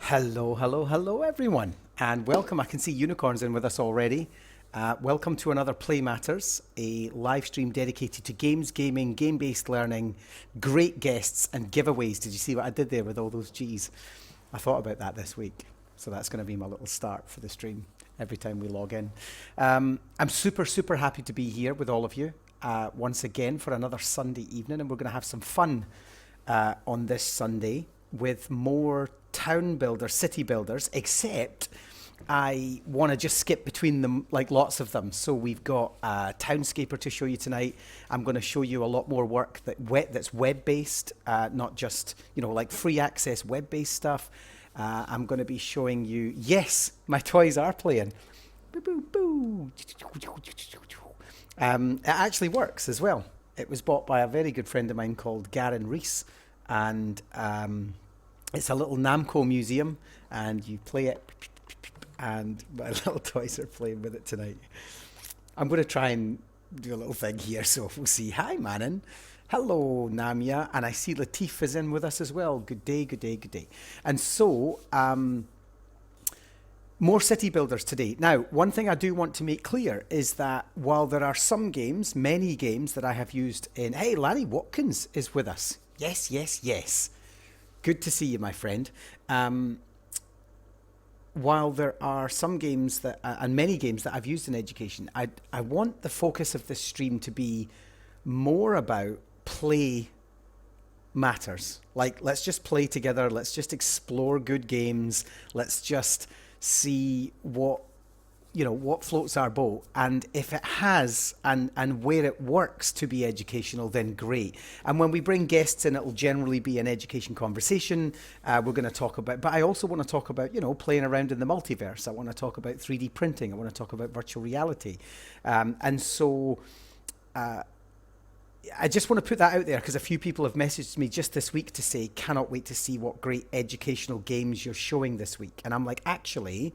Hello, hello, hello, everyone, and welcome. I can see unicorns in with us already. Welcome to another PlayMatters, a live stream dedicated to games, gaming, game-based learning, great guests, and giveaways. Did you see what I did there with all those G's? I thought about that this week, so that's going to be my little start for the stream every time we log in. I'm super, super happy to be here with all of you once again for another Sunday evening, and we're going to have some fun on this Sunday with more town builders, city builders, except I want to just skip between them, like lots of them. So we've got a Townscaper to show you tonight. I'm going to show you a lot more work that's web-based, not just, like free access web-based stuff. I'm going to be showing you, yes, my toys are playing. Boo, boo, boo. It actually works as well. It was bought by a very good friend of mine called Garen Rees, and it's a little Namco museum, and you play it, and my little toys are playing with it tonight. I'm going to try and do a little thing here, so we'll see. Hi, Manon. Hello, Namia. And I see Latif is in with us as well. Good day, good day, good day. And so, more city builders today. Now, one thing I do want to make clear is that while there are some games, many games that I have used in... Hey, Lanny Watkins is with us. Yes, yes, yes. Good to see you, my friend. While there are some games that, and many games that I've used in education, I want the focus of this stream to be more about play matters. Like, let's just play together. Let's just explore good games. Let's just see what floats our boat, and if it has and where it works to be educational, then great. And when we bring guests in, it'll generally be an education conversation. We're going to talk about, but I also want to talk about playing around in the multiverse. I want to talk about 3D printing. I want to talk about virtual reality, and so I just want to put that out there because a few people have messaged me just this week to say cannot wait to see what great educational games you're showing this week. And I'm like, actually,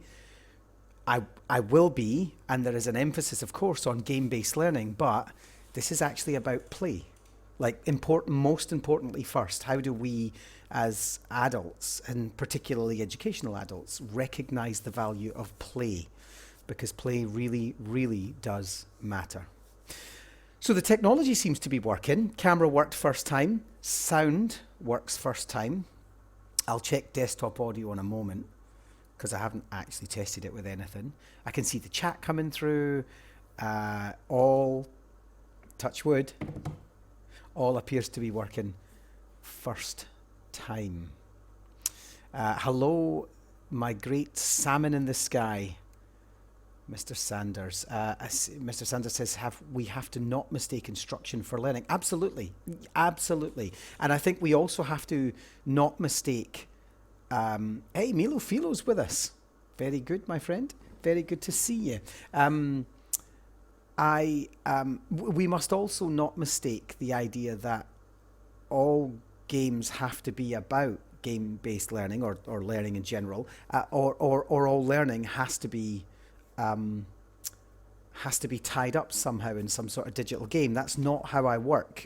I will be, and there is an emphasis, of course, on game-based learning, but this is actually about play. Like, most importantly first, how do we as adults, and particularly educational adults, recognize the value of play? Because play really, really does matter. So the technology seems to be working. Camera worked first time. Sound works first time. I'll check desktop audio in a moment, because I haven't actually tested it with anything. I can see the chat coming through. All, touch wood, all appears to be working first time. Hello, my great salmon in the sky, Mr. Sanders. Mr. Sanders says, we have to not mistake instruction for learning. Absolutely, absolutely. And I think we also have to not mistake... hey, Milo Philo's with us. Very good, my friend. Very good to see you. We must also not mistake the idea that all games have to be about game-based learning or learning in general, or all learning has to be tied up somehow in some sort of digital game. That's not how I work.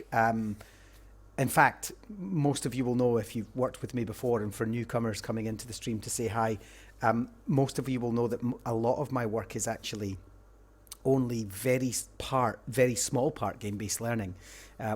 In fact, most of you will know if you've worked with me before, and for newcomers coming into the stream to say hi, most of you will know that a lot of my work is actually only very small part game-based learning,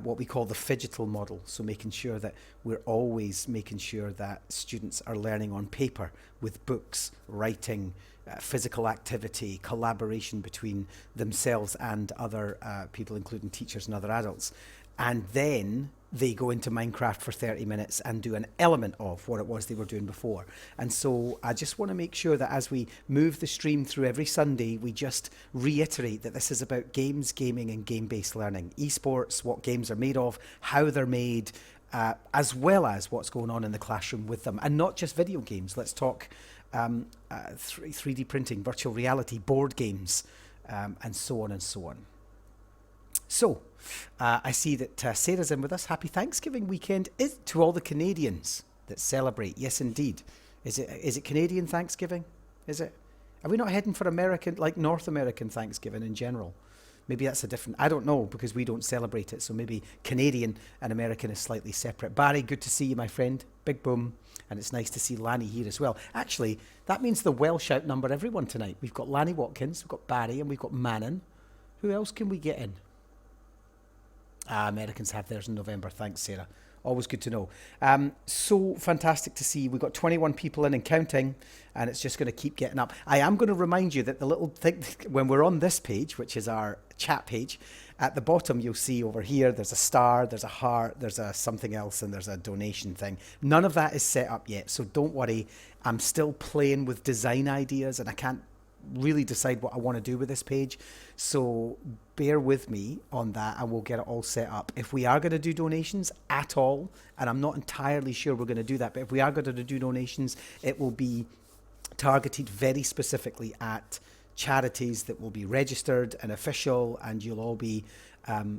what we call the phygital model. So making sure that we're always making sure that students are learning on paper with books, writing, physical activity, collaboration between themselves and other people, including teachers and other adults. And then they go into Minecraft for 30 minutes and do an element of what it was they were doing before. And so I just want to make sure that as we move the stream through every Sunday, we just reiterate that this is about games, gaming, and game-based learning. Esports, what games are made of, how they're made, as well as what's going on in the classroom with them. And not just video games. Let's talk 3D printing, virtual reality, board games, and so on and so on. So, I see that Sarah's in with us. Happy Thanksgiving weekend to all the Canadians that celebrate. Yes, indeed. Is it Canadian Thanksgiving? Is it? Are we not heading for American, like North American Thanksgiving in general? Maybe that's a different, I don't know, because we don't celebrate it. So maybe Canadian and American is slightly separate. Barry, good to see you, my friend. Big boom. And it's nice to see Lanny here as well. Actually, that means the Welsh outnumber everyone tonight. We've got Lanny Watkins, we've got Barry, and we've got Manon. Who else can we get in? Americans have theirs in November. Thanks, Sarah. Always good to know. So fantastic to see. We've got 21 people in and counting, and it's just going to keep getting up. I am going to remind you that the little thing, when we're on this page, which is our chat page, at the bottom you'll see over here, there's a star, there's a heart, there's a something else, and there's a donation thing. None of that is set up yet, so don't worry. I'm still playing with design ideas, and I can't really decide what I want to do with this page, so bear with me on that and we'll get it all set up. If we are going to do donations at all, and I'm not entirely sure we're going to do that, but if we are going to do donations, it will be targeted very specifically at charities that will be registered and official, and you'll all be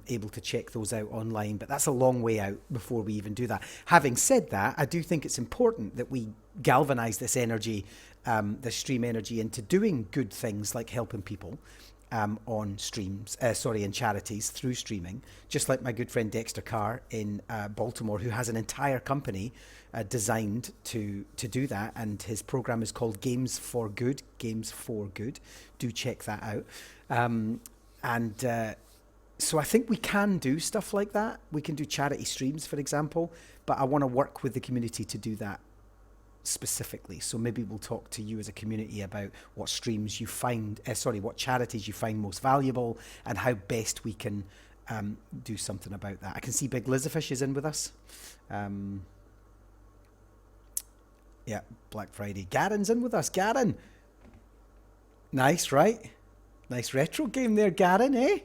able to check those out online. But that's a long way out before we even do that. Having said that, I do think it's important that we galvanize this energy, this stream energy, into doing good things like helping people on streams, in charities through streaming, just like my good friend Dexter Carr in Baltimore, who has an entire company designed to do that, and his program is called Games for Good. Do check that out. So I think we can do stuff like that. We can do charity streams, for example, but I want to work with the community to do that specifically. So maybe we'll talk to you as a community about what streams you find, what charities you find most valuable, and how best we can do something about that. I can see Big Lizardfish is in with us. Yeah, Black Friday. Garen's in with us. Garen. Nice, right? Nice retro game there, Garen, eh?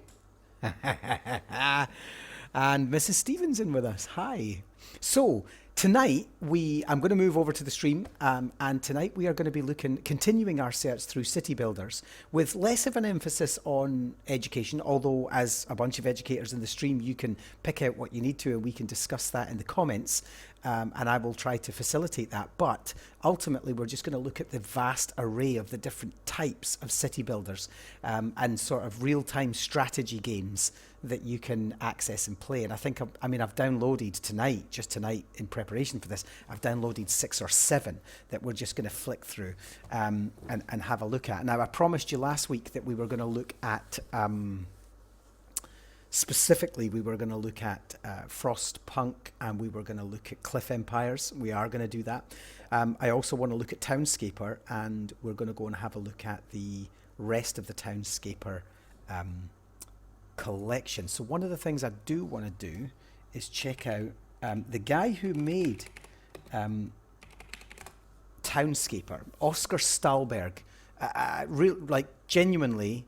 And Mrs. Stevens in with us. Hi. So tonight I'm going to move over to the stream, and tonight we are going to be continuing our search through city builders with less of an emphasis on education, although as a bunch of educators in the stream you can pick out what you need to and we can discuss that in the comments, and I will try to facilitate that. But ultimately we're just going to look at the vast array of the different types of city builders and sort of real-time strategy games that you can access and play. And I think, I've downloaded just tonight in preparation for this, I've downloaded 6 or 7 that we're just going to flick through and have a look at. Now, I promised you last week that we were going to look at, specifically, we were going to look at Frostpunk, and we were going to look at Cliff Empires. We are going to do that. I also want to look at Townscaper, and we're going to go and have a look at the rest of the Townscaper collection. So one of the things I do want to do is check out the guy who made Townscaper, Oskar Staberg. Genuinely.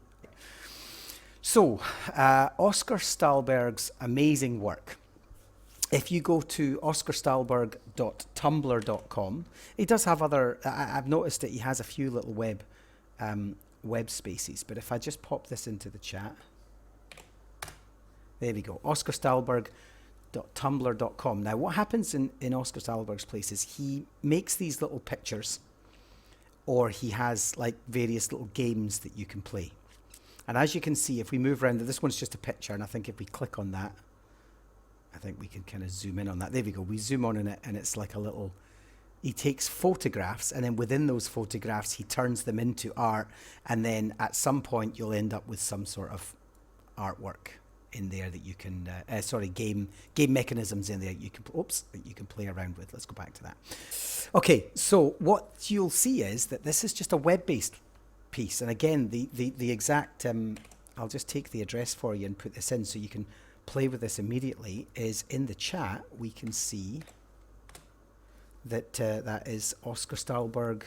So Oskar Staberg's amazing work. If you go to oskarstalberg.tumblr.com, he does have other, I've noticed that he has a few little web spaces, but if I just pop this into the chat, there we go, oskarstalberg.tumblr.com. Now, what happens in Oskar Staberg's place is he makes these little pictures, or he has like various little games that you can play. And as you can see, if we move around, this one's just a picture, and I think if we click on that, I think we can kind of zoom in on that. There we go. We zoom on in it, and it's like a little, he takes photographs, and then within those photographs, he turns them into art, and then at some point, you'll end up with some sort of artwork in there that you can, game mechanisms in there you can, that you can play around with. Let's go back to that. Okay, so what you'll see is that this is just a web-based piece, and again, the exact, I'll just take the address for you and put this in so you can play with this immediately, is in the chat. We can see that that is Oskar Staberg.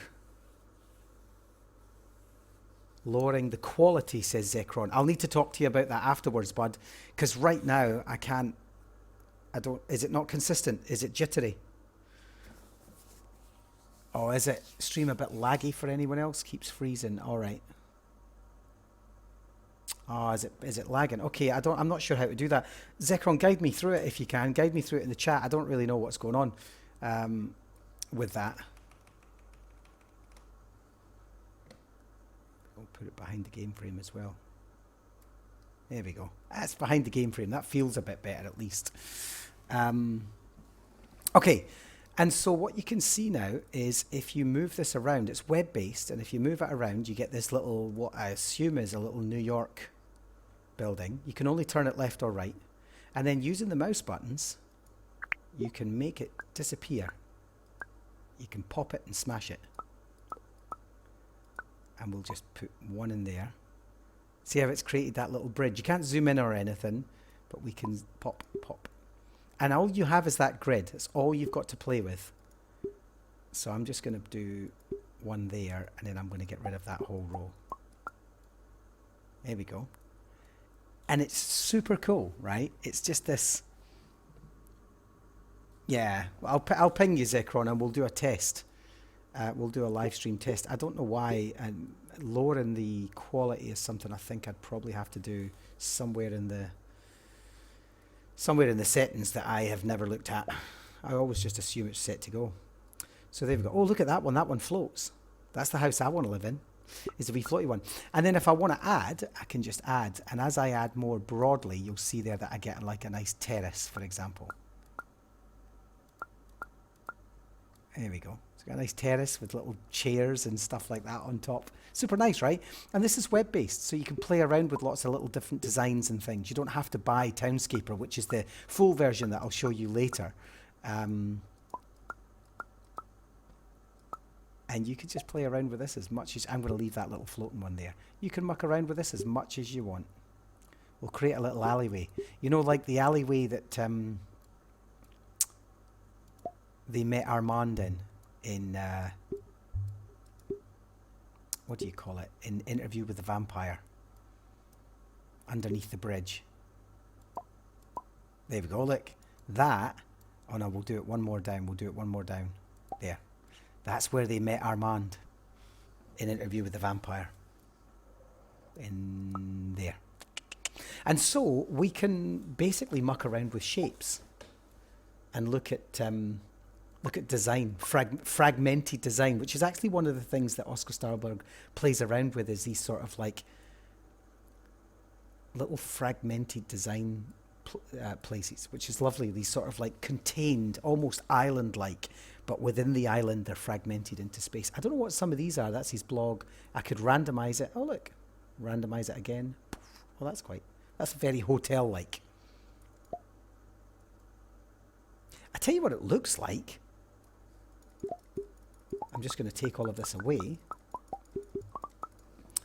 Lowering the quality, says Zekron. I'll need to talk to you about that afterwards, bud, because right now I don't, is it not consistent? Is it jittery? Oh, is it stream a bit laggy for anyone else? Keeps freezing. All right. Oh, is it lagging? Okay, I'm not sure how to do that. Zekron, guide me through it if you can. Guide me through it in the chat. I don't really know what's going on with that. I'll put it behind the game frame as well. There we go. That's behind the game frame. That feels a bit better at least. Okay, and so what you can see now is if you move this around, it's web-based, and if you move it around, you get this little, what I assume is a little New York building. You can only turn it left or right. And then using the mouse buttons, you can make it disappear. You can pop it and smash it. And we'll just put one in there. See how it's created that little bridge? You can't zoom in or anything, but we can pop, pop. And all you have is that grid. It's all you've got to play with. So I'm just going to do one there, and then I'm going to get rid of that whole row. There we go. And it's super cool, right? It's just this. Yeah, I'll ping you, Zekron, and we'll do a test. We'll do a live stream test. I don't know why, and lowering the quality is something I think I'd probably have to do somewhere in the settings that I have never looked at. I always just assume it's set to go. So there we go. Oh, look at that one. That one floats. That's the house I want to live in. Is the wee floaty one. And then if I want to add, I can just add. And as I add more broadly, you'll see there that I get like a nice terrace, for example. There we go. It's got a nice terrace with little chairs and stuff like that on top. Super nice, right? And this is web-based, so you can play around with lots of little different designs and things. You don't have to buy Townscaper, which is the full version that I'll show you later. And you can just play around with this as much as... I'm going to leave that little floating one there. You can muck around with this as much as you want. We'll create a little alleyway. You know, like the alleyway that they met Armand in what do you call it? In Interview with the Vampire. Underneath the bridge. There we go, look. That... Oh no, we'll do it one more down. We'll do it one more down. There. That's where they met Armand in Interview with the Vampire. In there. And so we can basically muck around with shapes and look at design, fragmented design, which is actually one of the things that Oskar Staberg plays around with, is these sort of like little fragmented design places, which is lovely. These sort of like contained, almost island-like, but within the island they're fragmented into space. I don't know what some of these are. That's his blog. I could randomize it. Oh look, randomize it again. Well, that's very hotel-like. I tell you what it looks like. I'm just going to take all of this away.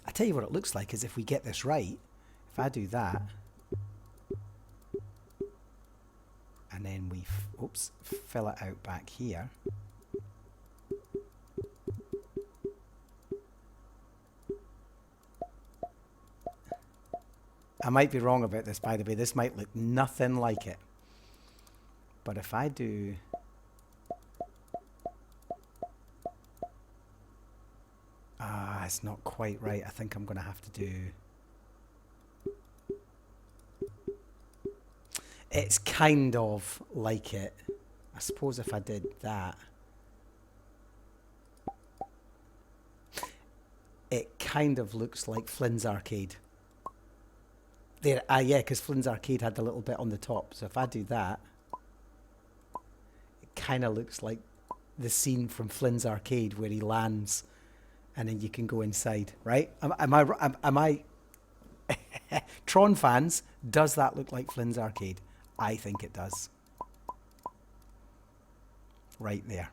I tell you what it looks like is if we get this right, if I do that, and then we fill it out back here. I might be wrong about this, by the way. This might look nothing like it. But if I do... it's not quite right. I think I'm going to have to do... It's kind of like it. I suppose if I did that... It kind of looks like Flynn's Arcade. There, yeah, because Flynn's Arcade had the little bit on the top. So if I do that, it kind of looks like the scene from Flynn's Arcade where he lands, and then you can go inside, right? Am I? Tron fans, does that look like Flynn's Arcade? I think it does. Right there.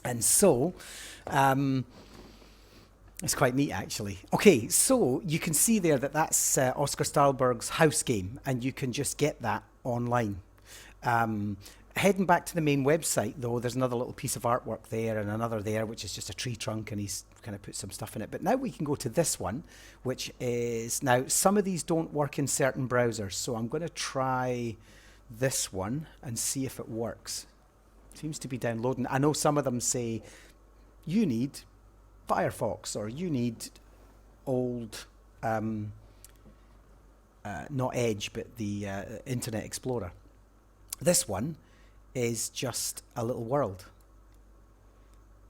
And so, it's quite neat, actually. Okay, so you can see there that that's Oskar Staberg's house game, and you can just get that online. Heading back to the main website, though, there's another little piece of artwork there and another there, which is just a tree trunk, and he's kind of put some stuff in it. But now we can go to this one, which is... Now, some of these don't work in certain browsers, so I'm going to try this one and see if it works. Seems to be downloading. I know some of them say, you need Firefox, or you need old, not Edge, but the Internet Explorer. This one is just a little world,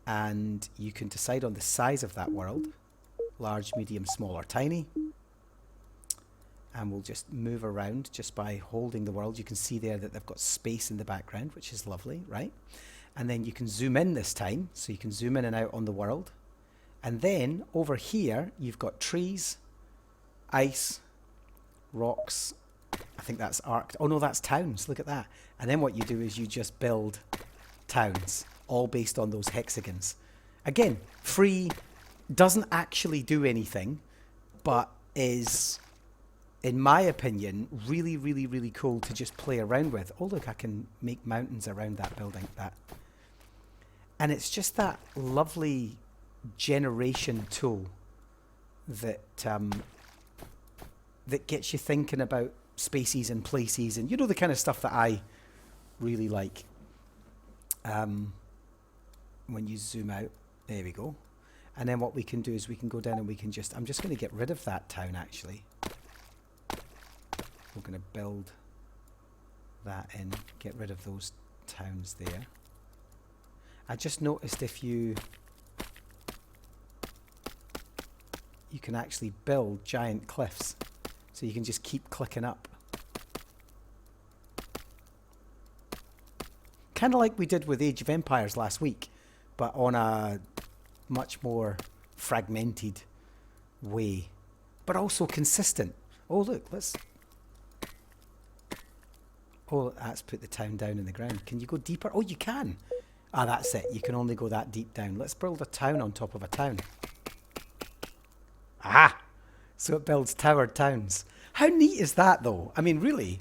and you can decide on the size of that world: large, medium, small, or tiny. and we'll just move around just by holding the world. You can see there that they've got space in the background, which is lovely, right? And then you can zoom in this time, so you can zoom in and out on the world. And then over here, you've got trees, ice, rocks. I think that's arced. Oh no, that's towns. Look at that. And then what you do is you just build towns, all based on those hexagons. Again, free, doesn't actually do anything, but is, in my opinion, really, really, really cool to just play around with. Oh look, I can make mountains around that building. And it's just that lovely generation tool that that gets you thinking about spaces and places, and you know, the kind of stuff that I really like. When you zoom out, there we go. And then what we can do is we can go down and we can just, I'm just going to get rid of that town actually. We're going to build that in, get rid of those towns there. I just noticed if you can actually build giant cliffs, so you can just keep clicking up. Kind of like we did with Age of Empires last week, but on a much more fragmented way, but also consistent. Oh look, that's put the town down in the ground. Can you go deeper? Oh, you can. Ah, that's it. You can only go that deep down. Let's build a town on top of a town. Ah! So it builds towered towns. How neat is that though? I mean, really.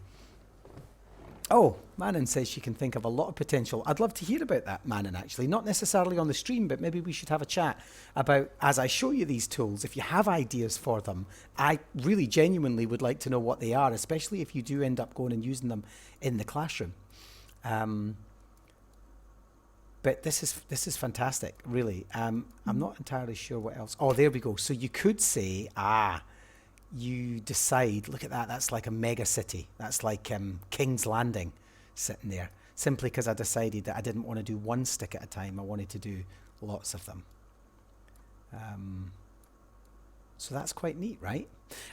Oh, Manon says she can think of a lot of potential. I'd love to hear about that, Manon, actually. Not necessarily on the stream, but maybe we should have a chat about, as I show you these tools, if you have ideas for them. I really genuinely would like to know what they are, especially if you do end up going and using them in the classroom. But this is fantastic, really. I'm not entirely sure what else. Oh, there we go. So you could say, you decide, look at that, that's like a mega city. That's like King's Landing sitting there. Simply because I decided that I didn't want to do one stick at a time. I wanted to do lots of them. So that's quite neat, right?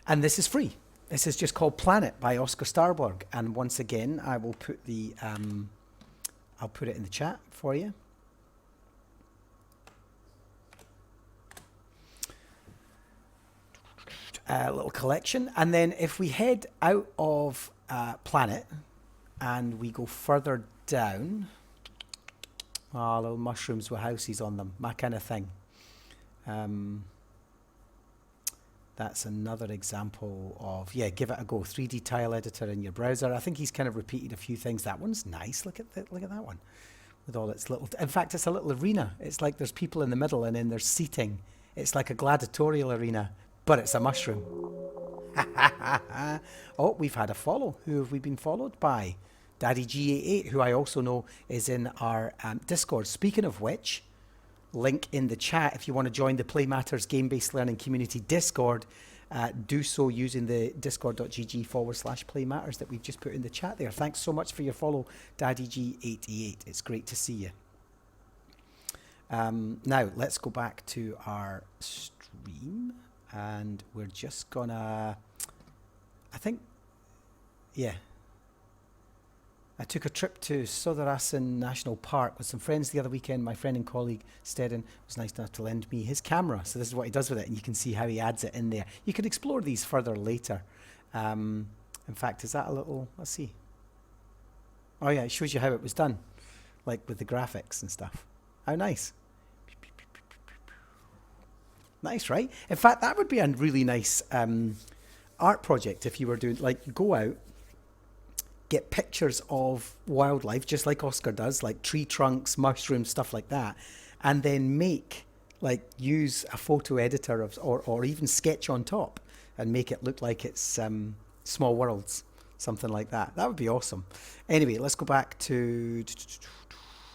And this is free. This is just called Planet by Oskar Staberg. And once again, I will put the, I'll put it in the chat for you. Little collection. And then if we head out of Planet and we go further down, little mushrooms with houses on them, my kind of thing. That's another example of, yeah, give it a go. 3D tile editor in your browser. I think he's kind of repeated a few things. That one's nice. Look at that one with all its little, in fact, it's a little arena. It's like there's people in the middle and then there's seating. It's like a gladiatorial arena, but it's a mushroom. Oh, we've had a follow. Who have we been followed by? Daddy G88, who I also know is in our Discord. Speaking of which, link in the chat if you want to join the PlayMatters Game-Based Learning Community Discord. Do so using the discord.gg/PlayMatters that we've just put in the chat there. Thanks so much for your follow, Daddy G88. It's great to see you. Now, let's go back to our stream. And we're just gonna, I think, yeah. I took a trip to Söderassen National Park with some friends the other weekend. My friend and colleague, Stedan, was nice enough to lend me his camera. So this is what he does with it, and you can see how he adds it in there. You can explore these further later. In fact, is that a little, let's see. Oh yeah, it shows you how it was done, like with the graphics and stuff. How nice. Nice, right? In fact, that would be a really nice art project if you were doing, like, go out, get pictures of wildlife, just like Oskar does, like tree trunks, mushrooms, stuff like that, and then make, like, use a photo editor of, or even sketch on top and make it look like it's Small Worlds, something like that. That would be awesome. Anyway, let's go back to,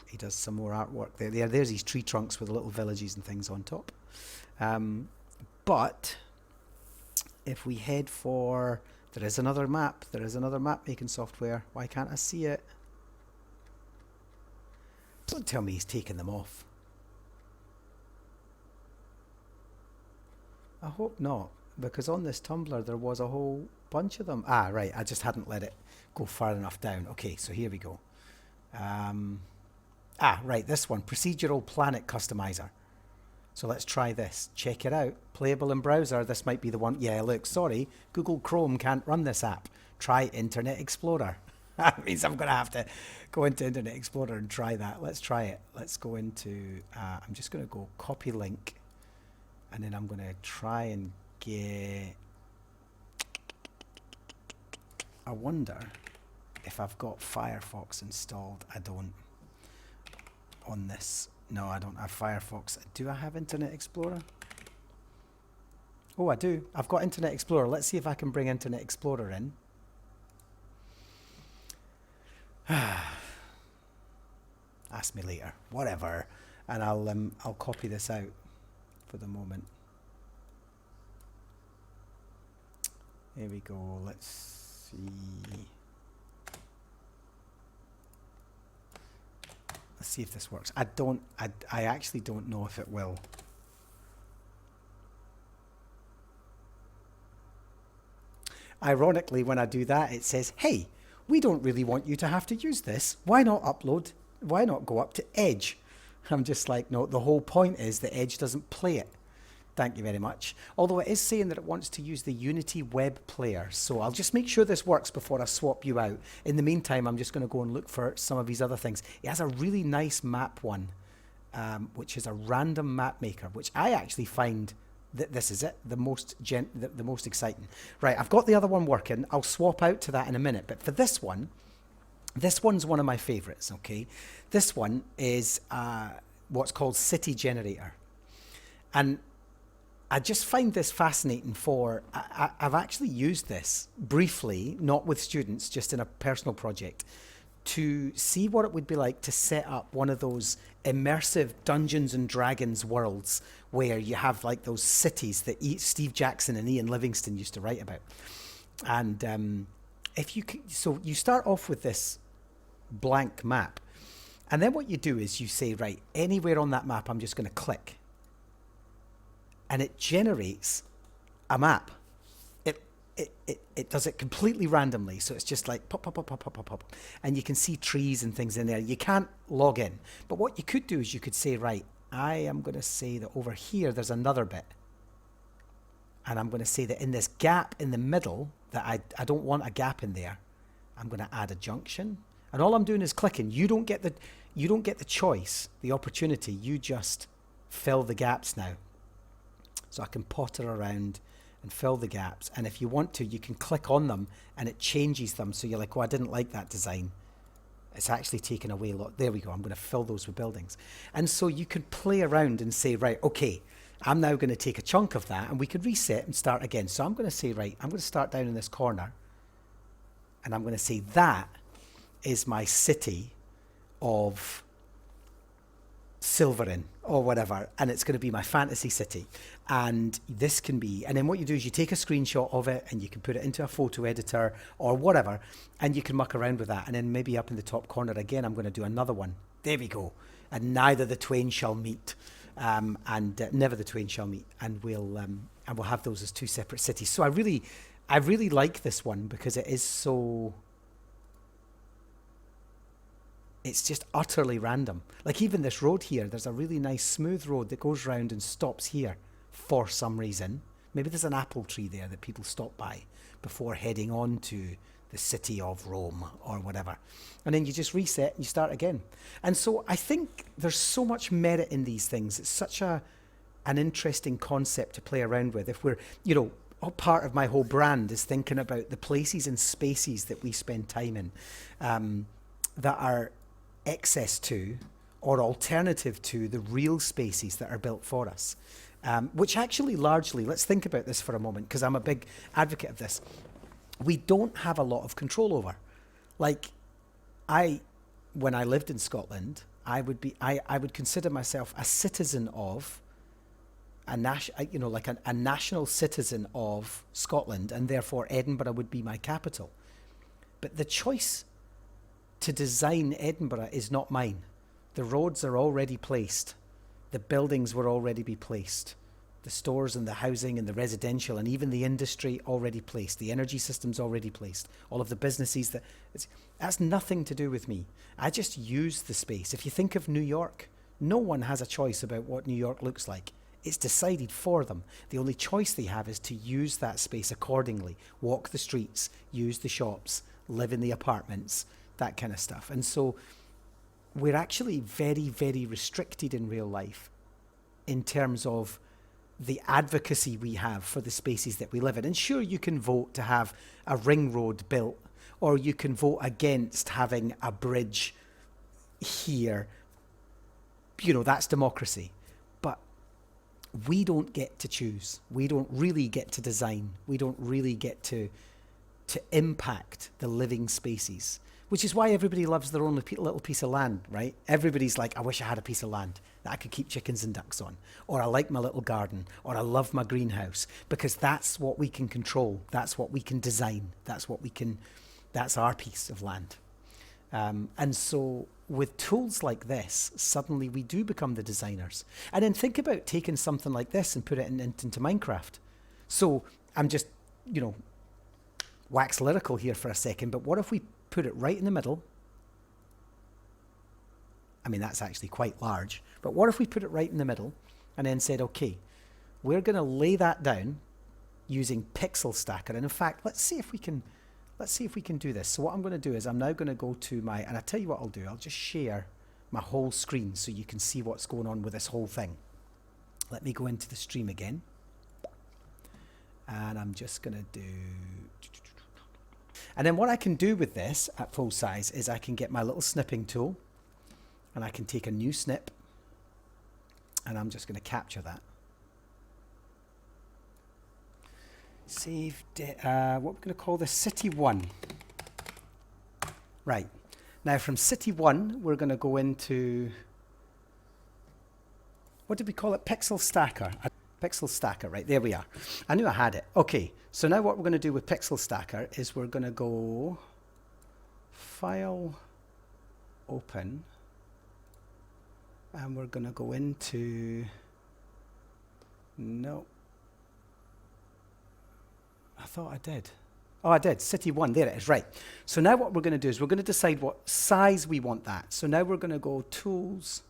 he does some more artwork there. There's these tree trunks with little villages and things on top. But if we head for, there is another map making software. Why can't I see it? Don't tell me he's taken them off. I hope not. because on this Tumblr there was a whole bunch of them. Ah, right, I just hadn't let it go far enough down. Okay, so here we go. Um, right, this one, procedural planet customizer. So let's try this. Check it out. Playable in browser. This might be the one. Yeah, look, sorry, Google Chrome can't run this app. Try Internet Explorer. That means I'm going to have to go into Internet Explorer and try that. Let's try it. Let's go into, I'm just going to go copy link, and then I'm going to try and get, I wonder if I've got Firefox installed. I don't on this. No, I don't have Firefox. Do I have Internet Explorer? Oh, I do. I've got Internet Explorer. Let's see if I can bring Internet Explorer in. Ask me later. Whatever. And I'll copy this out for the moment. Here we go. Let's see. Let's see if this works. I actually don't know if it will. Ironically, when I do that, it says, hey, we don't really want you to have to use this. Why not upload? Why not go up to Edge? I'm just like, no, the whole point is that Edge doesn't play it. Thank you very much. Although it is saying that it wants to use the Unity web player. So I'll just make sure this works before I swap you out. In the meantime, I'm just going to go and look for some of these other things. It has a really nice map one, which is a random map maker, which I actually find that this is it, the most exciting. Right, I've got the other one working. I'll swap out to that in a minute. But for this one's one of my favorites, okay? This one is what's called City Generator. And I just find this fascinating I've actually used this briefly, not with students, just in a personal project, to see what it would be like to set up one of those immersive Dungeons and Dragons worlds where you have like those cities that Steve Jackson and Ian Livingstone used to write about. And so you start off with this blank map, and then what you do is you say, right, anywhere on that map I'm just going to click. And it generates a map. It does it completely randomly. So it's just like pop, pop, pop, pop, pop, pop, pop. And you can see trees and things in there. You can't log in. But what you could do is you could say, right, I am going to say that over here there's another bit. And I'm going to say that in this gap in the middle, that I don't want a gap in there, I'm going to add a junction. And all I'm doing is clicking. You don't get the choice, the opportunity. You just fill the gaps now. So I can potter around and fill the gaps. And if you want to, you can click on them and it changes them. So you're like, oh, I didn't like that design. It's actually taken away a lot. There we go. I'm going to fill those with buildings. And so you can play around and say, right, okay, I'm now going to take a chunk of that and we could reset and start again. So I'm going to say, right, I'm going to start down in this corner and I'm going to say that is my city of Silverin or whatever, and it's going to be my fantasy city. And this can be, and then what you do is you take a screenshot of it and you can put it into a photo editor or whatever, and you can muck around with that. And then maybe up in the top corner again, I'm going to do another one. There we go. And neither the twain shall meet, and never the twain shall meet, and we'll have those as two separate cities. So I really like this one because it is so. It's just utterly random. Like even this road here, there's a really nice smooth road that goes round and stops here for some reason. Maybe there's an apple tree there that people stop by before heading on to the city of Rome or whatever. And then you just reset and you start again. And so I think there's so much merit in these things. It's such an interesting concept to play around with. If we're, part of my whole brand is thinking about the places and spaces that we spend time in that are access to or alternative to the real spaces that are built for us, which actually largely, let's think about this for a moment because I'm a big advocate of this, we don't have a lot of control over. Like when I lived in Scotland, I would consider myself a citizen of a national citizen of Scotland, and therefore Edinburgh would be my capital. But the choice to design Edinburgh is not mine. The roads are already placed. The buildings will already be placed. The stores and the housing and the residential and even the industry already placed. The energy system's already placed. All of the businesses that's nothing to do with me. I just use the space. If you think of New York, no one has a choice about what New York looks like. It's decided for them. The only choice they have is to use that space accordingly. Walk the streets, use the shops, live in the apartments, that kind of stuff. And so we're actually very, very restricted in real life in terms of the advocacy we have for the spaces that we live in. And sure, you can vote to have a ring road built, or you can vote against having a bridge here. You know, that's democracy. But we don't get to choose. We don't really get to design. We don't really get to impact the living spaces, which is why everybody loves their own little piece of land, right? Everybody's like, I wish I had a piece of land that I could keep chickens and ducks on, or I like my little garden, or I love my greenhouse, because that's what we can control. That's what we can design. That's our piece of land. And so with tools like this, suddenly we do become the designers. And then think about taking something like this and put it into Minecraft. So I'm just, wax lyrical here for a second, but what if we put it right in the middle? I mean, that's actually quite large, but what if we put it right in the middle and then said, okay, we're going to lay that down using Pixel Stacker. And in fact, let's see if we can do this. So what I'm going to do is I'm now going to go to and I tell you what I'll do. I'll just share my whole screen so you can see what's going on with this whole thing. Let me go into the stream again. And I'm just going to do... And then what I can do with this at full size is I can get my little snipping tool and I can take a new snip and I'm just going to capture that. Save, what we're going to call this City 1. Right. Now from City 1, we're going to go into, what did we call it? Pixel Stacker. Pixel Stacker, right, there we are. I knew I had it. Okay, so now what we're going to do with Pixel Stacker is we're going to go File, Open, and we're going to go into, no, I thought I did. Oh, I did, City 1, there it is, right. So now what we're going to do is we're going to decide what size we want that. So now we're going to go Tools,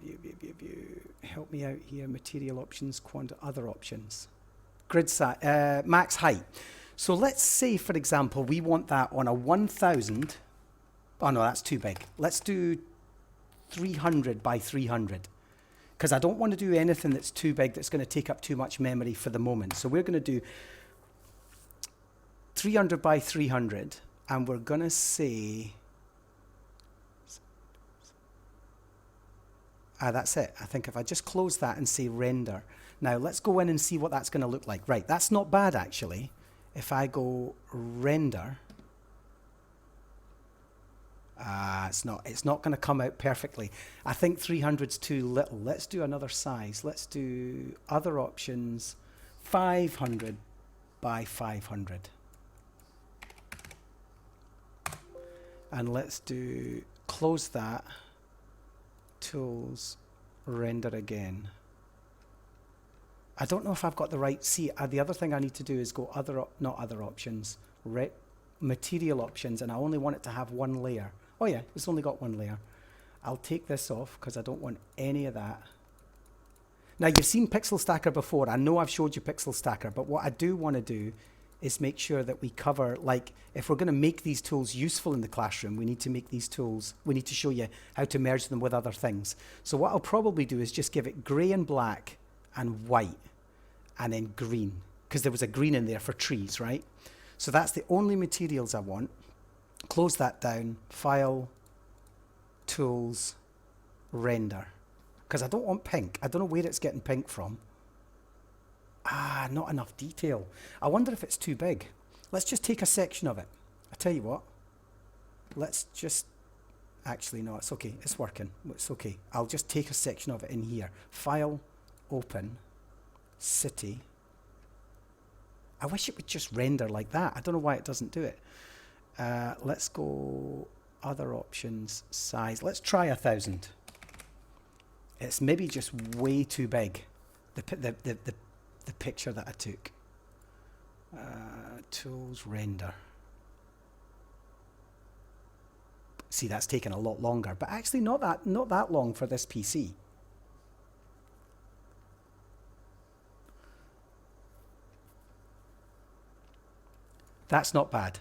view, help me out here, material options, other options, grid size, max height. So let's say, for example, we want that on a 1000, oh no, that's too big. Let's do 300 by 300, because I don't want to do anything that's too big that's going to take up too much memory for the moment. So we're going to do 300 by 300, and we're going to say, that's it. I think if I just close that and say render. Now let's go in and see what that's going to look like. Right, that's not bad actually. If I go render, it's not going to come out perfectly. I think 300's too little. Let's do another size. Let's do other options, 500 by 500. And let's do, close that. Tools, render again. I don't know if I've got the right, see, the other thing I need to do is go not other options, material options, and I only want it to have one layer. Oh yeah, it's only got one layer. I'll take this off because I don't want any of that. Now you've seen Pixel Stacker before. I know I've showed you Pixel Stacker, but what I do want to do is make sure that we cover, like, if we're going to make these tools useful in the classroom, we need to make these tools, we need to show you how to merge them with other things. So what I'll probably do is just give it gray and black and white and then green, because there was a green in there for trees, right? So that's the only materials I want. Close that down, File, Tools, Render, because I don't want pink. I don't know where it's getting pink from. Not enough detail. I wonder if it's too big. Let's just take a section of it. I tell you what, let's just, actually no, it's okay, it's working, it's okay. I'll just take a section of it in here. File, Open, City. I wish it would just render like that. I don't know why it doesn't do it. Let's go other options, size. Let's try 1000. It's maybe just way too big, the picture that I took. Tools, render. See, that's taken a lot longer, but actually not that long for this PC. That's not bad.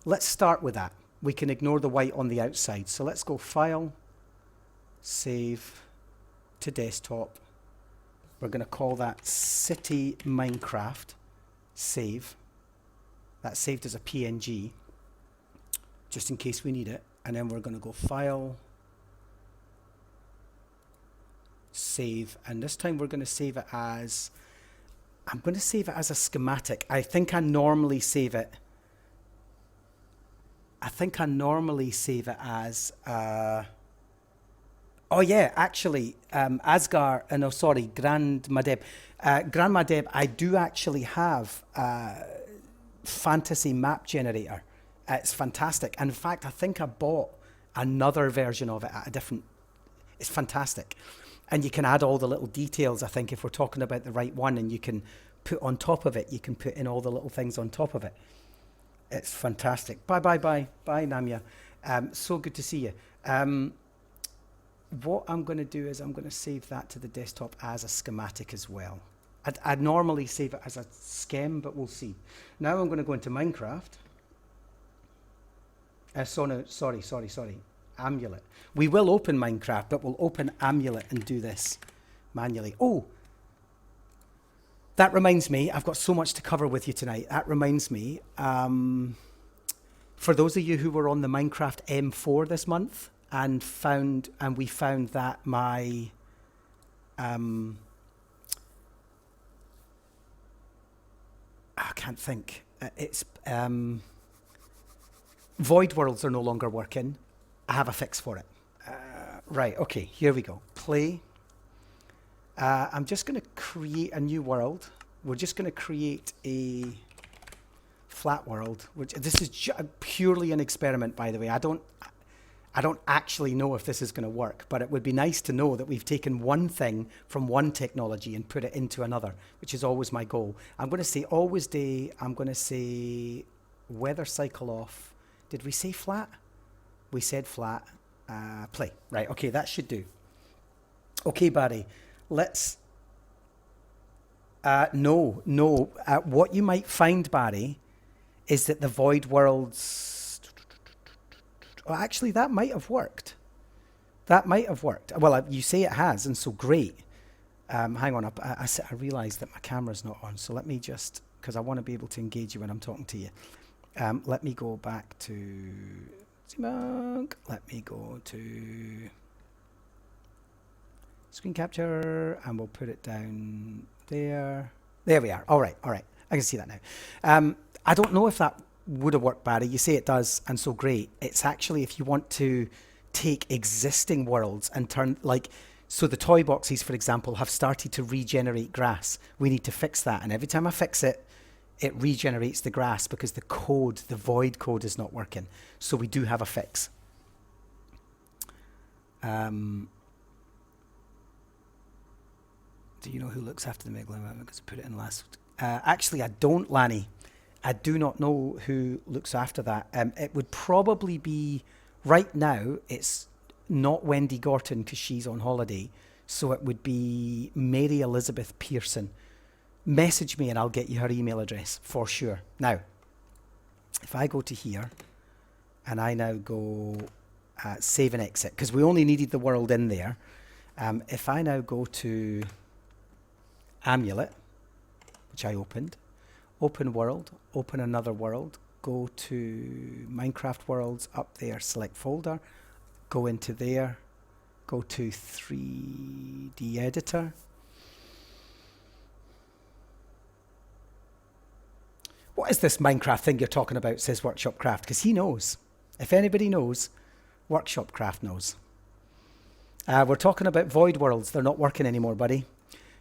Let's start with that. We can ignore the white on the outside. So let's go File, Save to Desktop. We're going to call that City Minecraft. Save. That's saved as a PNG, just in case we need it. And then we're going to go File, Save. And this time we're going to save it as... I'm going to save it as a schematic. I think I normally save it as... oh yeah, actually, Asgar, no, sorry, Grandma Deb. Grandma Deb, I do actually have Fantasy Map Generator. It's fantastic. And in fact, I think I bought another version of it at a different... It's fantastic. And you can add all the little details, I think, if we're talking about the right one, and you can put on top of it, you can put in all the little things on top of it. It's fantastic. Bye, Namia. So good to see you. What I'm going to do is I'm going to save that to the desktop as a schematic as well. I'd normally save it as a schem, but we'll see. Now I'm going to go into Minecraft. Sorry. Amulet. We will open Minecraft, but we'll open Amulet and do this manually. Oh, that reminds me, I've got so much to cover with you tonight. That reminds me, for those of you who were on the Minecraft M4 this month and we found that my I can't think. It's void worlds are no longer working. I have a fix for it. Right, okay, here we go. Play. I'm just going to create a new world. We're just going to create a flat world. This is purely an experiment, by the way. I don't actually know if this is going to work, but it would be nice to know that we've taken one thing from one technology and put it into another, which is always my goal. I'm going to say always day. I'm going to say weather cycle off. Did we say flat? We said flat. Play. Right, okay, that should do. Okay, Barry, let's... no. What you might find, Barry, is that the void worlds... Well, actually, that might have worked. Well, you say it has, and so great. Hang on, I realised that my camera's not on, so let me just... Because I want to be able to engage you when I'm talking to you. Let me go back to... Let me go to screen capture, and we'll put it down there. There we are. All right. I can see that now. I don't know if that would have worked, Barry. You say it does, and so great. It's actually if you want to take existing worlds and turn, like, so the toy boxes, for example, have started to regenerate grass. We need to fix that, and every time I fix it, it regenerates the grass because the void code is not working. So we do have a fix. Do you know who looks after the megaloma? Because I put it in last. Actually, I don't, Lanny. I do not know who looks after that. It would probably be, right now, it's not Wendy Gorton because she's on holiday. So it would be Mary Elizabeth Pearson. Message me and I'll get you her email address for sure. Now, if I go to here and I now go save and exit, because we only needed the world in there. If I now go to Amulet, which I opened, open world, open another world, go to Minecraft worlds up there, select folder, go into there, go to 3D editor. What is this Minecraft thing you're talking about, says Workshop Craft, because he knows. If anybody knows, Workshop Craft knows. We're talking about void worlds. They're not working anymore, buddy.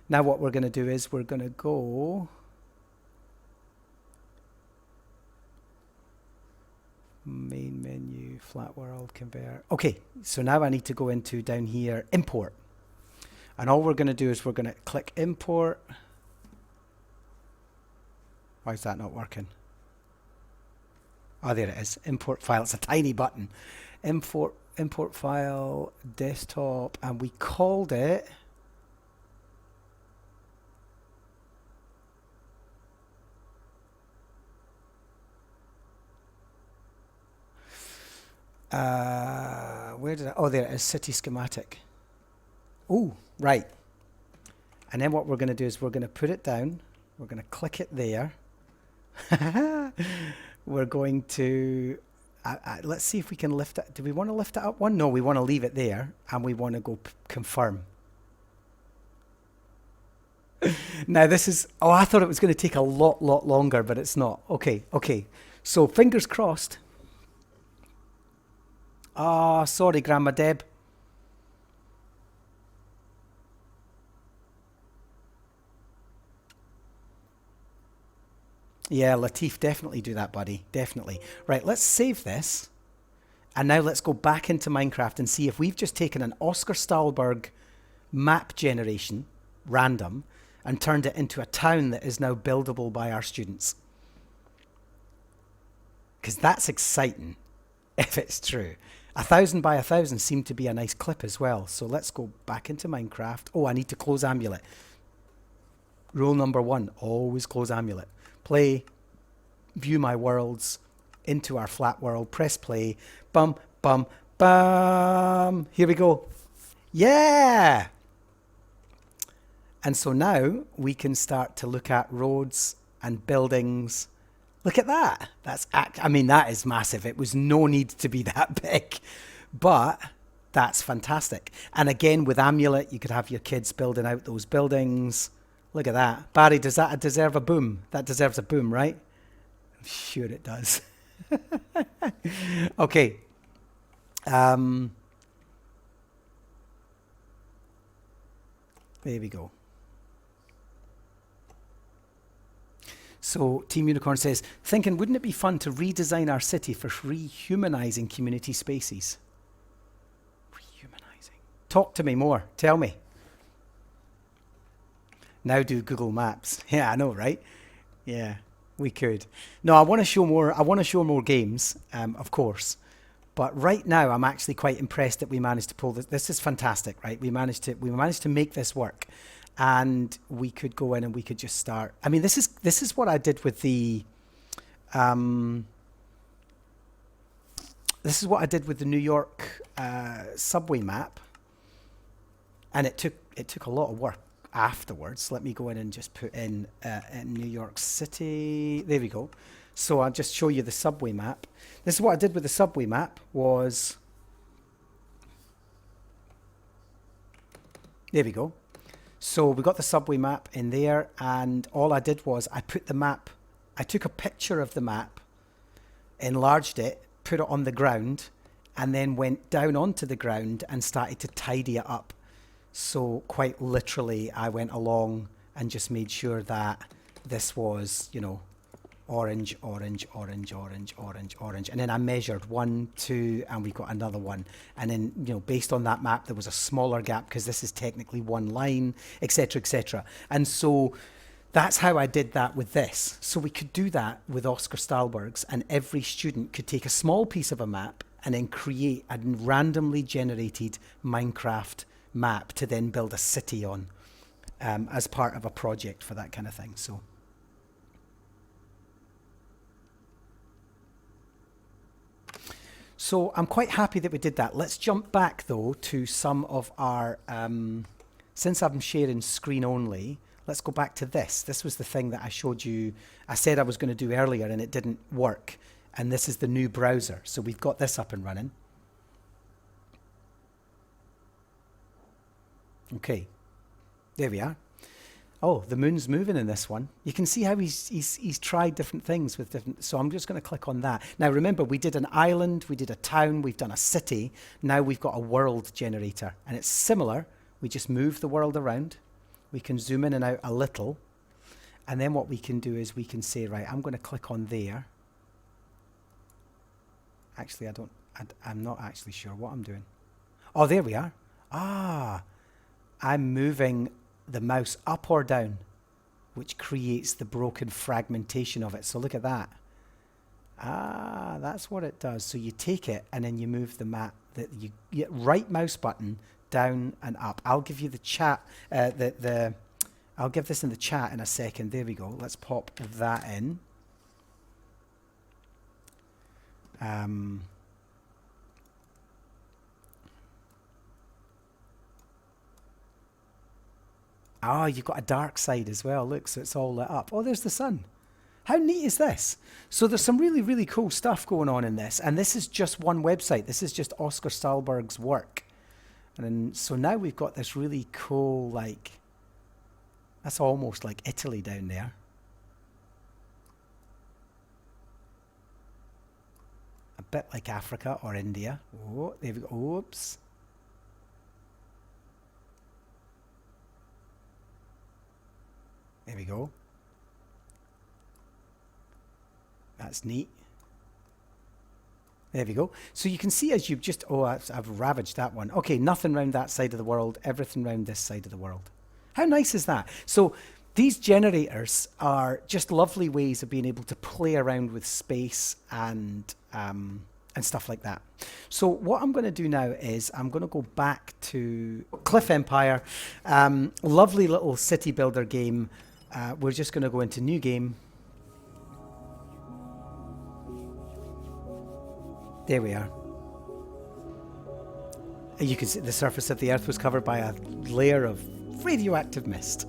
Now what we're going to do is we're going to go... Main menu, flat world, convert. Okay, so now I need to go into down here, import. And all we're going to do is we're going to click import. Why is that not working? Oh, there it is. Import file. It's a tiny button. Import file, desktop, and we called it where did I, oh, there it is, city schematic. Oh, right. And then what we're going to do is we're going to put it down. We're going to click it there. We're going to, let's see if we can lift it. Do we want to lift it up one? No, we want to leave it there, and we want to go confirm. Now this is, oh, I thought it was going to take a lot longer, but it's not. Okay. So fingers crossed. Ah, sorry, Grandma Deb. Yeah, Latif, definitely do that, buddy. Definitely. Right, let's save this. And now let's go back into Minecraft and see if we've just taken an Oskar Staberg map generation, random, and turned it into a town that is now buildable by our students. Because that's exciting, if it's true. 1,000 by 1,000 seemed to be a nice clip as well. So let's go back into Minecraft. Oh, I need to close Amulet. Rule number 1, always close Amulet. Play, view my worlds, into our flat world, press play, bum, bum, bum. Here we go. Yeah! And so now we can start to look at roads and buildings. Look at that. I mean, that is massive. It was no need to be that big, but that's fantastic. And again, with Amulet, you could have your kids building out those buildings. Look at that. Barry, does that deserve a boom? That deserves a boom, right? I'm sure it does. Okay. There we go. So Team Unicorn says, thinking, wouldn't it be fun to redesign our city for rehumanizing community spaces? Rehumanizing. Talk to me more. Tell me. Now do Google Maps. Yeah, I know, right? Yeah, we could. No, I want to show more. I want to show more games, of course. But right now, I'm actually quite impressed that we managed to pull this. This is fantastic, right? We managed to make this work, and we could go in and we could just start. I mean, this is what I did with the. This is what I did with the New York subway map, and it took a lot of work afterwards. Let me go in and just put in New York City. There we go. So I'll just show you the subway map. This is what I did with the subway map was, there we go. So we got the subway map in there, and all I did was I took a picture of the map, enlarged it, put it on the ground, and then went down onto the ground and started to tidy it up. So quite literally, I went along and just made sure that this was, orange, orange, orange, orange, orange, orange. And then I measured 1, 2, and we got another one. And then, based on that map, there was a smaller gap because this is technically one line, etc., etc. And so that's how I did that with this. So we could do that with Oskar Staberg's, and every student could take a small piece of a map and then create a randomly generated Minecraft map to then build a city on as part of a project for that kind of thing. So I'm quite happy that we did that. Let's jump back though to some of our, since I'm sharing screen only, let's go back to this. This was the thing that I showed you, I said I was going to do earlier and it didn't work. And this is the new browser. So we've got this up and running. Okay, there we are. Oh, the moon's moving in this one. You can see how he's tried different things with different. So I'm just going to click on that. Now remember, we did an island, we did a town, we've done a city. Now we've got a world generator, and it's similar. We just move the world around. We can zoom in and out a little, and then what we can do is we can say, right, I'm going to click on there. Actually, I'm not actually sure what I'm doing. Oh, there we are. Ah. I'm moving the mouse up or down, which creates the broken fragmentation of it. So look at that. Ah, that's what it does. So you take it and then you move the map. You right mouse button down and up. I'll give you the chat. I'll give this in the chat in a second. There we go. Let's pop that in. Ah, you've got a dark side as well. Look, so it's all lit up. Oh, there's the sun. How neat is this? So there's some really, really cool stuff going on in this. And this is just one website. This is just Oskar Staberg's work. And then, so now we've got this really cool, like, that's almost like Italy down there. A bit like Africa or India. Oh, there we go. Oops. There we go. That's neat. There we go. So you can see as you've just, oh, I've ravaged that one. Okay, nothing around that side of the world, everything around this side of the world. How nice is that? So these generators are just lovely ways of being able to play around with space and stuff like that. So what I'm going to do now is I'm going to go back to Cliff Empire. Lovely little city builder game. We're just going to go into new game. There we are. You can see the surface of the Earth was covered by a layer of radioactive mist.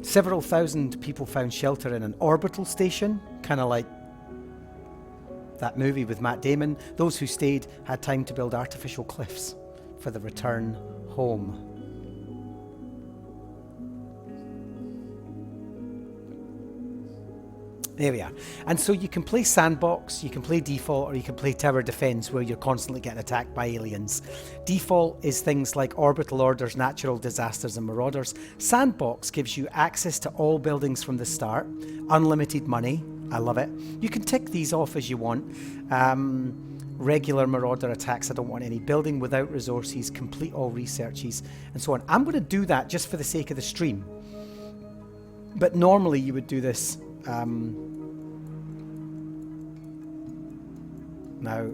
Several thousand people found shelter in an orbital station, kind of like that movie with Matt Damon. Those who stayed had time to build artificial cliffs for the return home. There we are. And so you can play sandbox, you can play default, or you can play tower defense where you're constantly getting attacked by aliens. Default is things like orbital orders, natural disasters, and marauders. Sandbox gives you access to all buildings from the start, unlimited money. I love it. You can tick these off as you want. Regular marauder attacks, I don't want any. Building without resources, complete all researches, and so on. I'm going to do that just for the sake of the stream. But normally you would do this. Now,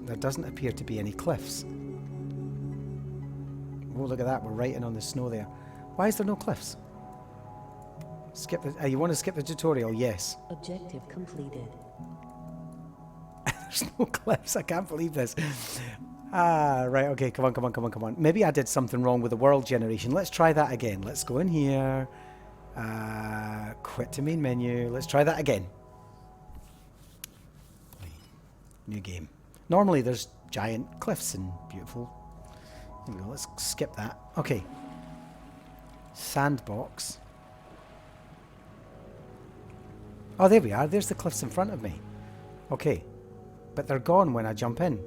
there doesn't appear to be any cliffs. Oh, look at that. We're right in on the snow there. Why is there no cliffs? Skip the, you want to skip the tutorial? Yes. Objective completed. There's no cliffs. I can't believe this. Ah, right. Okay, come on. Maybe I did something wrong with the world generation. Let's try that again. Let's go in here. Quit to main menu. Let's try that again. New game. Normally there's giant cliffs and beautiful. Here we go. Let's skip that. Okay. Sandbox. Oh, there we are. There's the cliffs in front of me. Okay. But they're gone when I jump in.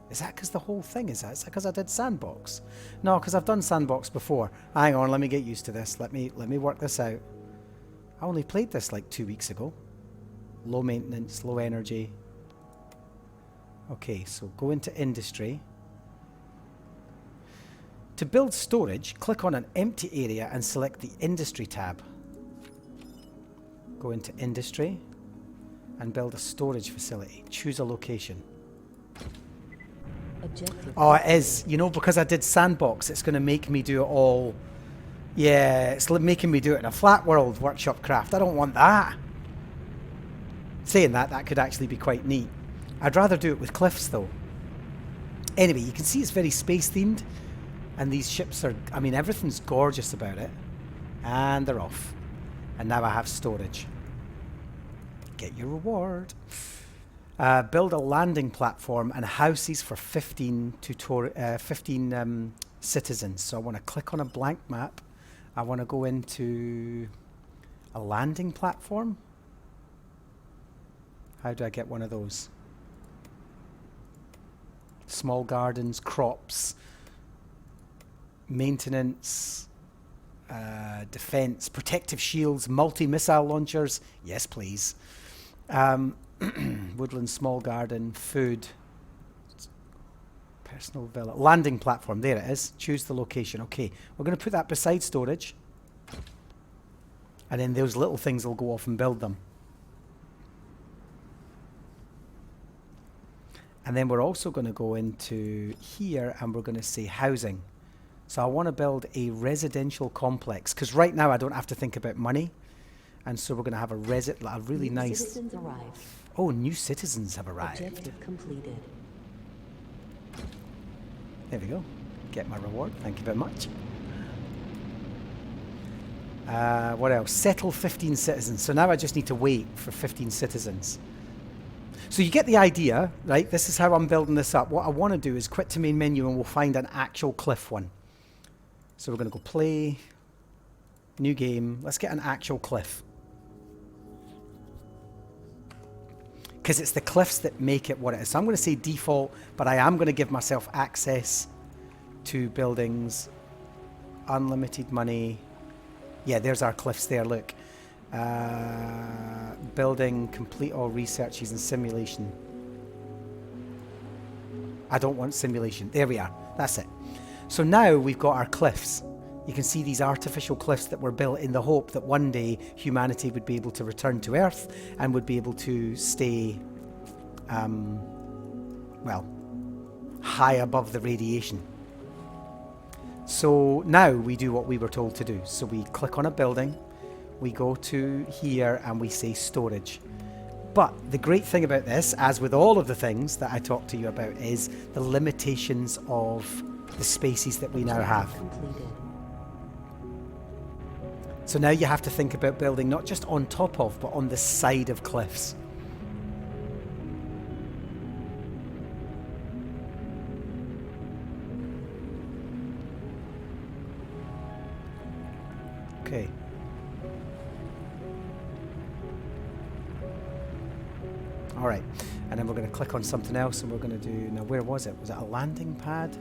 Is that because the whole thing is that? Is that because I did sandbox? No, because I've done sandbox before. Hang on, let me get used to this. Let me work this out. I only played this like 2 weeks ago. Low maintenance, low energy. Okay, so go into industry. To build storage, click on an empty area and select the industry tab. Go into industry and build a storage facility. Choose a location. Objective. Oh, it is. You know, because I did sandbox, it's going to make me do it all. Yeah, it's making me do it in a flat world workshop craft. I don't want that. Saying that, that could actually be quite neat. I'd rather do it with cliffs, though. Anyway, you can see it's very space themed. And these ships are, I mean, everything's gorgeous about it. And they're off. And now I have storage. Get your reward. Build a landing platform and houses for 15 citizens. So I want to click on a blank map. I want to go into a landing platform. How do I get one of those? Small gardens, crops, maintenance, defense, protective shields, multi-missile launchers. Yes, please. Woodland, small garden, food, personal villa, landing platform. There it is. Choose the location. Okay, we're going to put that beside storage. And then those little things will go off and build them. And then we're also going to go into here and we're going to say housing. So I want to build a residential complex because right now I don't have to think about money. And so we're going to have a really New nice... citizens arrived. Oh, new citizens have arrived. Objective completed. There we go. Get my reward. Thank you very much. What else? Settle 15 citizens. So now I just need to wait for 15 citizens. So you get the idea, right? This is how I'm building this up. What I want to do is quit to main menu and we'll find an actual cliff one. So we're going to go play, new game. Let's get an actual cliff. Because it's the cliffs that make it what it is. So I'm going to say default, but I am going to give myself access to buildings, unlimited money. Yeah, there's our cliffs there, look. Building, complete all researches and simulation. I don't want simulation. There we are. That's it. So now we've got our cliffs. You can see these artificial cliffs that were built in the hope that one day humanity would be able to return to Earth and would be able to stay, well, high above the radiation. So now we do what we were told to do. So we click on a building, we go to here and we say storage. But the great thing about this, as with all of the things that I talked to you about, is the limitations of the spaces that we now have. So now you have to think about building not just on top of, but on the side of cliffs. Okay. All right, and then we're going to click on something else and we're going to do, now where was it? Was it a landing pad?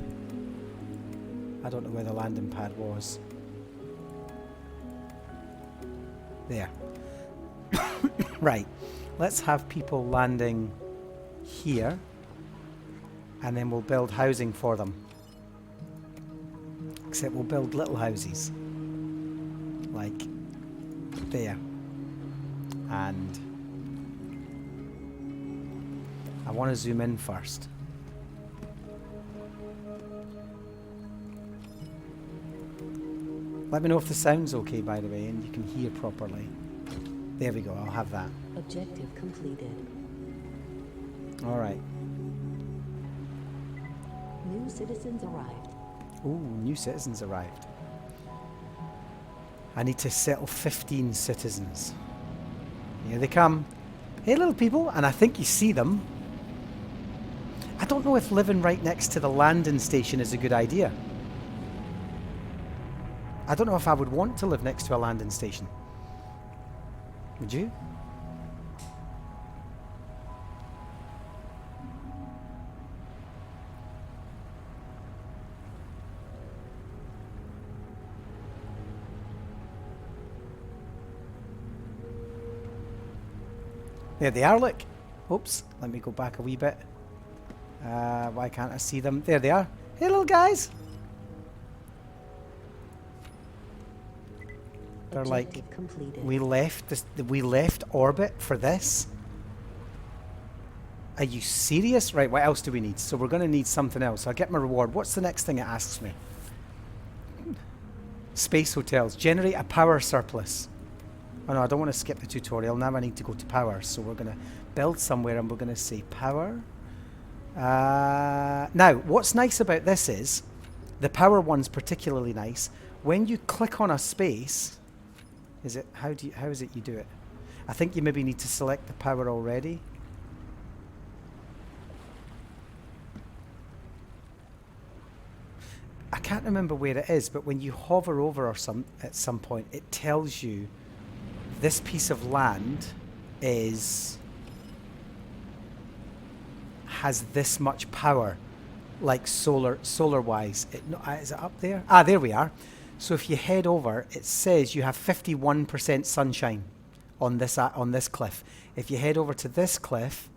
I don't know where the landing pad was. There. Right, let's have people landing here and then we'll build housing for them. Except we'll build little houses. Like there. And I want to zoom in first. Let me know if the sound's okay, by the way, and you can hear properly. There we go, I'll have that. Objective completed. All right. New citizens arrived. Ooh, new citizens arrived. I need to settle 15 citizens. Here they come. Hey, little people, and I think you see them. I don't know if living right next to the landing station is a good idea. I don't know if I would want to live next to a landing station. Would you? There they are, look. Oops, let me go back a wee bit. Why can't I see them? There they are. Hey, little guys. They're like, we left orbit for this? Are you serious? Right, what else do we need? So we're going to need something else. I'll get my reward. What's the next thing it asks me? Space hotels. Generate a power surplus. Oh no, I don't want to skip the tutorial. Now I need to go to power. So we're going to build somewhere and we're going to say power. Now, what's nice about this is, the power one's particularly nice. When you click on a space... Is it, how is it you do it? I think you maybe need to select the power already. I can't remember where it is, but when you hover over or at some point, it tells you this piece of land has this much power, like solar wise. Is it up there? There we are. So if you head over, it says you have 51% sunshine on this cliff. If you head over to this cliff,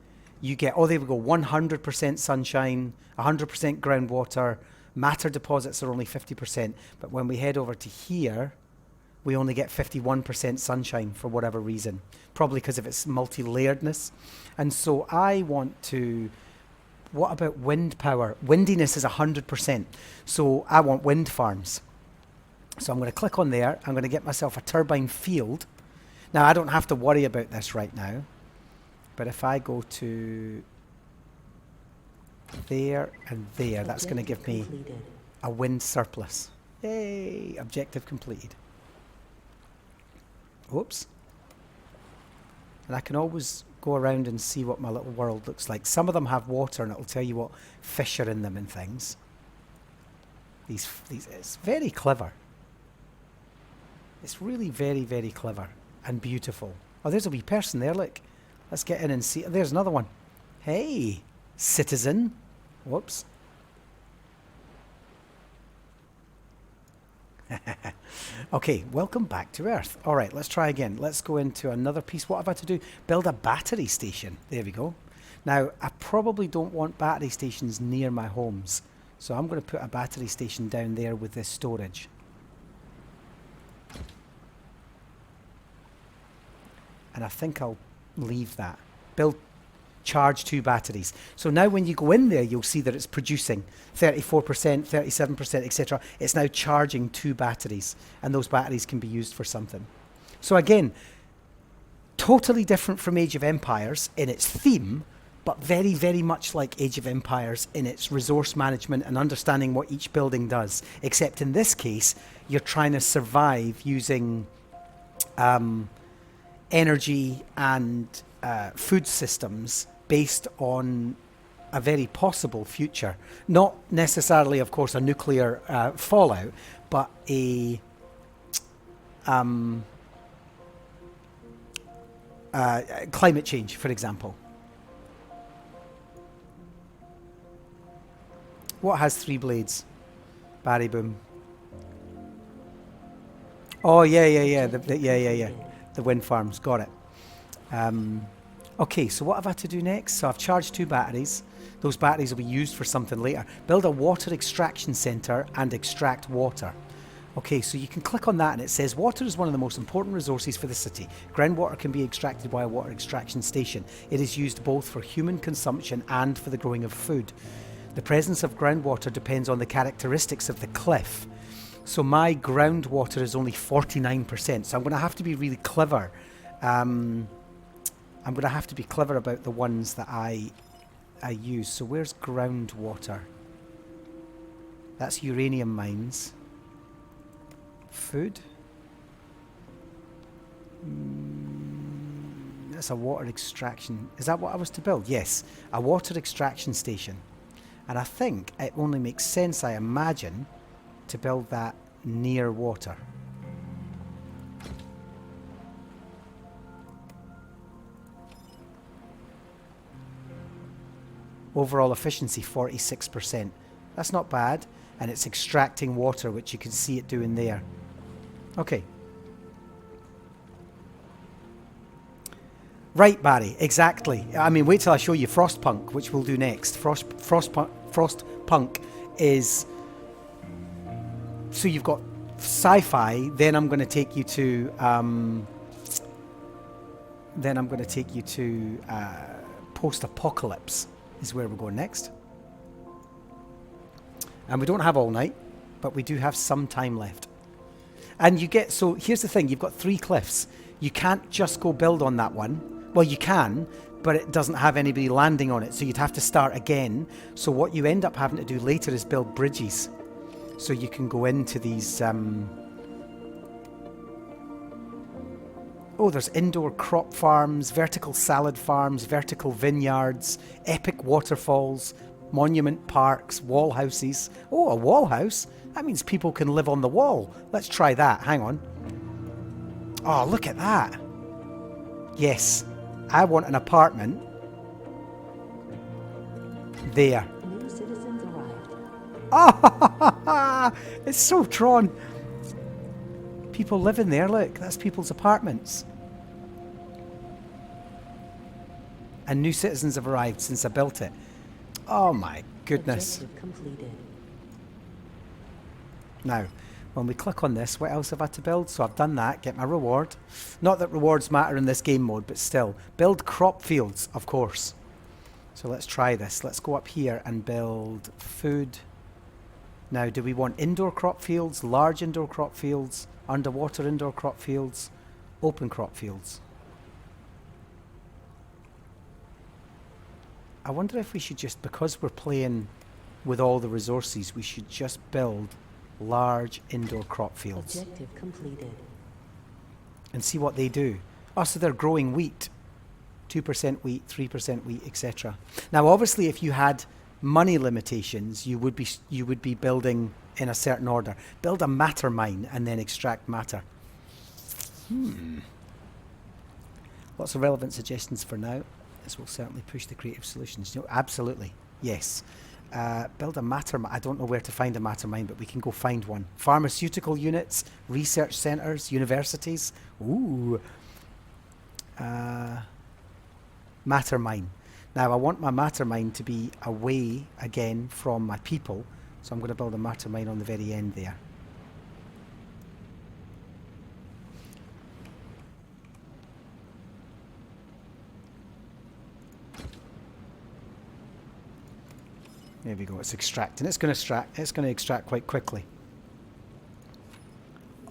you get, oh, there we go, 100% sunshine, 100% groundwater. Matter deposits are only 50%. But when we head over to here, we only get 51% sunshine for whatever reason. Probably because of its multi-layeredness. And so I want to, what about wind power? Windiness is 100%. So I want wind farms. So I'm going to click on there. I'm going to get myself a turbine field. Now, I don't have to worry about this right now. But if I go to there and there, that's going to give me a wind surplus. Yay! Objective completed. Oops. And I can always go around and see what my little world looks like. Some of them have water and it'll tell you what fish are in them and things. These it's very clever. It's really very, very clever and beautiful. Oh, there's a wee person there, look. Let's get in and see. There's another one. Hey, citizen. Whoops. Okay, welcome back to Earth. All right, let's try again. Let's go into another piece. What have I to do? Build a battery station. There we go. Now, I probably don't want battery stations near my homes. So I'm going to put a battery station down there with this storage. And I think I'll leave that. Charge 2 batteries. So now when you go in there, you'll see that it's producing 34%, 37%, etc. It's now charging 2 batteries, and those batteries can be used for something. So again, totally different from Age of Empires in its theme, but very, very much like Age of Empires in its resource management and understanding what each building does. Except in this case, you're trying to survive using energy and food systems based on a very possible future. Not necessarily, of course, a nuclear fallout, but a climate change, for example. What has 3 blades? Barry boom. Oh, yeah. The wind farms, got it. Okay, so what have I to do next? So I've charged 2 batteries. Those batteries will be used for something later. Build a water extraction center and extract water. Okay, so you can click on that and it says water is one of the most important resources for the city. Groundwater can be extracted by a water extraction station. It is used both for human consumption and for the growing of food. The presence of groundwater depends on the characteristics of the cliff. So my groundwater is only 49%, so I'm going to have to be really clever. I'm going to have to be clever about the ones that I use. So where's groundwater? That's uranium mines. Food. That's a water extraction. Is that what I was to build? Yes, a water extraction station. And I think it only makes sense, I imagine, to build that near water. Overall efficiency 46%. That's not bad, and it's extracting water, which you can see it doing there. Okay. Right, Barry, exactly. I mean, wait till I show you Frostpunk, which we'll do next. Frostpunk is... So you've got sci-fi, then I'm going to take you to... post-apocalypse is where we're going next. And we don't have all night, but we do have some time left. And you get... So here's the thing, you've got 3 cliffs. You can't just go build on that one. Well, you can, but it doesn't have anybody landing on it, so you'd have to start again. So what you end up having to do later is build bridges. So you can go into these... Oh, there's indoor crop farms, vertical salad farms, vertical vineyards, epic waterfalls, monument parks, wall houses. Oh, a wall house? That means people can live on the wall. Let's try that. Hang on. Oh, look at that. Yes. I want an apartment there. New citizens arrived. Oh, it's so drawn. People live in there, look. That's people's apartments. And new citizens have arrived since I built it. Oh my goodness. Objective completed. Now, when we click on this, what else have I to build? So I've done that, get my reward. Not that rewards matter in this game mode, but still. Build crop fields, of course. So let's try this. Let's go up here and build food. Now, do we want indoor crop fields, large indoor crop fields, underwater indoor crop fields, open crop fields? I wonder if we should just, because we're playing with all the resources, we should just build large indoor crop fields. Objective completed. And see what they do. Oh, so they're growing wheat. 2% wheat, 3% wheat, etc. Now, obviously, if you had money limitations, you would be building in a certain order. Build a matter mine and then extract matter. Lots of relevant suggestions for now. This will certainly push the creative solutions. No, absolutely, yes. Build a matter mine. I don't know where to find a matter mine, but we can go find one. Pharmaceutical units, research centres, universities. Ooh. Matter mine. Now I want my matter mine to be away again from my people, so I'm going to build a matter mine on the very end there. There we go, it's extracting. It's going to extract quite quickly.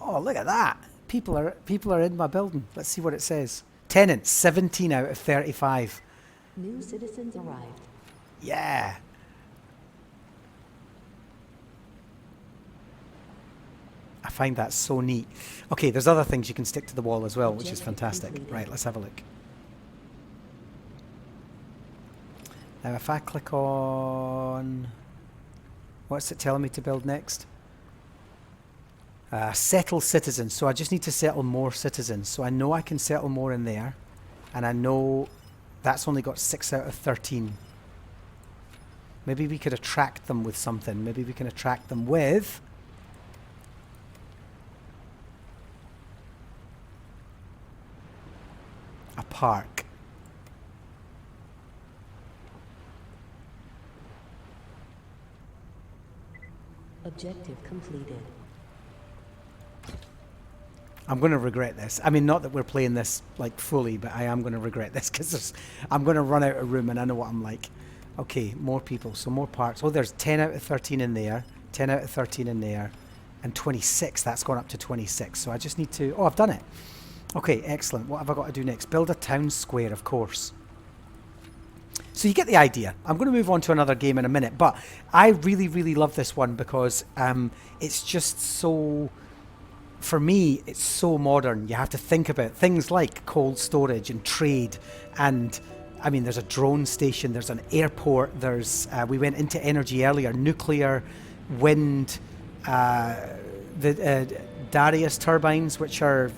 Oh, look at that. People are in my building. Let's see what it says. Tenants, 17 out of 35. New citizens arrived. Yeah. I find that so neat. Okay, there's other things you can stick to the wall as well, which is fantastic. Right, let's have a look. Now if I click on... What's it telling me to build next? Settle citizens. So I just need to settle more citizens. So I know I can settle more in there. And I know that's only got 6 out of 13. Maybe we could attract them with something. Maybe we can attract them with... a park. Objective completed. I'm going to regret this. I mean, not that we're playing this like fully, but I am going to regret this because I'm going to run out of room and I know what I'm like. Okay, more people, so more parks. Oh, there's 10 out of 13 in there, 10 out of 13 in there, and 26. That's gone up to 26. So I just need to... Oh, I've done it. Okay, excellent. What have I got to do next? Build a town square, of course. So you get the idea. I'm going to move on to another game in a minute, but I really, really love this one because it's just so... For me, it's so modern. You have to think about things like cold storage and trade. And, I mean, there's a drone station, there's an airport, there's... we went into energy earlier, nuclear, wind, the Darius turbines, which are...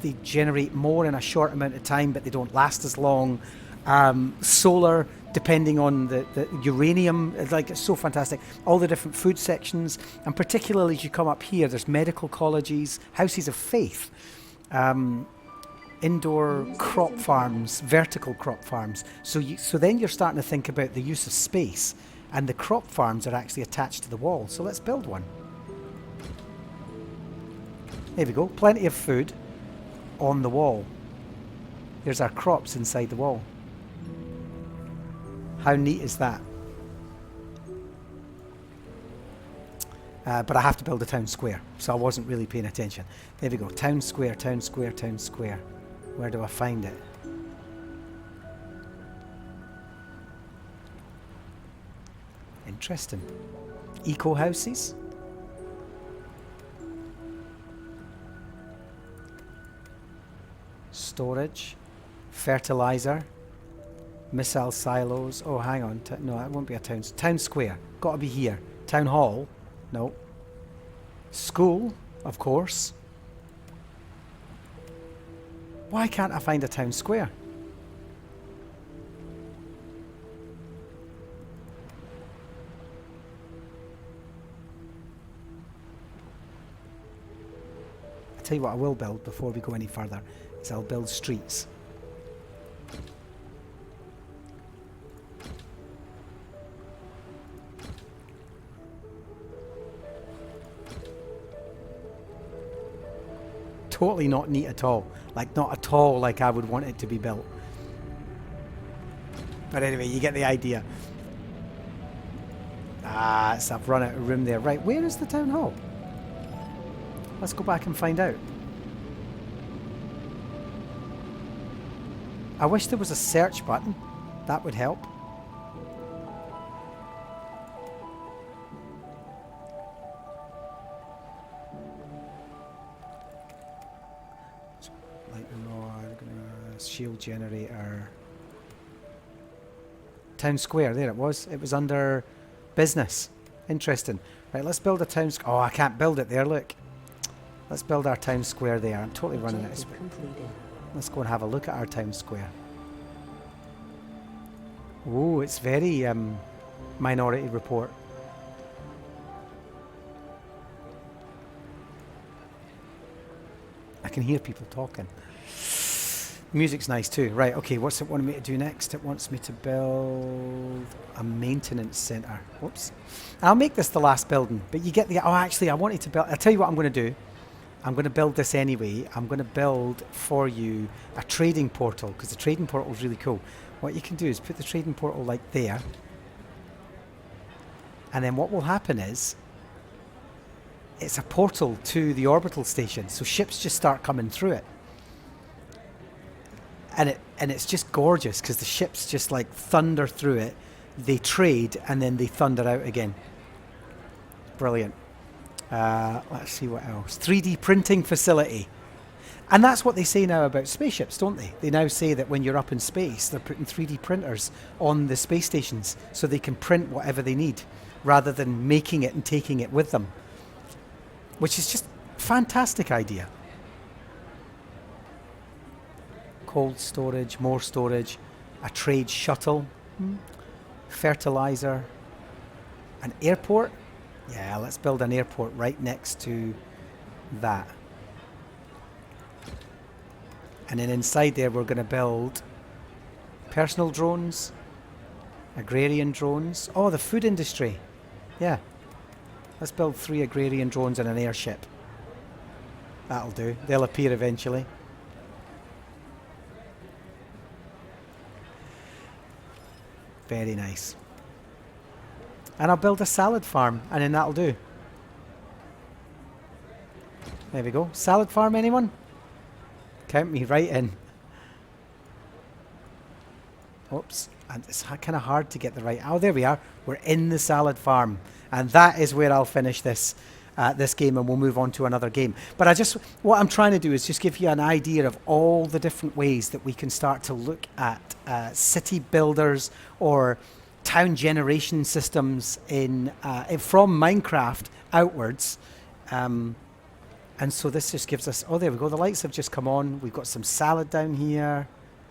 They generate more in a short amount of time, but they don't last as long. Solar, depending on the uranium, it's so fantastic. All the different food sections, and particularly as you come up here, there's medical colleges, houses of faith, indoor crop farms, vertical crop farms. So then you're starting to think about the use of space, and the crop farms are actually attached to the wall. So let's build one. There we go, plenty of food on the wall. There's our crops inside the wall. How neat is that? But I have to build a town square, so I wasn't really paying attention. There we go, town square, town square, town square. Where do I find it? Interesting. Eco houses. Storage, fertilizer, missile silos. Oh, hang on. No, that won't be a town. Town square. Got to be here. Town hall. No. School, of course. Why can't I find a town square? I'll tell you what I will build before we go any further. Is I'll build streets. totally not neat at all. Like, not at all like I would want it to be built. But anyway, you get the idea. Ah, so I've run out of room there. Right, where is the town hall? Let's go back and find out. I wish there was a search button. That would help. Lightning rod, shield generator. Town square, there it was. It was under business. Interesting. Right, let's build a town square. Oh, I can't build it there, look. Let's build our town square there. I'm totally running out of space. Let's go and have a look at our town square. Oh, it's very Minority Report. I can hear people talking. Music's nice too. Right, okay, what's it wanting me to do next? It wants me to build a maintenance centre. Whoops. I'll make this the last building, but you get the... Oh, actually, I wanted to build... I'll tell you what I'm going to do. I'm going to build this anyway. I'm going to build for you a trading portal, because the trading portal is really cool. What you can do is put the trading portal like there. And then what will happen is it's a portal to the orbital station. So ships just start coming through it. And it's just gorgeous because the ships just like thunder through it. They trade and then they thunder out again. Brilliant. Let's see what else. 3D printing facility. And that's what they say now about spaceships, don't they? They now say that when you're up in space, they're putting 3D printers on the space stations so they can print whatever they need rather than making it and taking it with them. Which is just a fantastic idea. Cold storage, more storage, a trade shuttle, fertilizer, an airport. Yeah, let's build an airport right next to that. And then inside there we're going to build personal drones, agrarian drones. Oh, the food industry. Yeah. Let's build 3 agrarian drones and an airship. That'll do. They'll appear eventually. Very nice. And I'll build a salad farm, and then that'll do. There we go. Salad farm, anyone? Count me right in. Oops. And it's kind of hard to get the right... Oh, there we are. We're in the salad farm. And that is where I'll finish this this game, and we'll move on to another game. But what I'm trying to do is just give you an idea of all the different ways that we can start to look at city builders or town generation systems from Minecraft outwards. And so this just gives us... Oh, there we go. The lights have just come on. We've got some salad down here.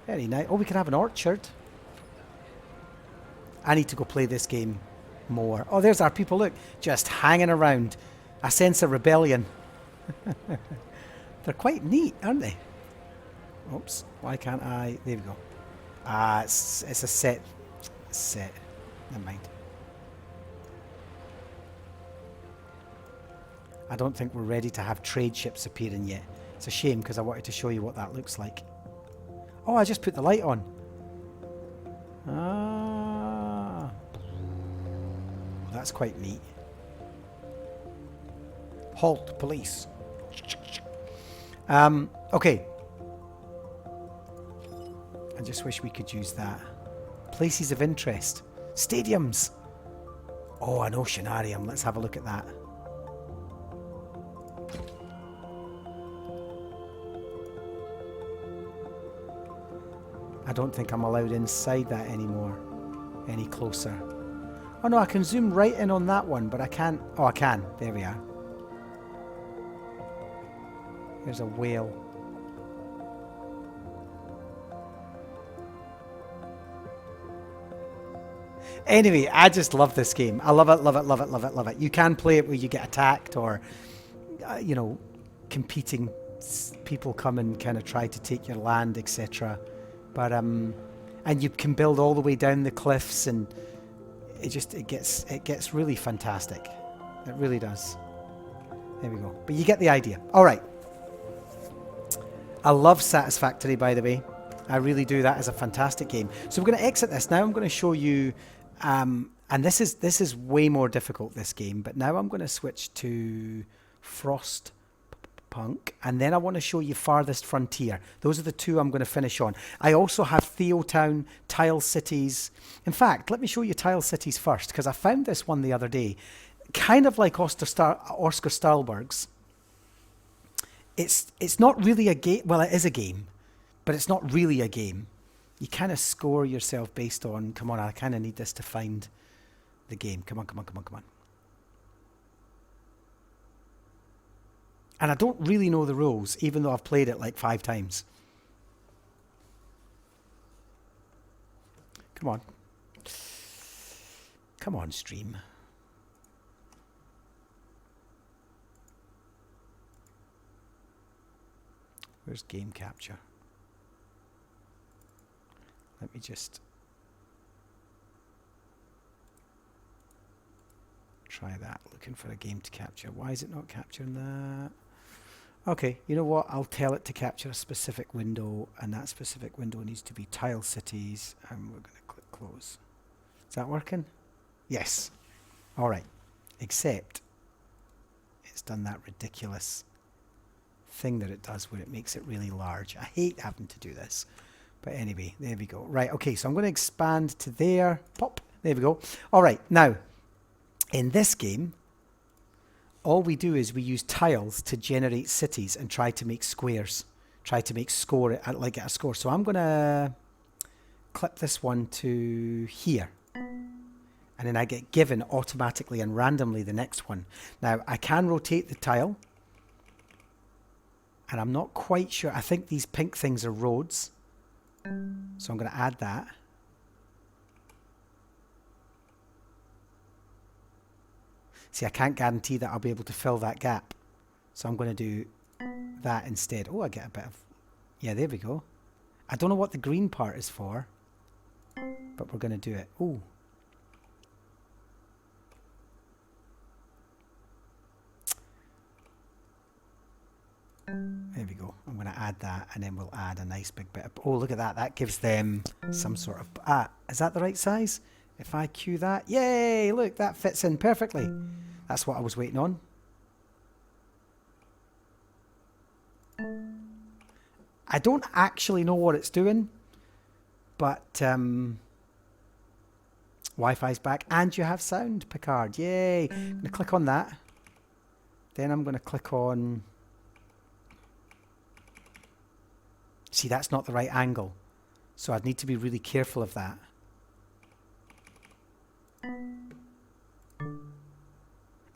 Very nice. Oh, we can have an orchard. I need to go play this game more. Oh, there's our people. Look, just hanging around. A sense of rebellion. They're quite neat, aren't they? Oops. Why can't I... There we go. It's a set. Never mind. I don't think we're ready to have trade ships appearing yet. It's a shame because I wanted to show you what that looks like. Oh, I just put the light on. Ah. That's quite neat. Halt, police. Okay. I just wish we could use that. Places of interest. Stadiums. Oh, an oceanarium. Let's have a look at that. I don't think I'm allowed inside that anymore. Any closer. Oh no, I can zoom right in on that one, but I can't... Oh, I can. There we are. There's a whale. Anyway, I just love this game. I love it, love it, love it, love it, love it. You can play it where you get attacked or, you know, competing people come and kind of try to take your land, etc. But, and you can build all the way down the cliffs, and it gets really fantastic. It really does. There we go. But you get the idea. All right. I love Satisfactory, by the way. I really do. That is a fantastic game. So we're going to exit this. Now I'm going to show you, and this is way more difficult, this game, but now I'm going to switch to Frost Punk, and then I want to show you Farthest Frontier. Those are the two I'm going to finish on. I also have Theotown, Tile Cities. In fact, let me show you Tile Cities first, because I found this one the other day. Kind of like Oskar Staberg's. It's not really a game. Well, it is a game, but it's not really a game. You kind of score yourself based on, come on, I kind of need this to find the game. Come on, come on, come on, come on. And I don't really know the rules, even though I've played it like 5 times. Come on. Come on, stream. Where's game capture? Let me just try that, looking for a game to capture. Why is it not capturing that? Okay, you know what? I'll tell it to capture a specific window, and that specific window needs to be Tile Cities, and we're going to click close. Is that working? Yes. All right. Except it's done that ridiculous thing that it does where it makes it really large. I hate having to do this. But anyway, there we go. Right, okay, so I'm going to expand to there. Pop. There we go. All right, now, in this game, all we do is we use tiles to generate cities and try to make squares. Try to make score, like get a score. So I'm going to clip this one to here. And then I get given automatically and randomly the next one. Now, I can rotate the tile. And I'm not quite sure. I think these pink things are roads. So I'm going to add that. See, I can't guarantee that I'll be able to fill that gap. So I'm going to do that instead. Oh, I get a bit of... Yeah, there we go. I don't know what the green part is for. But we're going to do it. Oh. There we go. I'm going to add that, and then we'll add a nice big bit of... Oh, look at that. That gives them some sort of... Ah, is that the right size? If I cue that... Yay! Look, that fits in perfectly. That's what I was waiting on. I don't actually know what it's doing, but Wi-Fi's back, and you have sound, Picard. Yay! I'm going to click on that. Then I'm going to click on... See, that's not the right angle. So I'd need to be really careful of that.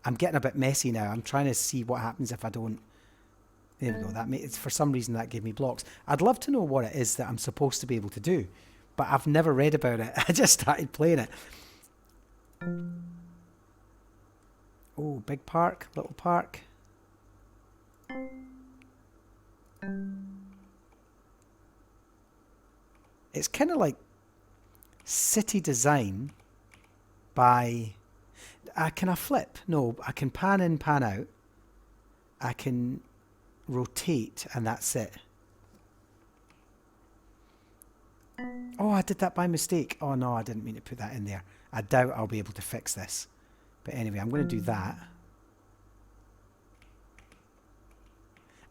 I'm getting a bit messy now. I'm trying to see what happens if I don't... There we go. For some reason, that gave me blocks. I'd love to know what it is that I'm supposed to be able to do. But I've never read about it. I just started playing it. Oh, big park, little park. It's kind of like city design by... can I flip? No, I can pan in, pan out. I can rotate, and that's it. Oh, I did that by mistake. Oh, no, I didn't mean to put that in there. I doubt I'll be able to fix this. But anyway, I'm going to do that.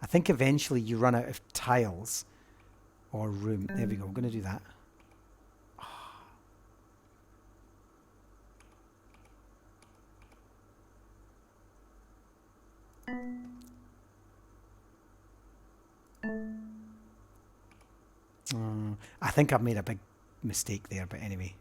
I think eventually you run out of tiles or room. There we go. I'm going to do that. I think I've made a big mistake there, but anyway.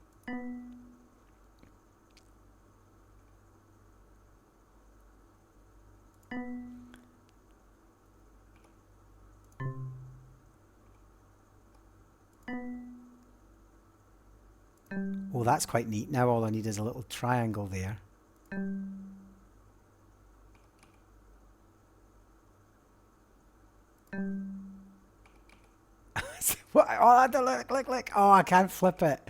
Oh, that's quite neat. Now all I need is a little triangle there. What? Oh, look. Oh, I can't flip it.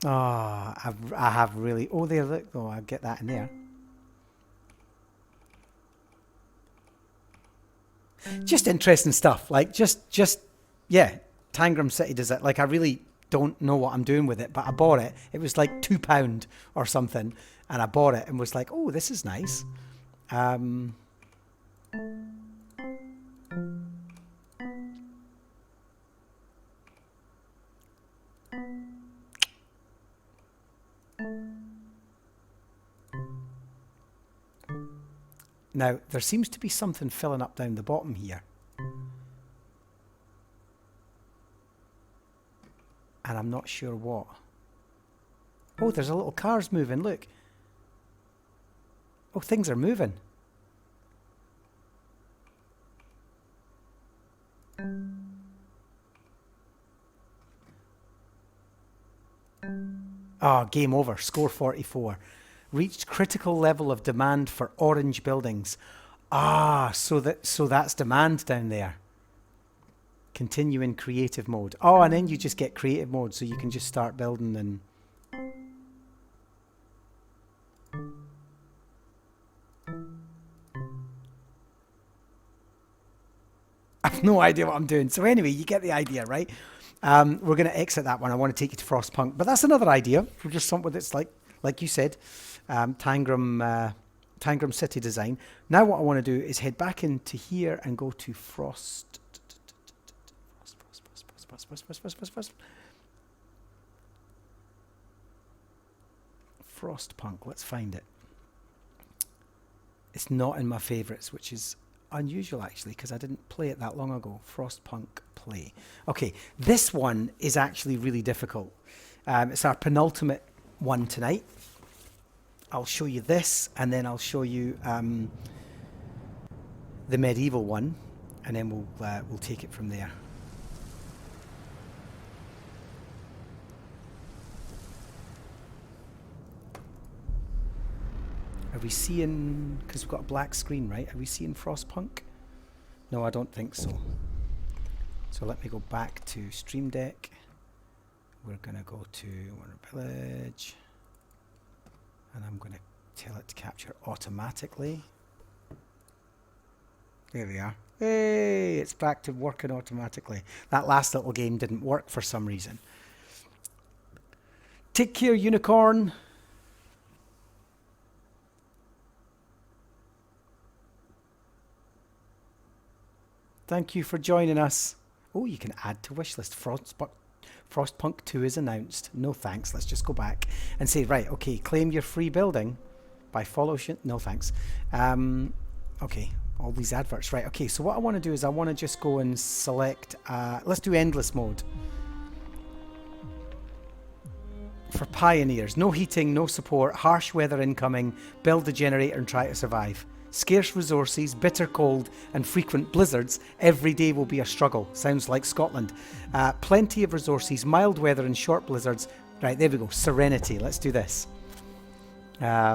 Oh, I have really... Oh, there, look. Oh, I'll get that in there. Just interesting stuff. Like yeah, Tangram City does it. Like I really don't know what I'm doing with it, but I bought it. It was like £2 or something, and I bought it and was like, oh, this is nice. Now, there seems to be something filling up down the bottom here. And I'm not sure what. Oh, there's a little cars moving, look. Oh, things are moving. Ah, game over. Score 44. Reached critical level of demand for orange buildings. Ah, so that's demand down there. Continue in creative mode. Oh, and then you just get creative mode, so you can just start building and... I've no idea what I'm doing. So anyway, you get the idea, right? We're going to exit that one. I want to take you to Frostpunk. But that's another idea for just something that's like you said, Tangram City design. Now what I want to do is head back into here and go to Frostpunk. Let's find it. It's not in my favorites, which is unusual actually, because I didn't play it that long ago. Frostpunk play. Okay, this one is actually really difficult. It's our penultimate one tonight. I'll show you this, and then I'll show you the medieval one, and then we'll take it from there. Are we seeing, because we've got a black screen, right? Are we seeing Frostpunk? No, I don't think so. So let me go back to Stream Deck. We're going to go to Warner Village. And I'm going to tell it to capture automatically. There we are. Hey, it's back to working automatically. That last little game didn't work for some reason. Take care, Unicorn. Thank you for joining us. Oh, you can add to wishlist. Frostpunk 2 is announced. No thanks. Let's just go back and say, right, okay, claim your free building by follow. No thanks. Okay, all these adverts. Right, okay, so what I want to do is I want to just go and select, let's do endless mode. For pioneers, no heating, no support, harsh weather incoming, build the generator and try to survive. Scarce resources, bitter cold, and frequent blizzards. Every day will be a struggle. Sounds like Scotland. Plenty of resources, mild weather, and short blizzards. Right, there we go. Serenity. Let's do this. There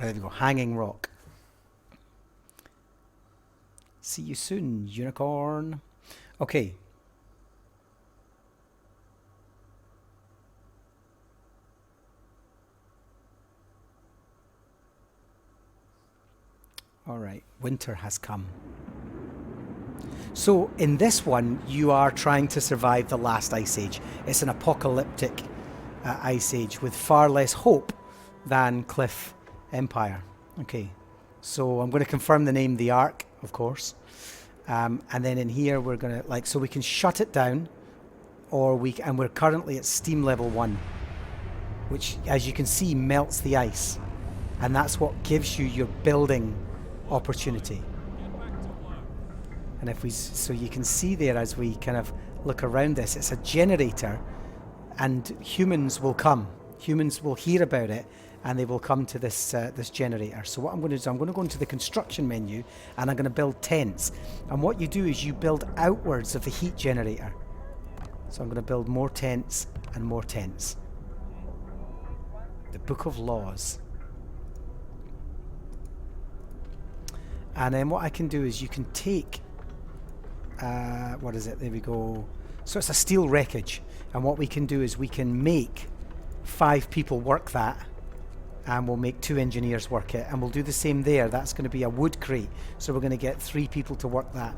we go. Hanging Rock. See you soon, Unicorn. Okay. All right, winter has come. So in this one, you are trying to survive the last ice age. It's an apocalyptic ice age with far less hope than Cliff Empire. Okay, so I'm going to confirm the name, the Ark, of course. And then in here, we're going to, so we can shut it down, and we're currently at steam level 1, which, as you can see, melts the ice. And that's what gives you your building opportunity. And so you can see there as we kind of look around this, it's a generator, and humans will come. Humans will hear about it, and they will come to this this generator. So what I'm going to do, I'm going to go into the construction menu, and I'm going to build tents. And what you do is you build outwards of the heat generator. So I'm going to build more tents and more tents. The Book of Laws. And then what I can do is you can take, what is it? There we go. So it's a steel wreckage. And what we can do is we can make 5 people work that. and we'll make 2 engineers work it, and we'll do the same there. That's going to be a wood crate, so we're going to get 3 people to work that.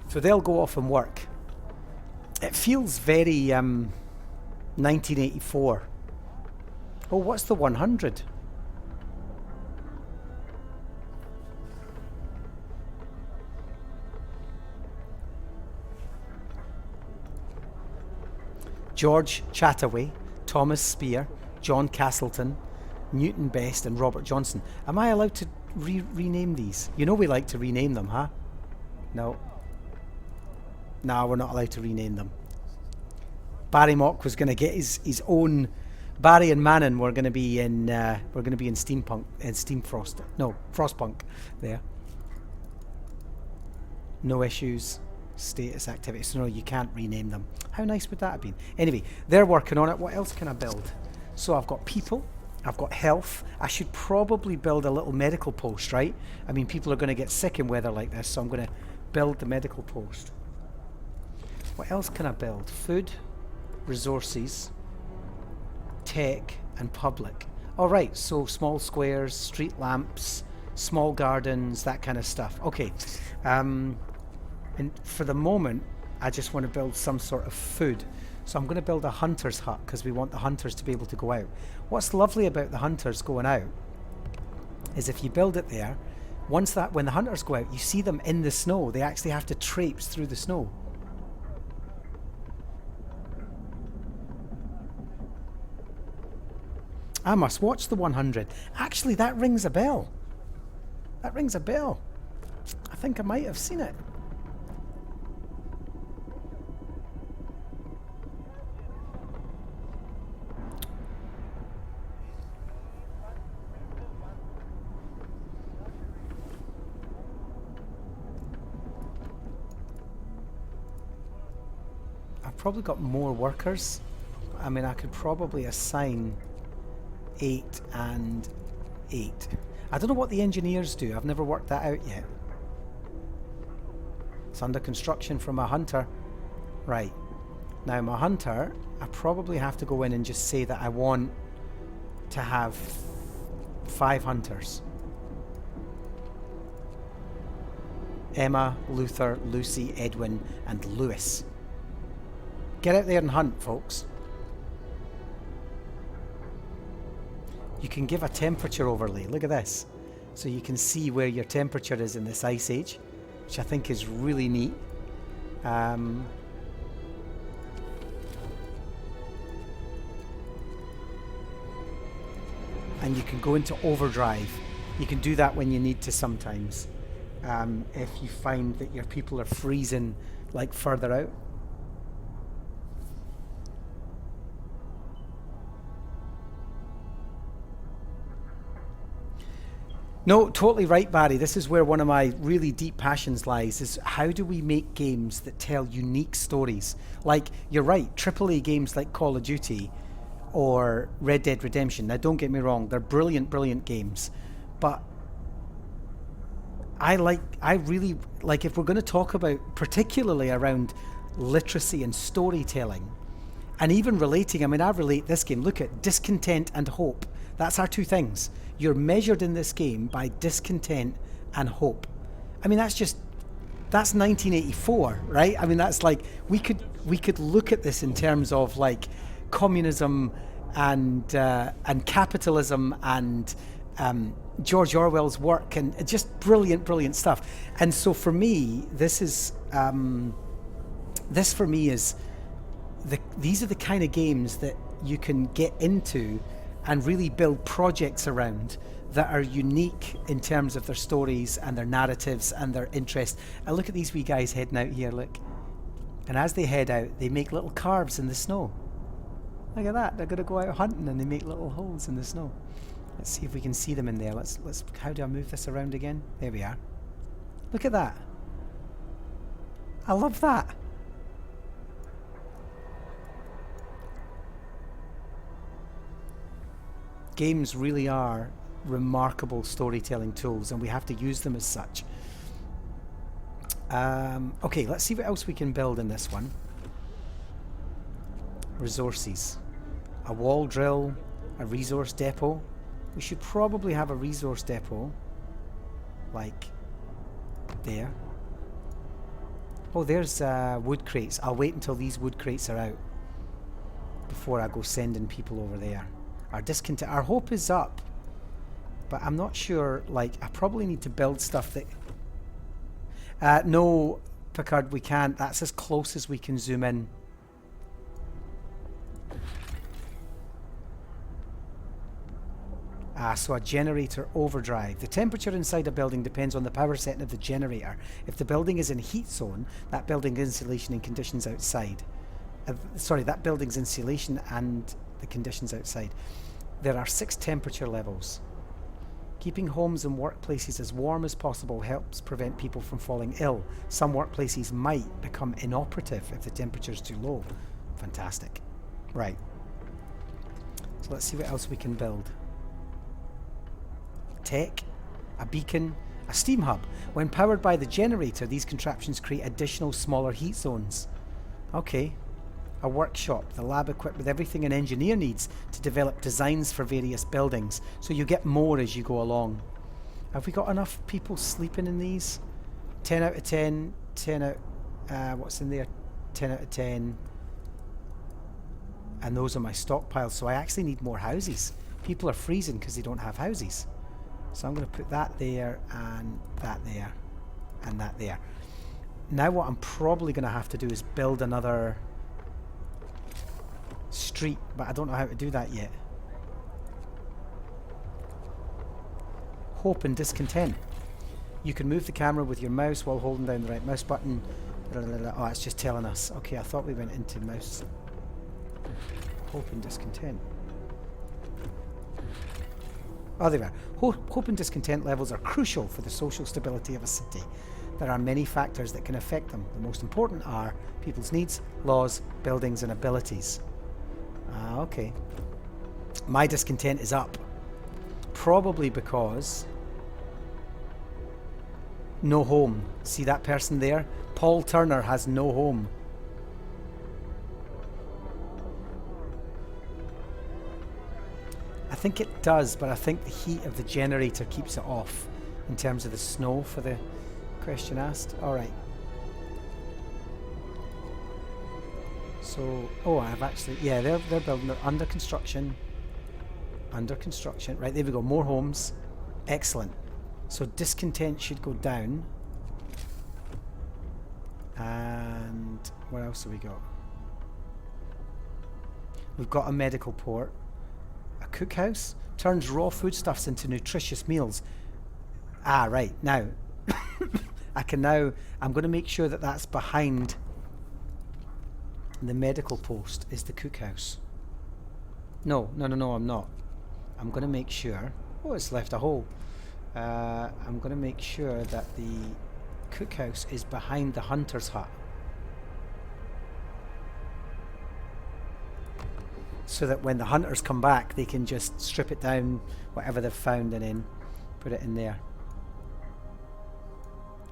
So they'll go off and work. It feels very 1984. Oh, what's the 100? George Chataway, Thomas Spear, John Castleton, Newton Best, and Robert Johnson. Am I allowed to rename these? You know we like to rename them, huh? No. No, we're not allowed to rename them. Barry Mock was going to get his own. Barry and Mannon were going to be in. Steampunk and Steamfrost. No, Frostpunk. There. No issues. Status activity. So no, you can't rename them. How nice would that have been? Anyway, they're working on it. What else can I build? So I've got people. I've got health. I should probably build a little medical post, right? I mean, people are going to get sick in weather like this, so I'm going to build the medical post. What else can I build? Food, resources, tech, and public. All right, so small squares, street lamps, small gardens, that kind of stuff. Okay, and for the moment, I just want to build some sort of food. So I'm going to build a hunter's hut because we want the hunters to be able to go out. What's lovely about the hunters going out is if you build it there, when the hunters go out, you see them in the snow. They actually have to traipse through the snow. I must watch the 100. Actually, that rings a bell. That rings a bell. I think I might have seen it. I've probably got more workers. I mean, I could probably assign 8 and 8. I don't know what the engineers do. I've never worked that out yet. It's under construction for my hunter. Right. Now my hunter, I probably have to go in and just say that I want to have 5 hunters. Emma, Luther, Lucy, Edwin, and Lewis. Get out there and hunt, folks. You can give a temperature overlay. Look at this. So you can see where your temperature is in this ice age, which I think is really neat. And you can go into overdrive. You can do that when you need to sometimes. If you find that your people are freezing like further out. No, totally right, Barry. This is where one of my really deep passions lies, is how do we make games that tell unique stories? Like, you're right, AAA games like Call of Duty or Red Dead Redemption. Now, don't get me wrong, they're brilliant, brilliant games. But I really like, if we're going to talk about, particularly around literacy and storytelling, and even relating, I mean, I relate this game. Look at discontent and hope. That's our 2 things. You're measured in this game by discontent and hope. I mean, that's 1984, right? I mean, that's like, we could look at this in terms of like communism and capitalism and George Orwell's work, and just brilliant, brilliant stuff. And so for me, these are the kind of games that you can get into and really build projects around that are unique in terms of their stories and their narratives and their interest. And look at these wee guys heading out here, look. And as they head out, they make little carves in the snow. Look at that, they're gonna go out hunting and they make little holes in the snow. Let's see if we can see them in there. Let's how do I move this around again? There we are. Look at that. I love that. Games really are remarkable storytelling tools, and we have to use them as such. Okay, let's see what else we can build in this one. Resources. A wall drill, A resource depot. We should probably have a resource depot. Like there. Oh, there's wood crates. I'll wait until these wood crates are out before I go sending people over there. Our hope is up. But I'm not sure, like, I probably need to build stuff that... no, Picard, we can't. That's as close as we can zoom in. So a generator overdrive. The temperature inside a building depends on the power setting of the generator. If the building is in heat zone, that building's insulation and conditions outside. That building's insulation and the conditions outside. There are 6 temperature levels. Keeping homes and workplaces as warm as possible helps prevent people from falling ill. Some workplaces might become inoperative if the temperature is too low. Fantastic. Right. So let's see what else we can build. Tech, a beacon, a steam hub. When powered by the generator, these contraptions create additional smaller heat zones. Okay. A workshop, the lab equipped with everything an engineer needs to develop designs for various buildings, so you get more as you go along. Have we got enough people sleeping in these? 10 out of 10, 10 out... what's in there? 10 out of 10. And those are my stockpiles, so I actually need more houses. People are freezing because they don't have houses. So I'm going to put that there, and that there, and that there. Now what I'm probably going to have to do is build another... street, but I don't know how to do that yet. Hope and discontent. You can move the camera with your mouse while holding down the right mouse button. Oh, it's just telling us. Okay, I thought we went into mouse. Hope and discontent. Oh, there we are. Hope and discontent levels are crucial for the social stability of a city. There are many factors that can affect them. The most important are people's needs, laws, buildings, and abilities. Okay. My discontent is up. Probably because... no home. See that person there? Paul Turner has no home. I think it does, but I think the heat of the generator keeps it off in terms of the snow for the question asked. Alright. So, oh, I've actually, yeah, they're building it under construction. Under construction. Right, there we go. More homes. Excellent. So discontent should go down. And what else have we got? We've got a medical port. A cookhouse. Turns raw foodstuffs into nutritious meals. Ah, right. Now, I'm going to make sure that that's behind... the medical post is the cookhouse. No, I'm not. I'm going to make sure... oh, it's left a hole. I'm going to make sure that the cookhouse is behind the hunter's hut. So that when the hunters come back, they can just strip it down, whatever they've found, and then put it in there.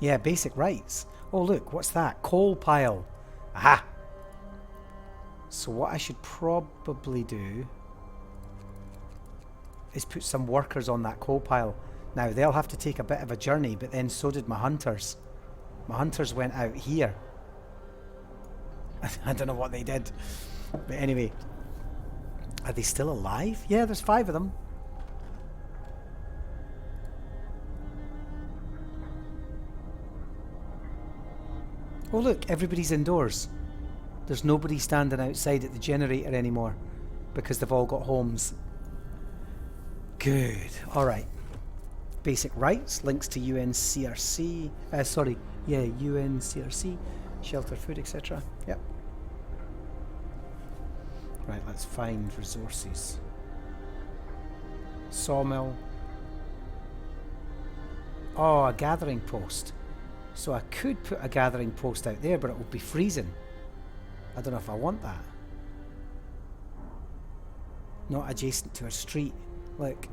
Yeah, basic rights. Oh, look, what's that? Coal pile. Aha! So what I should probably do is put some workers on that coal pile. Now, they'll have to take a bit of a journey, but then so did my hunters. My hunters went out here. I don't know what they did. But anyway, are they still alive? Yeah, there's 5 of them. Oh look, everybody's indoors. There's nobody standing outside at the generator anymore because they've all got homes. Good. Alright. Basic rights, links to UNCRC. UNCRC. Shelter, food, etc. Yep. Right, let's find resources. Sawmill. Oh, a gathering post. So I could put a gathering post out there, but it would be freezing. I don't know if I want that. Not adjacent to a street. Look.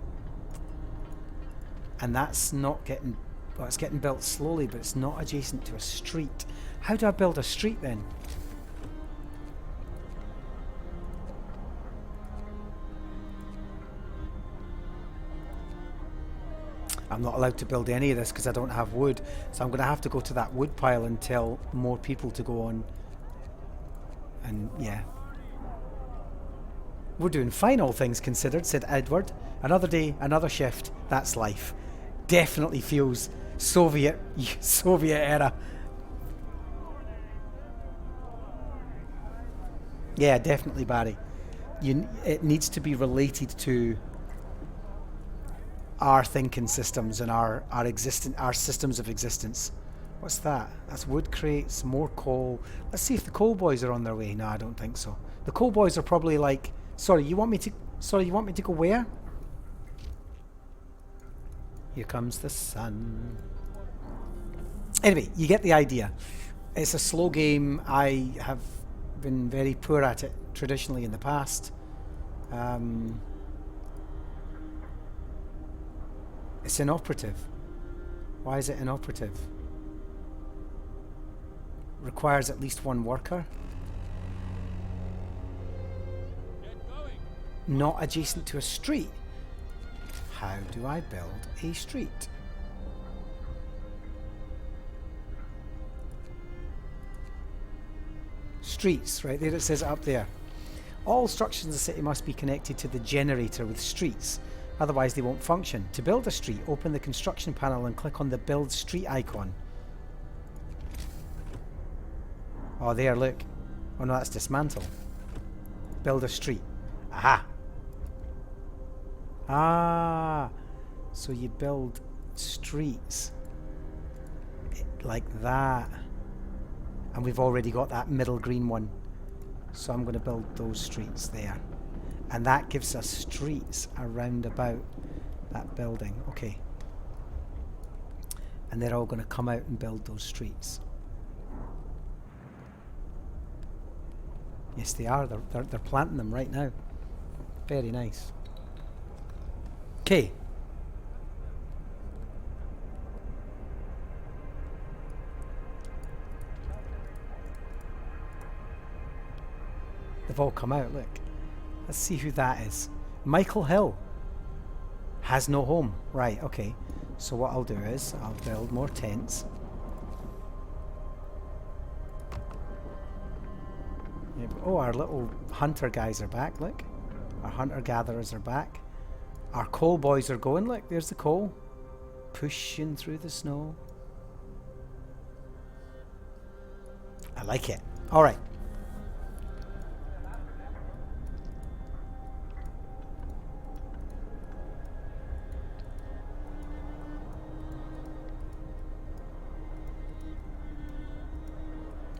And that's not getting... well, it's getting built slowly, but it's not adjacent to a street. How do I build a street then? I'm not allowed to build any of this because I don't have wood. So I'm going to have to go to that wood pile and tell more people to go on. And yeah. We're doing fine, all things considered, said Edward. Another day, another shift. That's life. Definitely feels Soviet era. Yeah, definitely, Barry. It needs to be related to our thinking systems and our systems of existence. What's that? That's wood crates, more coal. Let's see if the coal boys are on their way. No, I don't think so. The coal boys are probably like, sorry, you want me to go where? Here comes the sun. Anyway, you get the idea. It's a slow game. I have been very poor at it traditionally in the past. It's inoperative. Why is it inoperative? Requires at least one worker. Not adjacent to a street. How do I build a street? Streets, right there it says up there. All structures in the city must be connected to the generator with streets. Otherwise they won't function. To build a street, open the construction panel and click on the build street icon. Oh, there, look. Oh no, that's dismantle. Build a street. Aha! Ah! So you build streets like that. And we've already got that middle green one. So I'm going to build those streets there. And that gives us streets around about that building. Okay. And they're all going to come out and build those streets. Yes, they are. They're planting them right now. Very nice. Okay. They've all come out, look. Let's see who that is. Michael Hill. Has no home. Right, okay. So what I'll do is, I'll build more tents. Yeah, oh, our little hunter guys are back, look. Our hunter-gatherers are back. Our coal boys are going, look, there's the coal. Pushing through the snow. I like it. Alright.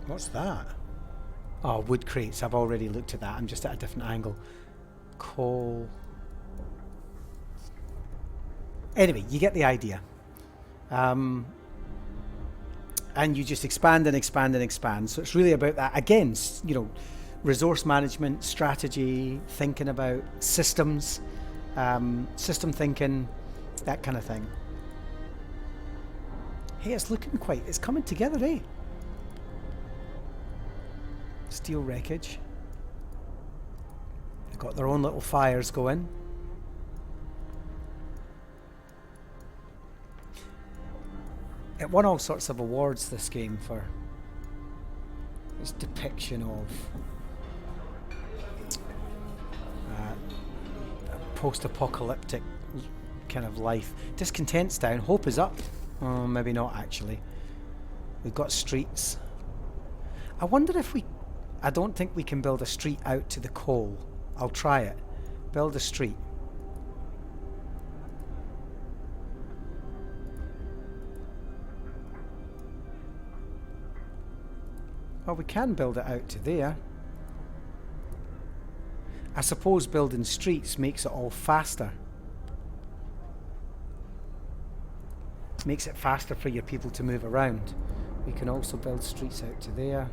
What's that? Oh, wood crates. I've already looked at that. I'm just at a different angle. Coal. Anyway, you get the idea. And you just expand and expand and expand. So it's really about that. Again, you know, resource management, strategy, thinking about systems, system thinking, that kind of thing. Hey, it's looking quite, it's coming together, eh? Steel wreckage. They've got their own little fires going. It won all sorts of awards, this game, for its depiction of a post-apocalyptic kind of life. Discontent's down, hope is up. Oh, maybe not actually. We've got streets. I wonder if we... I don't think we can build a street out to the coal. I'll try it. Build a street. Well, we can build it out to there. I suppose building streets makes it all faster. Makes it faster for your people to move around. We can also build streets out to there.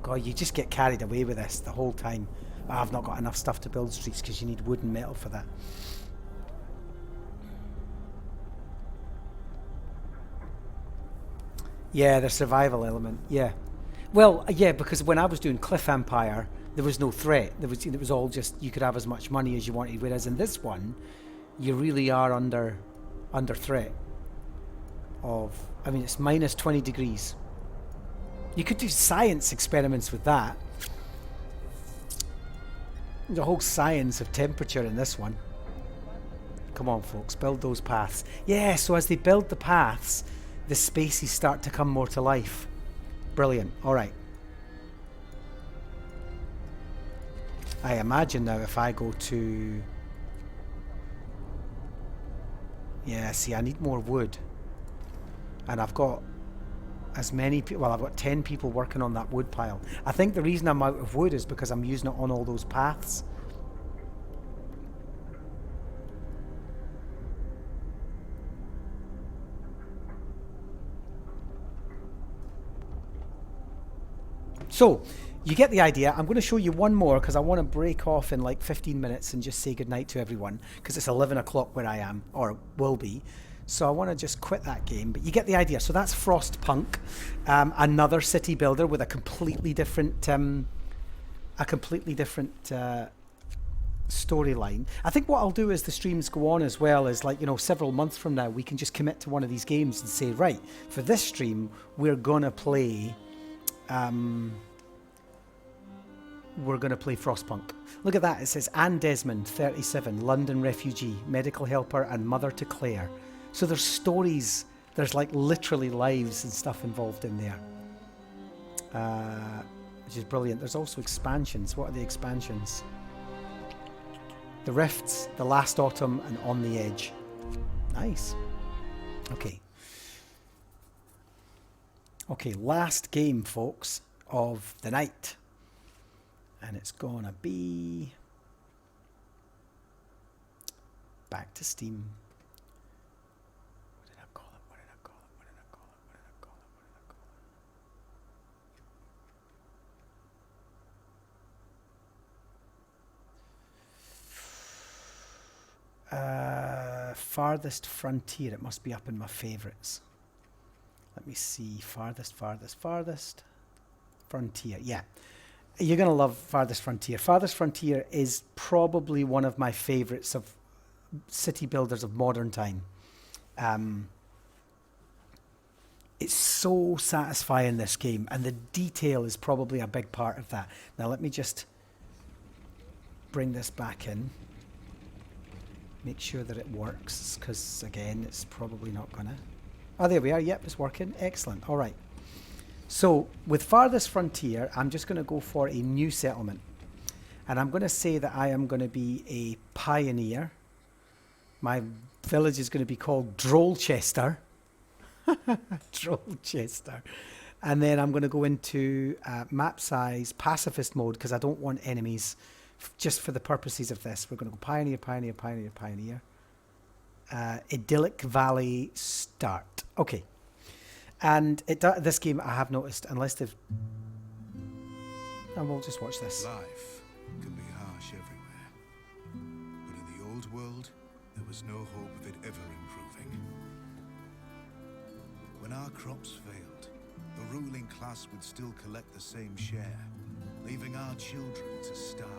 God, you just get carried away with this the whole time. Oh, I've not got enough stuff to build streets because you need wood and metal for that. Yeah, the survival element, yeah. Well, yeah, because when I was doing Cliff Empire, There was no threat. It was all just, you could have as much money as you wanted. Whereas in this one, you really are under threat of, I mean, it's minus 20 degrees. You could do science experiments with that. The whole science of temperature in this one. Come on, folks, build those paths. Yeah, so as they build the paths, the spaces start to come more to life. Brilliant. All right. I imagine now if I go to... Yeah, see, I need more wood. And I've got as many people... Well, I've got 10 people working on that wood pile. I think the reason I'm out of wood is because I'm using it on all those paths. So, you get the idea. I'm going to show you one more because I want to break off in like 15 minutes and just say goodnight to everyone because it's 11 o'clock where I am, or will be. So I want to just quit that game, but you get the idea. So that's Frostpunk, another city builder with a completely different storyline. I think what I'll do as the streams go on as well is, like, you know, several months from now, we can just commit to one of these games and say, right, for this stream, we're going to play Frostpunk. Look at that. It says Anne Desmond, 37, London refugee, medical helper and mother to Claire. So there's stories, there's like literally lives and stuff involved in there, which is brilliant. There's also expansions. What are the expansions? The Rifts, The Last Autumn, and On the Edge. Nice. Okay. Okay, last game, folks, of the night. And it's gonna be back to Steam. What did I call it? What did I call it? What did I call it? What did I call it? What did I call it? Farthest Frontier. It must be up in my favorites. Let me see. Farthest Frontier. Yeah. You're going to love Farthest Frontier. Farthest Frontier is probably one of my favorites of city builders of modern time. It's so satisfying, this game, and the detail is probably a big part of that. Now let me just bring this back in. Make sure that it works, because again, it's probably not going to... Oh, there we are. Yep, it's working. Excellent. All right. So with Farthest Frontier, I'm just going to go for a new settlement. And I'm going to say that I am going to be a pioneer. My village is going to be called Drollchester. Drollchester. And then I'm going to go into map size, pacifist mode, because I don't want enemies. Just for the purposes of this, we're going to go pioneer, pioneer, pioneer, pioneer. Idyllic Valley start. Okay. And this game, I have noticed, unless they've... And we'll just watch this. Life can be harsh everywhere. But in the old world, there was no hope of it ever improving. When our crops failed, the ruling class would still collect the same share, leaving our children to starve.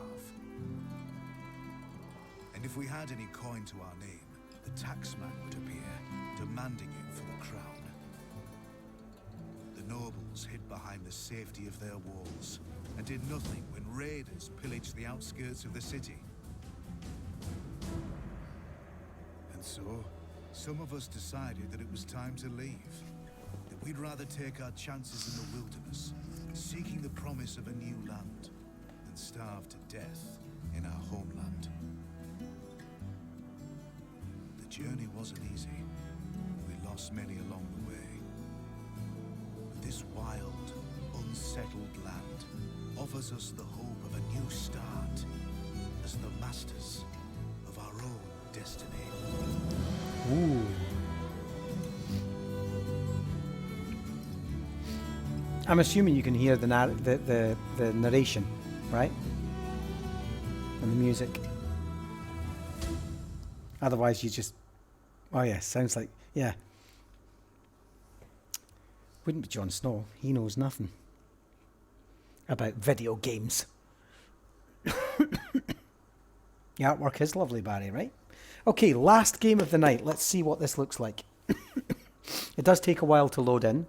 And if we had any coin to our name, the taxman would appear, demanding it for the crown. The nobles hid behind the safety of their walls and did nothing when raiders pillaged the outskirts of the city. And so, some of us decided that it was time to leave. That we'd rather take our chances in the wilderness, seeking the promise of a new land, than starve to death in our homeland. The journey wasn't easy. We lost many along the way. But this wild, unsettled land offers us the hope of a new start as the masters of our own destiny. Ooh. I'm assuming you can hear the narration, right? And the music. Otherwise you just... Oh yeah, sounds like... Yeah. Wouldn't be Jon Snow. He knows nothing about video games. The artwork is lovely, Barry, right? Okay, last game of the night. Let's see what this looks like. It does take a while to load in.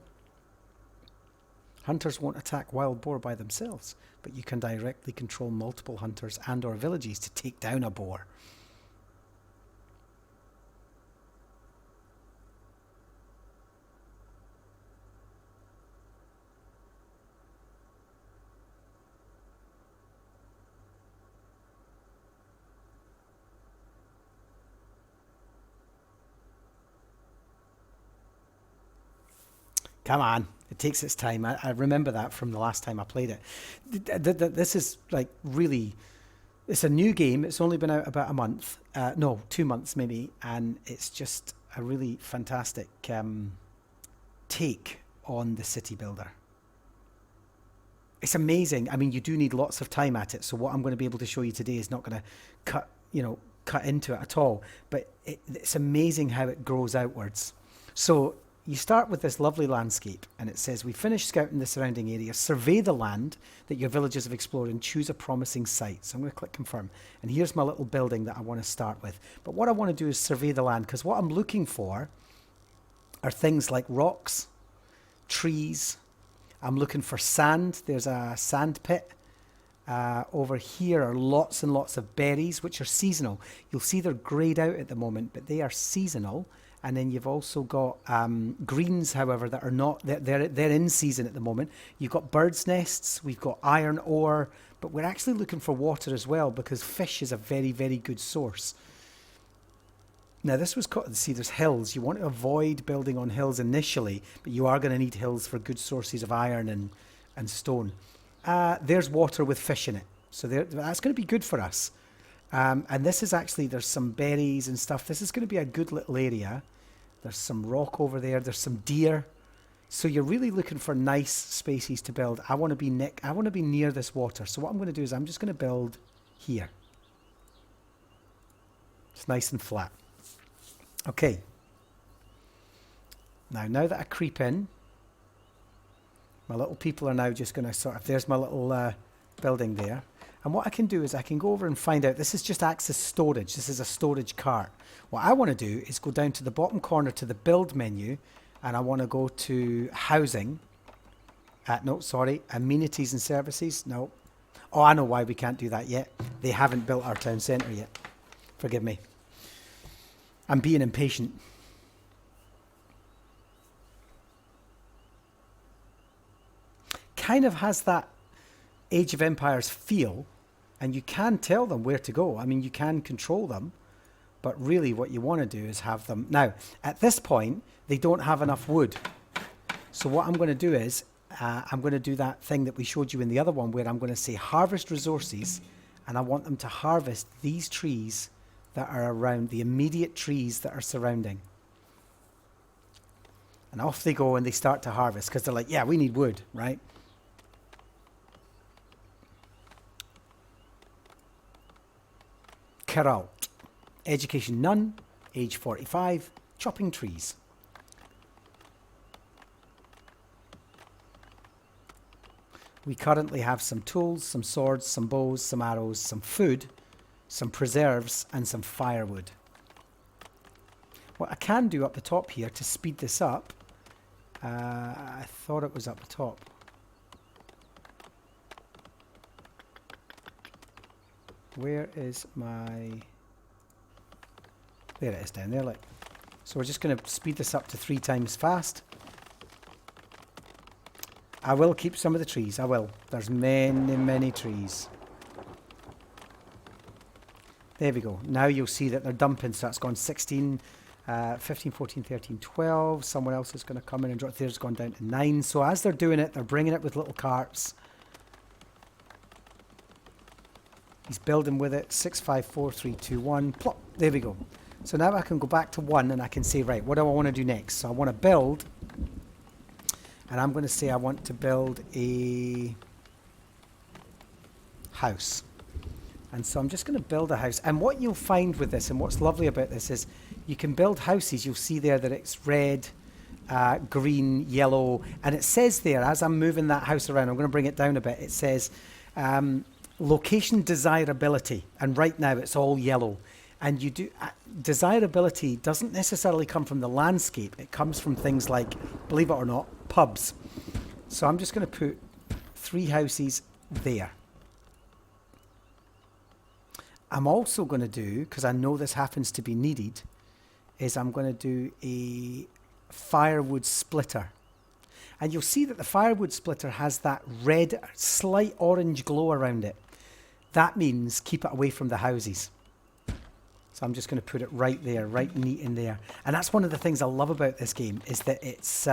Hunters won't attack wild boar by themselves, but you can directly control multiple hunters and or villages to take down a boar. Come on. It takes its time. I remember that from the last time I played it. This is like really, it's a new game. It's only been out about a month. No, 2 months maybe. And it's just a really fantastic take on the city builder. It's amazing. I mean, you do need lots of time at it. So what I'm going to be able to show you today is not going to cut into it at all. But it's amazing how it grows outwards. So you start with this lovely landscape, and it says, we finished scouting the surrounding area. Survey the land that your villages have explored and choose a promising site. So I'm going to click confirm. And here's my little building that I want to start with. But what I want to do is survey the land, because what I'm looking for are things like rocks, trees. I'm looking for sand. There's a sand pit. Over here are lots and lots of berries, which are seasonal. You'll see they're greyed out at the moment, but they are seasonal. And then you've also got greens, however, that are not, they're in season at the moment. You've got birds' nests, we've got iron ore, but we're actually looking for water as well, because fish is a very, very good source. Now this was, see, there's hills. You want to avoid building on hills initially, but you are going to need hills for good sources of iron and stone. There's water with fish in it, so that's going to be good for us. And this is actually, there's some berries and stuff. This is going to be a good little area. There's some rock over there. There's some deer. So you're really looking for nice spaces to build. I want to be near this water. So what I'm going to do is I'm just going to build here. It's nice and flat. Okay. Now that I creep in, my little people are now just going to sort of, there's my little building there. And what I can do is I can go over and find out, this is just access storage. This is a storage cart. What I want to do is go down to the bottom corner to the build menu, and I want to go to housing. No, sorry, amenities and services. No. Oh, I know why we can't do that yet. They haven't built our town centre yet. Forgive me. I'm being impatient. Kind of has that Age of Empires feel. And you can tell them where to go. I mean, you can control them. But really what you want to do is have them. Now, at this point, they don't have enough wood. So what I'm going to do is, I'm going to do that thing that we showed you in the other one, where I'm going to say harvest resources. And I want them to harvest these trees that are around, the immediate trees that are surrounding. And off they go and they start to harvest, because they're like, yeah, we need wood, right? Keralt. Education none. Age 45. Chopping trees. We currently have some tools, some swords, some bows, some arrows, some food, some preserves, and some firewood. What I can do up the top here to speed this up, I thought it was up the top. Where is my... There it is down there, like. So we're just going to speed this up to 3 times fast. I will keep some of the trees, I will. There's many, many trees. There we go. Now you'll see that they're dumping, so that's gone 16, 15, 14, 13, 12. Someone else is going to come in and drop. There's gone down to 9. So as they're doing it, they're bringing it with little carts. He's building with it. 6, 5, 4, 3, 2, 1. Plop. There we go. So now I can go back to 1 and I can say, right, what do I want to do next? So I want to build, and I'm going to say I want to build a house. And so I'm just going to build a house. And what you'll find with this, and what's lovely about this, is you can build houses. You'll see there that it's red, green, yellow. And it says there, as I'm moving that house around, I'm going to bring it down a bit. It says, location desirability, and right now it's all yellow. And you do desirability doesn't necessarily come from the landscape. It comes from things like, believe it or not, pubs. So I'm just going to put 3 houses there. I'm also going to do, because I know this happens to be needed, is I'm going to do a firewood splitter. And you'll see that the firewood splitter has that red, slight orange glow around it. That means keep it away from the houses. So I'm just going to put it right there, right neat in there. And that's one of the things I love about this game, is that it's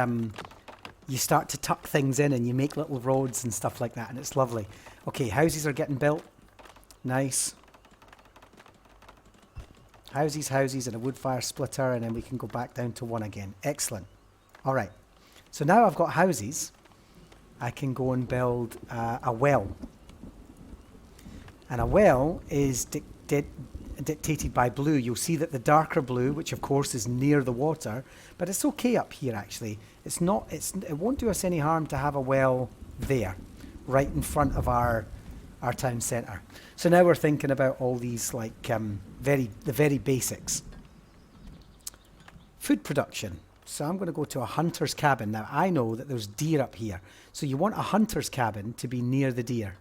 you start to tuck things in and you make little roads and stuff like that, and it's lovely. Okay, houses are getting built. Nice. Houses, and a wood fire splitter, and then we can go back down to 1 again. Excellent. All right. So now I've got houses, I can go and build a well. And a well is dictated by blue. You'll see that the darker blue, which of course is near the water, but it's okay up here actually. It won't do us any harm to have a well there, right in front of our town centre. So now we're thinking about all these like the very basics. Food production. So I'm going to go to a hunter's cabin. Now I know that there's deer up here. So you want a hunter's cabin to be near the deer.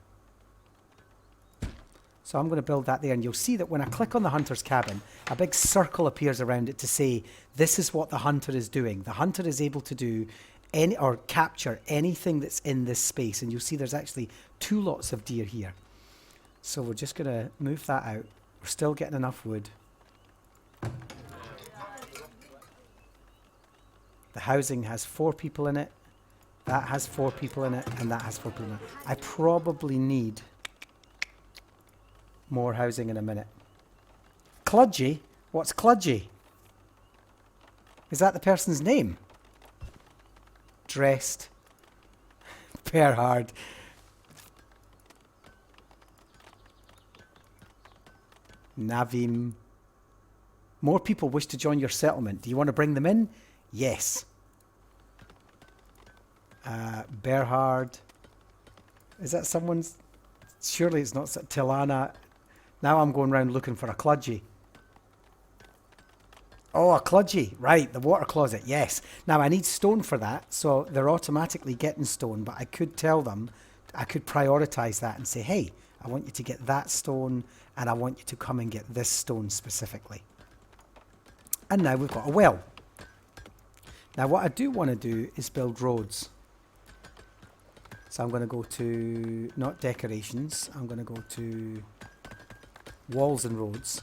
So I'm going to build that there, and you'll see that when I click on the hunter's cabin, a big circle appears around it to say, this is what the hunter is doing. The hunter is able to do any or capture anything that's in this space. And you'll see there's actually 2 lots of deer here. So we're just going to move that out. We're still getting enough wood. The housing has 4 people in it. That has 4 people in it, and that has 4 people in it. I probably need more housing in a minute. Kludgy? What's Kludgy? Is that the person's name? Dressed. Perhard. Navim. More people wish to join your settlement. Do you want to bring them in? Yes. Berhard. Is that someone's? Surely it's not. Tilana. Now I'm going around looking for a kludgy. Oh, a kludgy. Right, the water closet. Yes. Now I need stone for that, so they're automatically getting stone, but I could tell them, I could prioritize that and say, hey, I want you to get that stone, and I want you to come and get this stone specifically. And now we've got a well. Now what I do want to do is build roads. So I'm going to go to, not decorations, I'm going to go to walls and roads.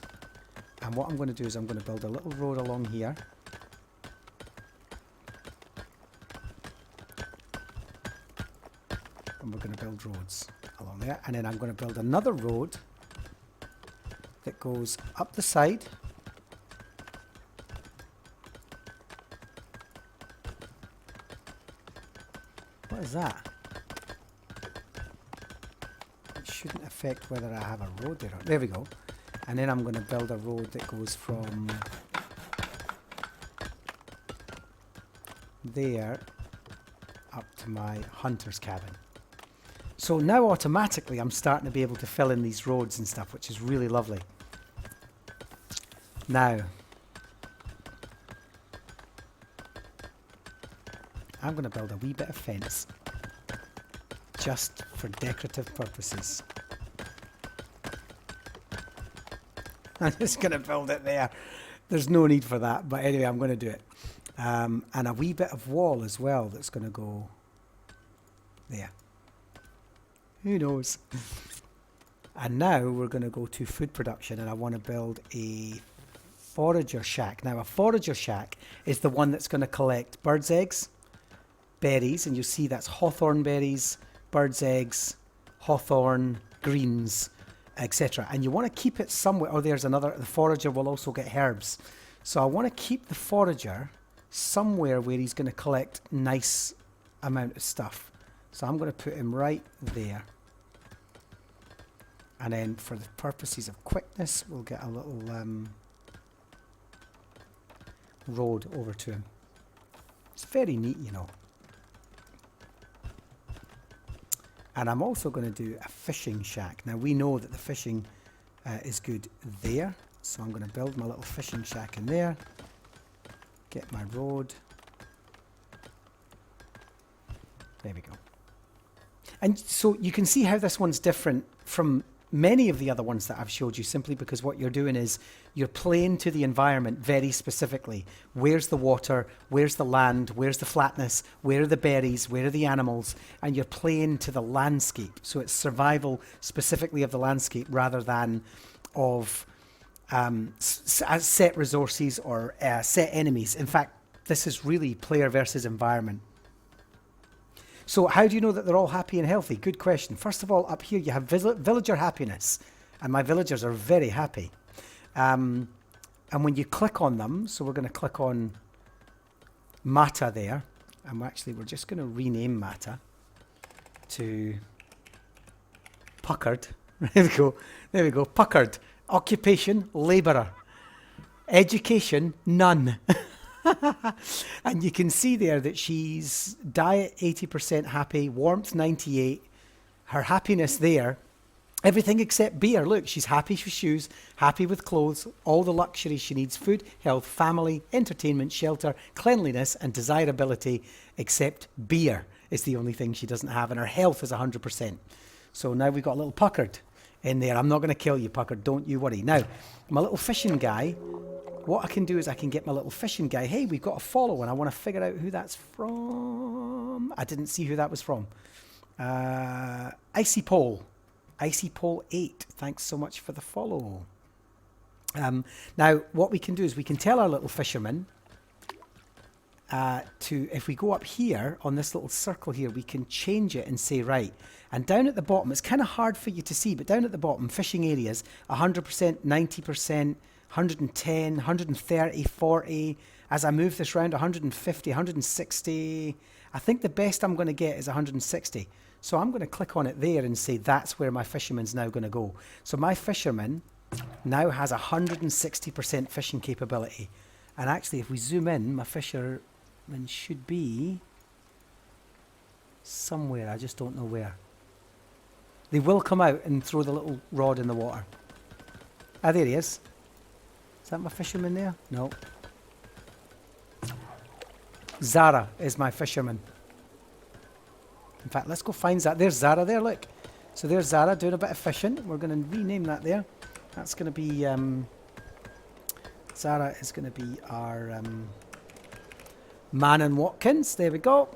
And what I'm going to do is I'm going to build a little road along here. And we're going to build roads along there. And then I'm going to build another road that goes up the side. What is that? It shouldn't affect whether I have a road there. There we go. And then I'm going to build a road that goes from there up to my hunter's cabin. So now automatically I'm starting to be able to fill in these roads and stuff, which is really lovely. Now, I'm going to build a wee bit of fence just for decorative purposes. I'm just going to build it there. There's no need for that, but anyway, I'm going to do it. And a wee bit of wall as well that's going to go there. Who knows? And now we're going to go to food production, and I want to build a forager shack. Now, a forager shack is the one that's going to collect birds' eggs, berries, and you'll see that's hawthorn berries, birds' eggs, hawthorn, greens, etc. And you want to keep it somewhere. Oh, there's another. The forager will also get herbs. So I want to keep the forager somewhere where he's going to collect nice amount of stuff. So I'm going to put him right there. And then for the purposes of quickness, we'll get a little road over to him. It's very neat, you know. And I'm also going to do a fishing shack. Now we know that the fishing is good there. So I'm going to build my little fishing shack in there. Get my road. There we go. And so you can see how this one's different from many of the other ones that I've showed you, simply because what you're doing is you're playing to the environment very specifically. Where's the water? Where's the land? Where's the flatness? Where are the berries? Where are the animals? And you're playing to the landscape. So it's survival specifically of the landscape rather than of set resources or set enemies. In fact, this is really player versus environment. So how do you know that they're all happy and healthy? Good question. First of all, up here you have villager happiness, and my villagers are very happy. And when you click on them, so we're going to click on Mata there, and we're just going to rename Mata to Puckered. There we go, Puckered. Occupation, labourer. Education, none. And you can see there that she's diet 80% happy, warmth 98, her happiness there, everything except beer. Look, she's happy with shoes, happy with clothes, all the luxuries she needs, food, health, family, entertainment, shelter, cleanliness and desirability, except beer is the only thing she doesn't have, and her health is 100%. So now we've got a little Puckered in there. I'm not going to kill you, Puckered, don't you worry. Now, my little fishing guy, what I can do is I can get my little fishing guy. Hey, we've got a follow, and I want to figure out who that's from. I didn't see who that was from. Icy Pole 8. Thanks so much for the follow. Now, what we can do is we can tell our little fisherman if we go up here on this little circle here, we can change it and say, right, and down at the bottom, it's kind of hard for you to see, but down at the bottom, fishing areas, 100%, 90%, 110, 130, 40. As I move this round, 150, 160. I think the best I'm going to get is 160. So I'm going to click on it there and say that's where my fisherman's now going to go. So my fisherman now has 160% fishing capability. And actually, if we zoom in, my fisherman should be somewhere. I just don't know where. They will come out and throw the little rod in the water. Ah, there he is. Is that my fisherman there? No. Zara is my fisherman. In fact, let's go find Zara. There's Zara there, look. So there's Zara doing a bit of fishing. We're going to rename that there. That's going to be... Zara is going to be our Man and Watkins. There we go.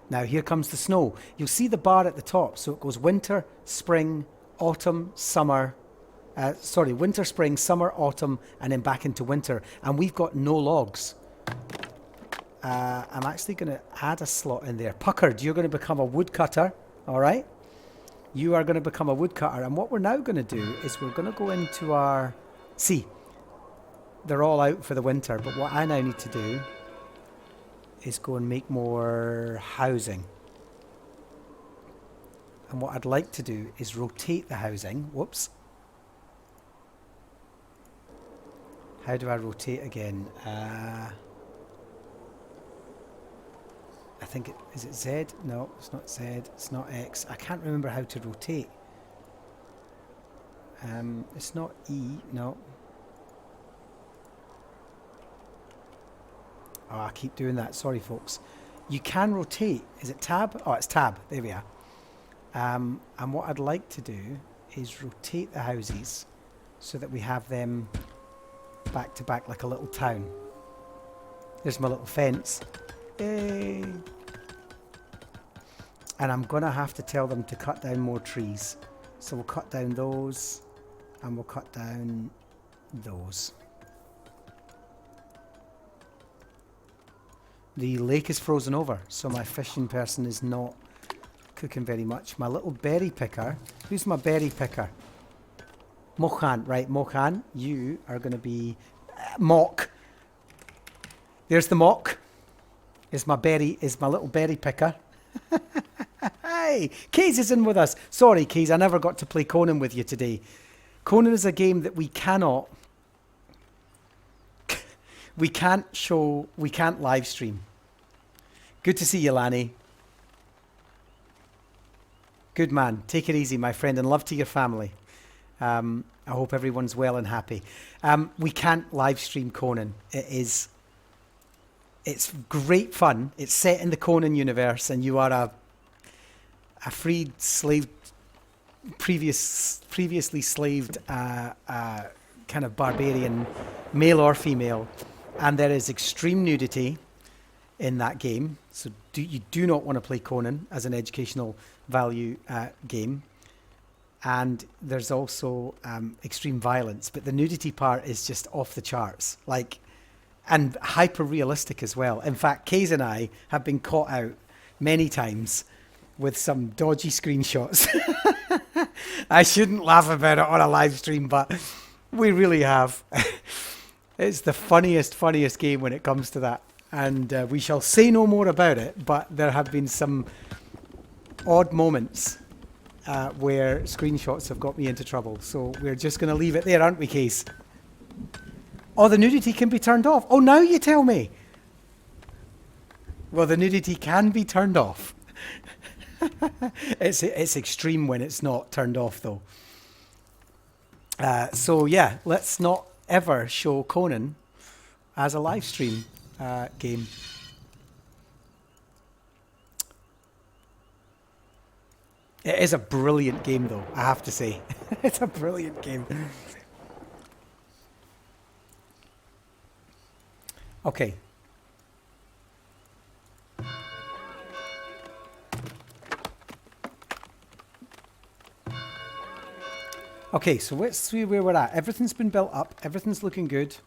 Now here comes the snow. You'll see the bar at the top. So it goes winter, spring, autumn, summer. Winter, spring, summer, autumn, and then back into winter. And we've got no logs. I'm actually going to add a slot in there. Puckered, you're going to become a woodcutter. All right. You are going to become a woodcutter. And what we're now going to do is we're going to go into our... See, they're all out for the winter. But what I now need to do is go and make more housing. And what I'd like to do is rotate the housing. Whoops. How do I rotate again? I think is it Z? No, it's not Z. It's not X. I can't remember how to rotate. It's not E. No. Oh, I keep doing that. Sorry, folks. You can rotate. Is it tab? Oh, it's tab. There we are. And what I'd like to do is rotate the houses so that we have them back to back like a little town. There's my little fence. Yay! And I'm going to have to tell them to cut down more trees. So we'll cut down those and we'll cut down those. The lake is frozen over, so my fishing person is not cooking very much. My little berry picker. Who's my berry picker? Mochan. Right, Mochan, you are going to be... Mock. There's the Mock. Is my little berry picker. Hey, Keys is in with us. Sorry, Keys, I never got to play Conan with you today. Conan is a game that we can't live stream. Good to see you, Lanny. Good man. Take it easy, my friend, and love to your family. I hope everyone's well and happy. We can't live stream Conan. It's great fun. It's set in the Conan universe, and you are a freed slave, previously slaved kind of barbarian, male or female, and there is extreme nudity in that game. So you do not want to play Conan as an educational value game. And there's also extreme violence, but the nudity part is just off the charts, like, and hyper realistic as well. In fact, Kays and I have been caught out many times with some dodgy screenshots. I shouldn't laugh about it on a live stream, but we really have. It's the funniest game when it comes to that. And we shall say no more about it, but there have been some odd moments where screenshots have got me into trouble. So we're just going to leave it there, aren't we, Case? Oh, the nudity can be turned off. Oh, now you tell me. Well, the nudity can be turned off. It's extreme when it's not turned off, though. So yeah, let's not ever show Conan as a live stream game. It is a brilliant game, though, I have to say. It's a brilliant game. Okay. Okay, so let's see where we're at. Everything's been built up. Everything's looking good.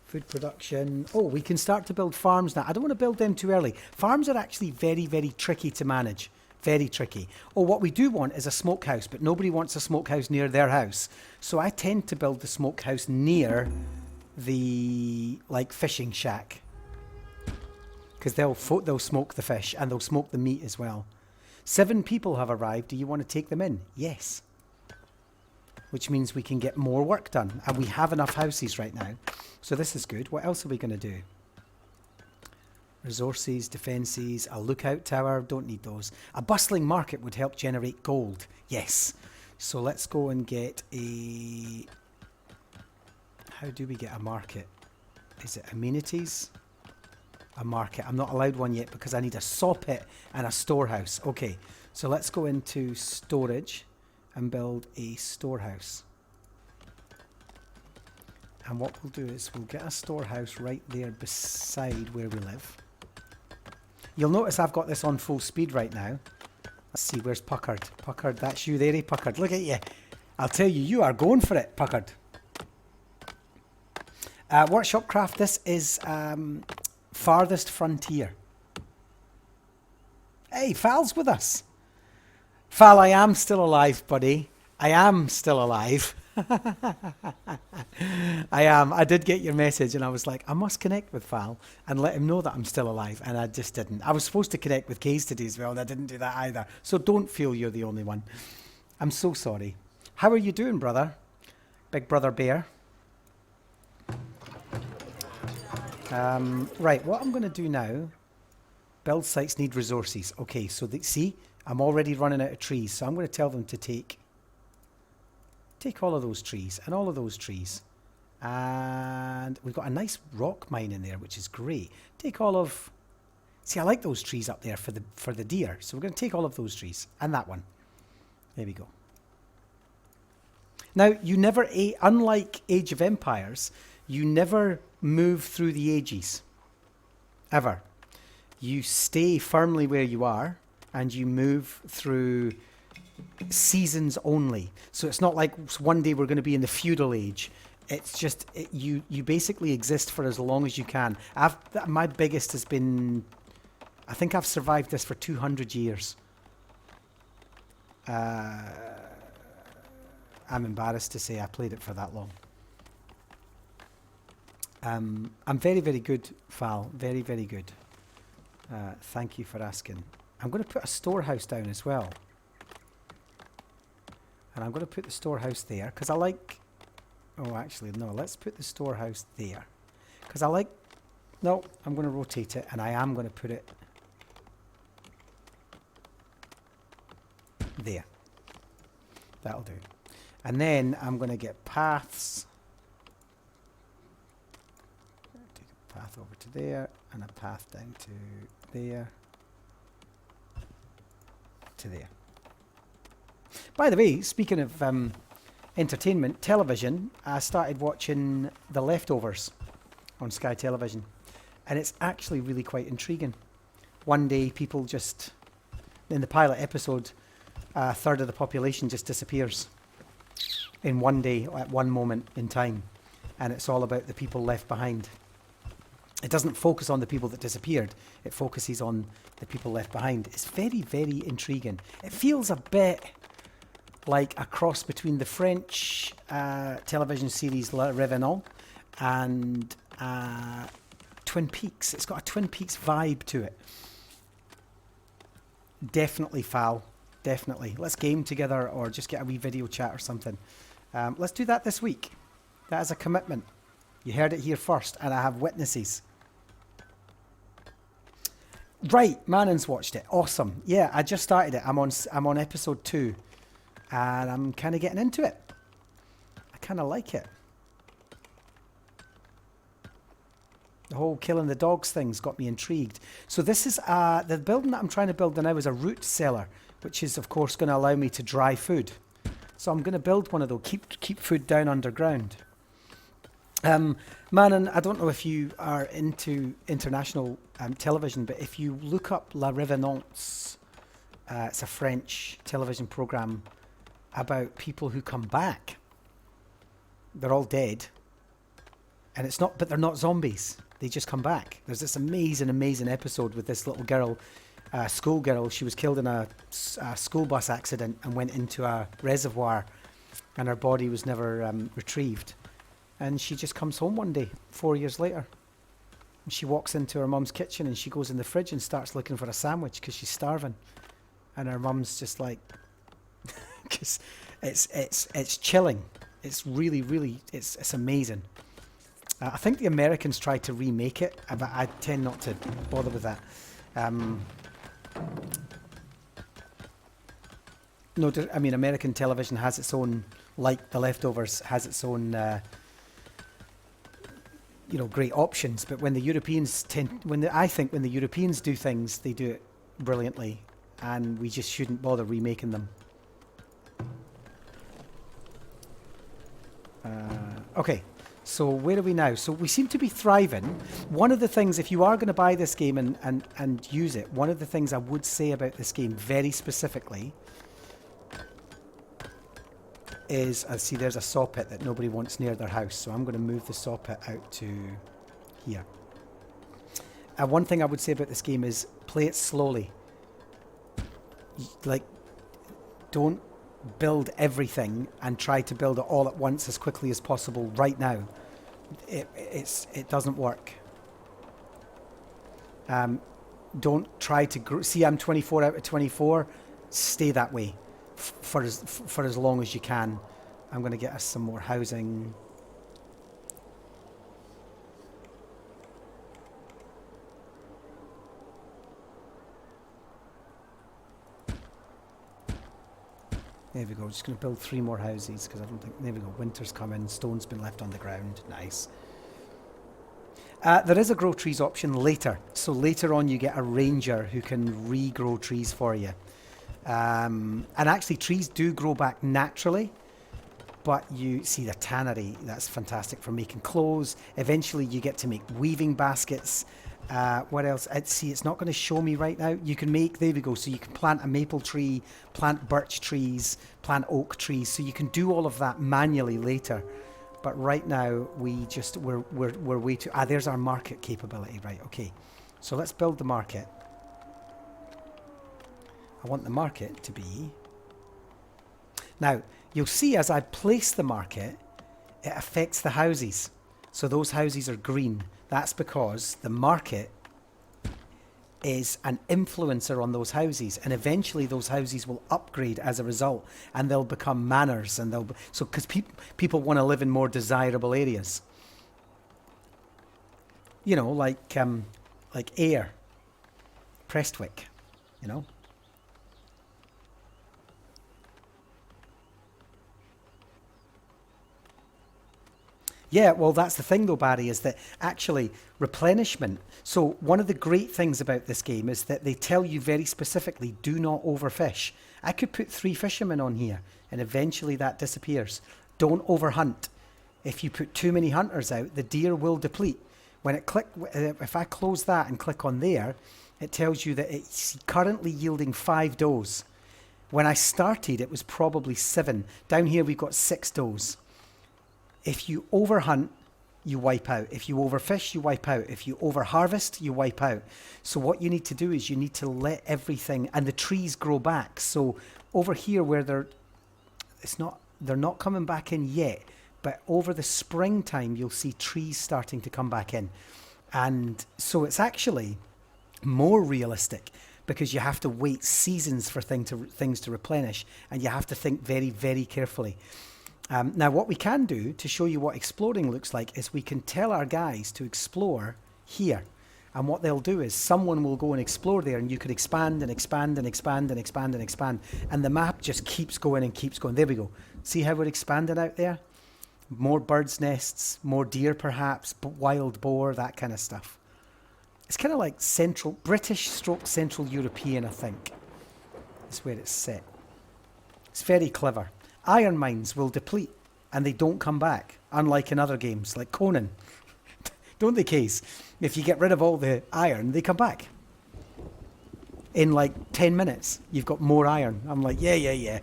Food production. Oh, we can start to build farms now. I don't want to build them too early. Farms are actually very, very tricky to manage. Very tricky. Oh, what we do want is a smokehouse, but nobody wants a smokehouse near their house. So I tend to build the smokehouse near the, like, fishing shack. Because they'll smoke the fish and they'll smoke the meat as well. 7 people have arrived. Do you want to take them in? Yes. Which means we can get more work done. And we have enough houses right now. So this is good. What else are we going to do? Resources, defences, a lookout tower. Don't need those. A bustling market would help generate gold. Yes. So let's go and get a... How do we get a market? Is it amenities? A market. I'm not allowed one yet because I need a saw pit and a storehouse. Okay, so let's go into storage and build a storehouse. And what we'll do is we'll get a storehouse right there beside where we live. You'll notice I've got this on full speed right now. Let's see, where's Puckard? Puckard, that's you there, eh, Puckard? Look at you. I'll tell you, you are going for it, Puckard. Workshop craft, this is... Farthest Frontier. Hey, Fal's with us. Fal, I am still alive, buddy. I am still alive. I am. I did get your message and I was like, I must connect with Fal and let him know that I'm still alive. And I just didn't. I was supposed to connect with Kays today as well and I didn't do that either. So don't feel you're the only one. I'm so sorry. How are you doing, brother? Big brother bear. Right, what I'm going to do now, build sites need resources. Okay, so see, I'm already running out of trees, so I'm going to tell them to take all of those trees and all of those trees. And we've got a nice rock mine in there, which is great. Take all of, see, I like those trees up there for the deer. So we're going to take all of those trees and that one. There we go. Now, you never, unlike Age of Empires, you never move through the ages, ever. You stay firmly where you are and you move through seasons only. So it's not like one day we're going to be in the feudal age. It's just, you basically exist for as long as you can. My biggest has been, I think I've survived this for 200 years. I'm embarrassed to say I played it for that long. I'm very, very good, Fal. Very, very good. Thank you for asking. I'm going to put a storehouse down as well. And I'm going to put the storehouse there because I like... Oh, actually, no. Let's put the storehouse there. Because I like No, I'm going to rotate it, and I am going to put it there. That'll do. And then I'm going to get paths. Take a path over to there, and a path down to there, to there. By the way, speaking of entertainment, television, I started watching The Leftovers on Sky Television, and it's actually really quite intriguing. One day, people just, in the pilot episode, a third of the population just disappears in one day, at one moment in time, and it's all about the people left behind. It doesn't focus on the people that disappeared, it focuses on the people left behind. It's very, very intriguing. It feels a bit like a cross between the French television series Le Revenant and Twin Peaks. It's got a Twin Peaks vibe to it. Definitely foul. Definitely. Let's game together or just get a wee video chat or something. Let's do that this week. That is a commitment. You heard it here first, and I have witnesses. Right, Mannon's watched it. Awesome. Yeah, I just started it. I'm on episode 2, and I'm kind of getting into it. I kind of like it. The whole killing the dogs thing's got me intrigued. So this is the building that I'm trying to build now is a root cellar, which is of course going to allow me to dry food. So I'm going to build one of those, keep food down underground. Manon, I don't know if you are into international television, but if you look up La Revenance, it's a French television program about people who come back. They're all dead, and it's not, but they're not zombies. They just come back. There's this amazing episode with this little girl, schoolgirl. She was killed in a school bus accident and went into a reservoir, and her body was never retrieved. And she just comes home one day, 4 years later. And she walks into her mum's kitchen and she goes in the fridge and starts looking for a sandwich because she's starving. And her mum's just like, because it's chilling. It's really, it's amazing. I think the Americans tried to remake it, but I tend not to bother with that. No, I mean, American television has its own, like The Leftovers, has its own, great options. But when the Europeans I think when the Europeans do things, they do it brilliantly, and we just shouldn't bother remaking them. Okay. So where are we now? So we seem to be thriving. One of the things, if you are going to buy this game and use it, one of the things I would say about this game very specifically is, I see there's a saw pit that nobody wants near their house, so I'm going to move the saw pit out to here. One thing I would say about this game is play it slowly. Like, don't build everything and try to build it all at once as quickly as possible right now. It doesn't work. Don't try to see I'm 24 out of 24. Stay that way for as long as you can. I'm going to get us some more housing. There we go. Just going to build 3 more houses because I don't think... There we go. Winter's coming. Stone's been left on the ground. Nice. There is a grow trees option later. So later on you get a ranger who can regrow trees for you. And actually trees do grow back naturally. But you see the tannery. That's fantastic for making clothes. Eventually you get to make weaving baskets. What else? It's not going to show me right now. You can make, there we go. So you can plant a maple tree, plant birch trees, plant oak trees. So you can do all of that manually later. But right now we're way too, there's our market capability, right? Okay. So let's build the market. I want the market to be, now you'll see as I place the market, it affects the houses. So those houses are green. That's because the market is an influencer on those houses, and eventually those houses will upgrade as a result, and they'll become manors, and because people want to live in more desirable areas. you know, like Ayr, Prestwick, you know. Yeah, well, that's the thing though, Barry, is that actually replenishment. So one of the great things about this game is that they tell you very specifically, do not overfish. I could put 3 fishermen on here and eventually that disappears. Don't overhunt. If you put too many hunters out, the deer will deplete. When it if I close that and click on there, it tells you that it's currently yielding 5 does. When I started, it was probably 7. Down here, we've got 6 does. If you overhunt, you wipe out. If you overfish, you wipe out. If you overharvest, you wipe out. So what you need to do is you need to let everything, and the trees grow back. So over here where they're not coming back in yet, but over the springtime, you'll see trees starting to come back in. And so it's actually more realistic because you have to wait seasons for things to replenish, and you have to think very, very carefully. Now, what we can do to show you what exploring looks like is we can tell our guys to explore here. And what they'll do is someone will go and explore there, and you could expand and expand and expand and expand and expand. And the map just keeps going and keeps going. There we go. See how we're expanding out there? More birds' nests, more deer perhaps, wild boar, that kind of stuff. It's kind of like British / Central European, I think. That's where it's set. It's very clever. Iron mines will deplete and they don't come back, unlike in other games like Conan. Don't they, Case? If you get rid of all the iron, they come back. In like 10 minutes, you've got more iron. I'm like, yeah.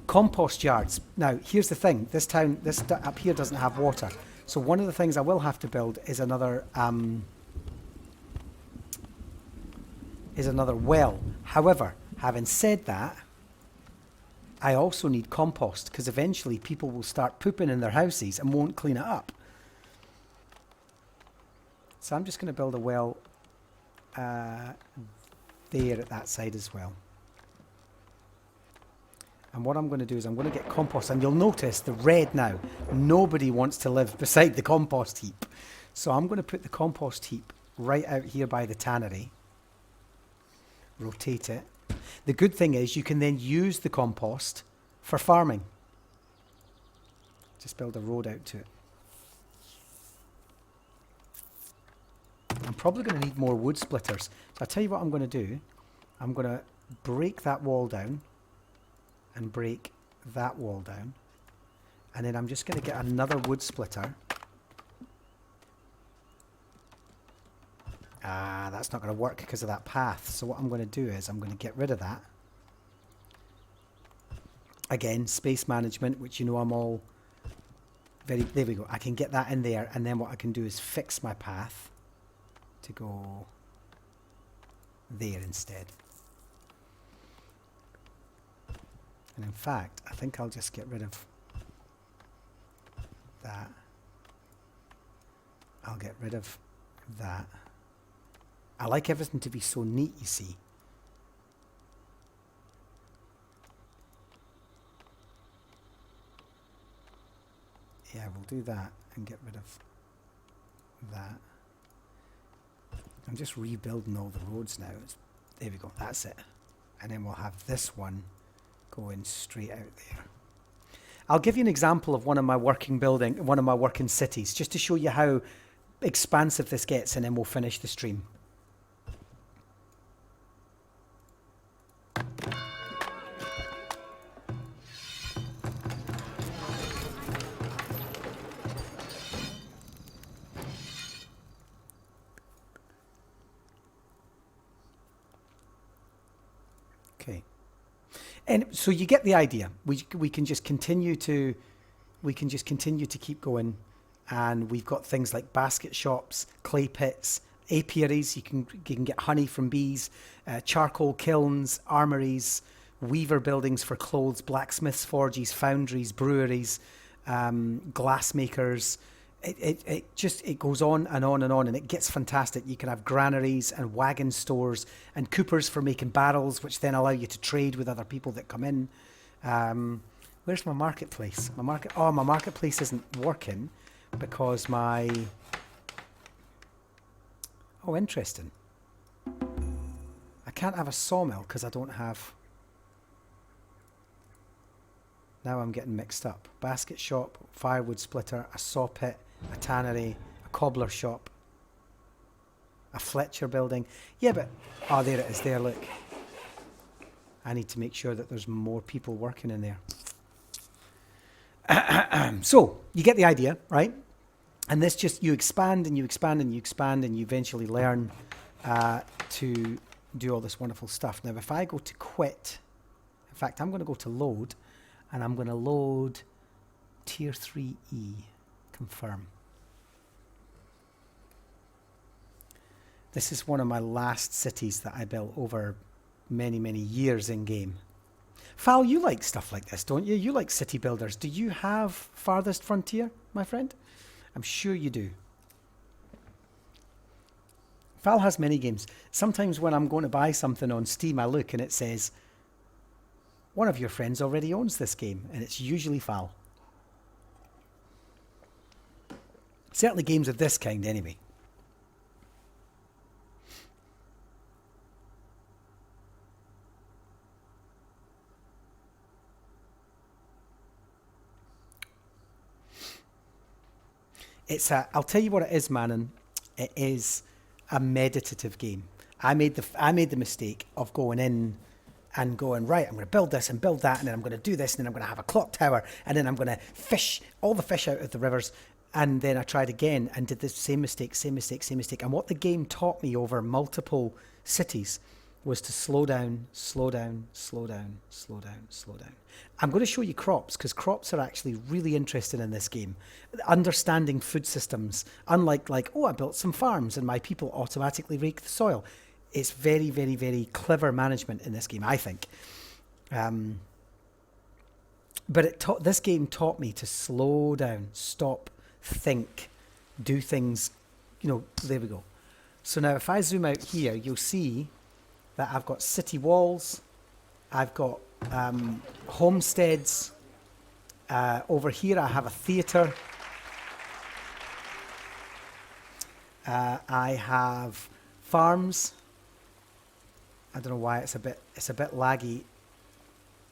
Compost yards. Now, here's the thing. This up here doesn't have water. So one of the things I will have to build is another well. However, having said that, I also need compost because eventually people will start pooping in their houses and won't clean it up. So I'm just going to build a well there at that side as well. And what I'm going to do is I'm going to get compost, and you'll notice the red now. Nobody wants to live beside the compost heap. So I'm going to put the compost heap right out here by the tannery. Rotate it. The good thing is you can then use the compost for farming. Just build a road out to it. I'm probably going to need more wood splitters. So I'll tell you what I'm going to do. I'm going to break that wall down and break that wall down. And then I'm just going to get another wood splitter. That's not going to work because of that path. So what I'm going to do is I'm going to get rid of that. Again, space management, which you know I'm all there we go. I can get that in there, and then what I can do is fix my path to go there instead. And in fact, I think I'll just get rid of that. I'll get rid of that. I like everything to be so neat, you see. Yeah, we'll do that and get rid of that. I'm just rebuilding all the roads now. There we go, that's it. And then we'll have this one going straight out there. I'll give you an example of one of my working cities, just to show you how expansive this gets, and then we'll finish the stream. Okay. And so you get the idea. We can just continue to keep going, and we've got things like basket shops, clay pits, apiaries. You can get honey from bees, charcoal kilns, armories, weaver buildings for clothes, blacksmiths, forges, foundries, breweries, glass makers. It goes on and on and on, and it gets fantastic. You can have granaries and wagon stores and coopers for making barrels, which then allow you to trade with other people that come in. Where's my marketplace? My marketplace isn't working because my Oh, interesting. I can't have a sawmill because I don't have... Now I'm getting mixed up. Basket shop, firewood splitter, a saw pit, a tannery, a cobbler shop, a Fletcher building. Yeah, but... Oh, there it is there, look. I need to make sure that there's more people working in there. So, you get the idea, right? And this just, you expand and you expand and you expand and you eventually learn to do all this wonderful stuff. Now, if I go to quit, in fact, I'm going to go to load, and I'm going to load tier 3E, confirm. This is one of my last cities that I built over many, many years in game. Fal, you like stuff like this, don't you? You like city builders. Do you have Farthest Frontier, my friend? I'm sure you do. Fal has many games. Sometimes when I'm going to buy something on Steam, I look and it says, one of your friends already owns this game, and it's usually Fal. Certainly games of this kind, anyway. It's I'll tell you what it is, Manon. It is a meditative game. I made the mistake of going in and going, right, I'm going to build this and build that, and then I'm going to do this, and then I'm going to have a clock tower, and then I'm going to fish all the fish out of the rivers. And then I tried again and did the same mistake. And what the game taught me over multiple cities was to slow down. I'm going to show you crops, because crops are actually really interesting in this game. Understanding food systems, unlike I built some farms and my people automatically rake the soil. It's very, very, very clever management in this game, I think. But this game taught me to slow down, stop, think, do things, there we go. So now if I zoom out here, you'll see that I've got city walls, I've got homesteads, over here I have a theatre, I have farms. I don't know why it's a bit laggy,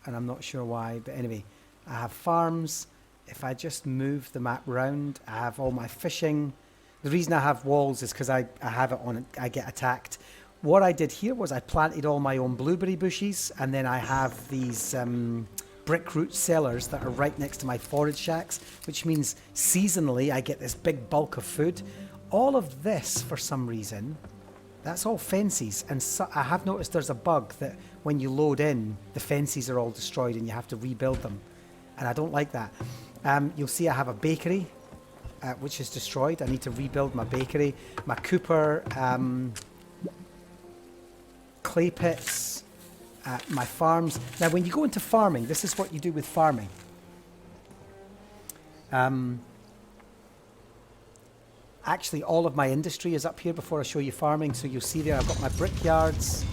and I'm not sure why, but anyway, I have farms. If I just move the map round, I have all my fishing. The reason I have walls is because I have it on, I get attacked. What I did here was I planted all my own blueberry bushes, and then I have these brick root cellars that are right next to my forage shacks, which means seasonally I get this big bulk of food. All of this, for some reason, that's all fences, and so I have noticed there's a bug that when you load in, the fences are all destroyed and you have to rebuild them, and I don't like that. You'll see I have a bakery, which is destroyed. I need to rebuild my bakery. My cooper, clay pits, my farms. Now, when you go into farming, this is what you do with farming. Actually, all of my industry is up here before I show you farming. So you'll see there, I've got my brickyards,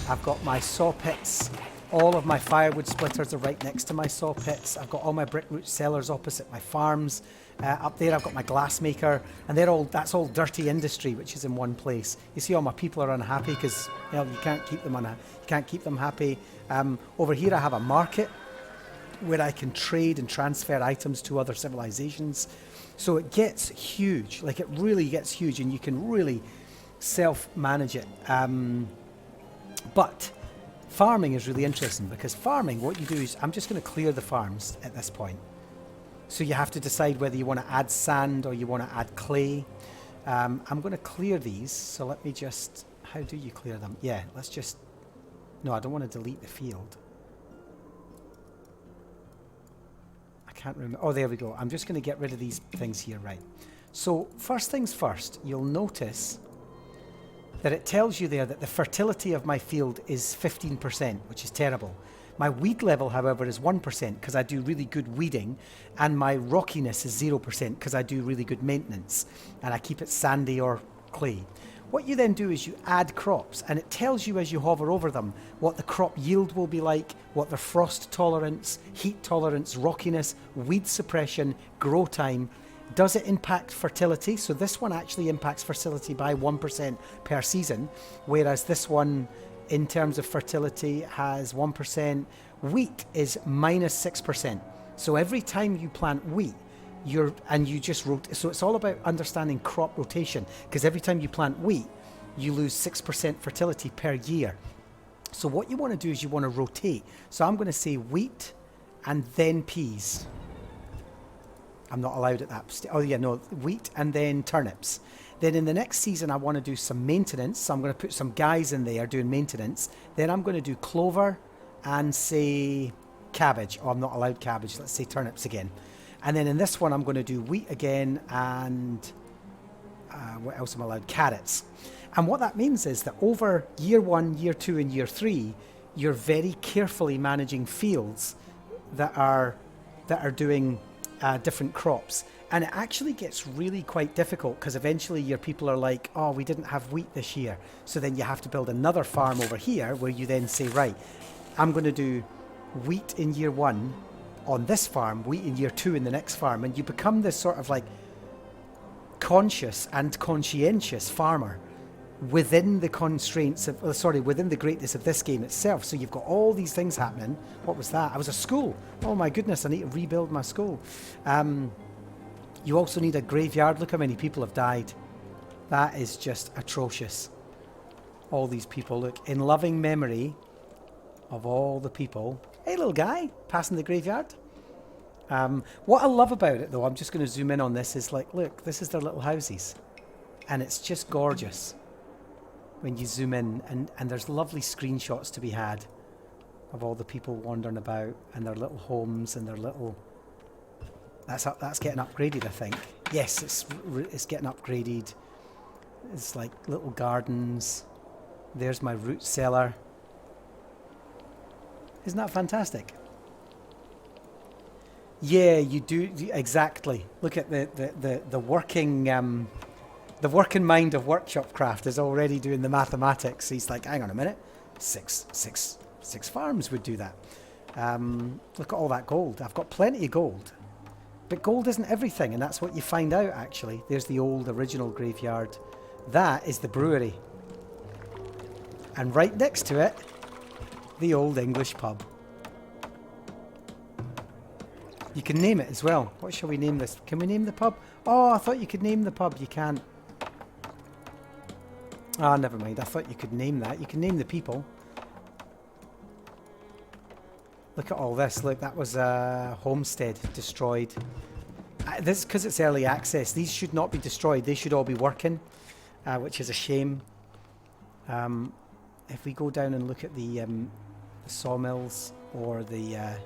I've got my saw pits, all of my firewood splitters are right next to my saw pits. I've got all my brick root cellars opposite my farms. Up there, I've got my glass maker, and that's all dirty industry, which is in one place. You see, all my people are unhappy because you can't keep them happy. Over here, I have a market where I can trade and transfer items to other civilizations. So it gets huge, it really gets huge, and you can really self-manage it. But farming is really interesting, because farming, what you do is, I'm just going to clear the farms at this point. So you have to decide whether you want to add sand or you want to add clay. I'm going to clear these, so let me just, how do you clear them? Yeah, no, I don't want to delete the field. I can't remember. Oh, there we go. I'm just going to get rid of these things here, right? So first things first, you'll notice that it tells you there that the fertility of my field is 15%, which is terrible. My weed level, however, is 1% because I do really good weeding, and my rockiness is 0% because I do really good maintenance, and I keep it sandy or clay. What you then do is you add crops, and it tells you as you hover over them what the crop yield will be like, what their frost tolerance, heat tolerance, rockiness, weed suppression, grow time, Does it impact fertility? So this one actually impacts fertility by 1% per season, whereas this one, in terms of fertility, has 1%. Wheat is minus 6%. So every time you plant wheat, you just rotate. So it's all about understanding crop rotation, because every time you plant wheat, you lose 6% fertility per year. So what you want to do is you want to rotate. So I'm going to say wheat and then peas. I'm not allowed at that. Oh yeah, no, wheat and then turnips. Then in the next season, I want to do some maintenance. So I'm going to put some guys in there doing maintenance. Then I'm going to do clover and say cabbage. Oh, I'm not allowed cabbage. Let's say turnips again. And then in this one, I'm going to do wheat again and what else am I allowed? Carrots. And what that means is that over year 1, year 2, and year 3, you're very carefully managing fields that are doing different crops. And it actually gets really quite difficult, because eventually your people are like, oh, we didn't have wheat this year. So then you have to build another farm over here where you then say, right, I'm going to do wheat in year 1 on this farm, wheat in year 2 in the next farm. And you become this sort of like conscious and conscientious farmer within the constraints of, within the greatness of this game itself. So you've got all these things happening. What was that? I was a school. Oh my goodness, I need to rebuild my school. You also need a graveyard. Look how many people have died. That is just atrocious. All these people, look, in loving memory of all the people. Hey little guy, passing the graveyard. What I love about it though, I'm just going to zoom in on this, is like, look, this is their little houses. And it's just gorgeous when you zoom in, and there's lovely screenshots to be had of all the people wandering about and their little homes and their little... That's getting upgraded, I think. Yes, it's getting upgraded. It's like little gardens. There's my root cellar. Isn't that fantastic? Yeah, you do, exactly. Look at the working... the working mind of Workshop Craft is already doing the mathematics. He's like, hang on a minute, six farms would do that. Look at all that gold. I've got plenty of gold. But gold isn't everything, and that's what you find out, actually. There's the old original graveyard. That is the brewery. And right next to it, the old English pub. You can name it as well. What shall we name this? Can we name the pub? Oh, I thought you could name the pub. You can't. Ah, never mind. I thought you could name that. You can name the people. Look at all this. Look, that was a homestead destroyed. This, because it's early access, these should not be destroyed. They should all be working, which is a shame. If we go down and look at the sawmills, or the...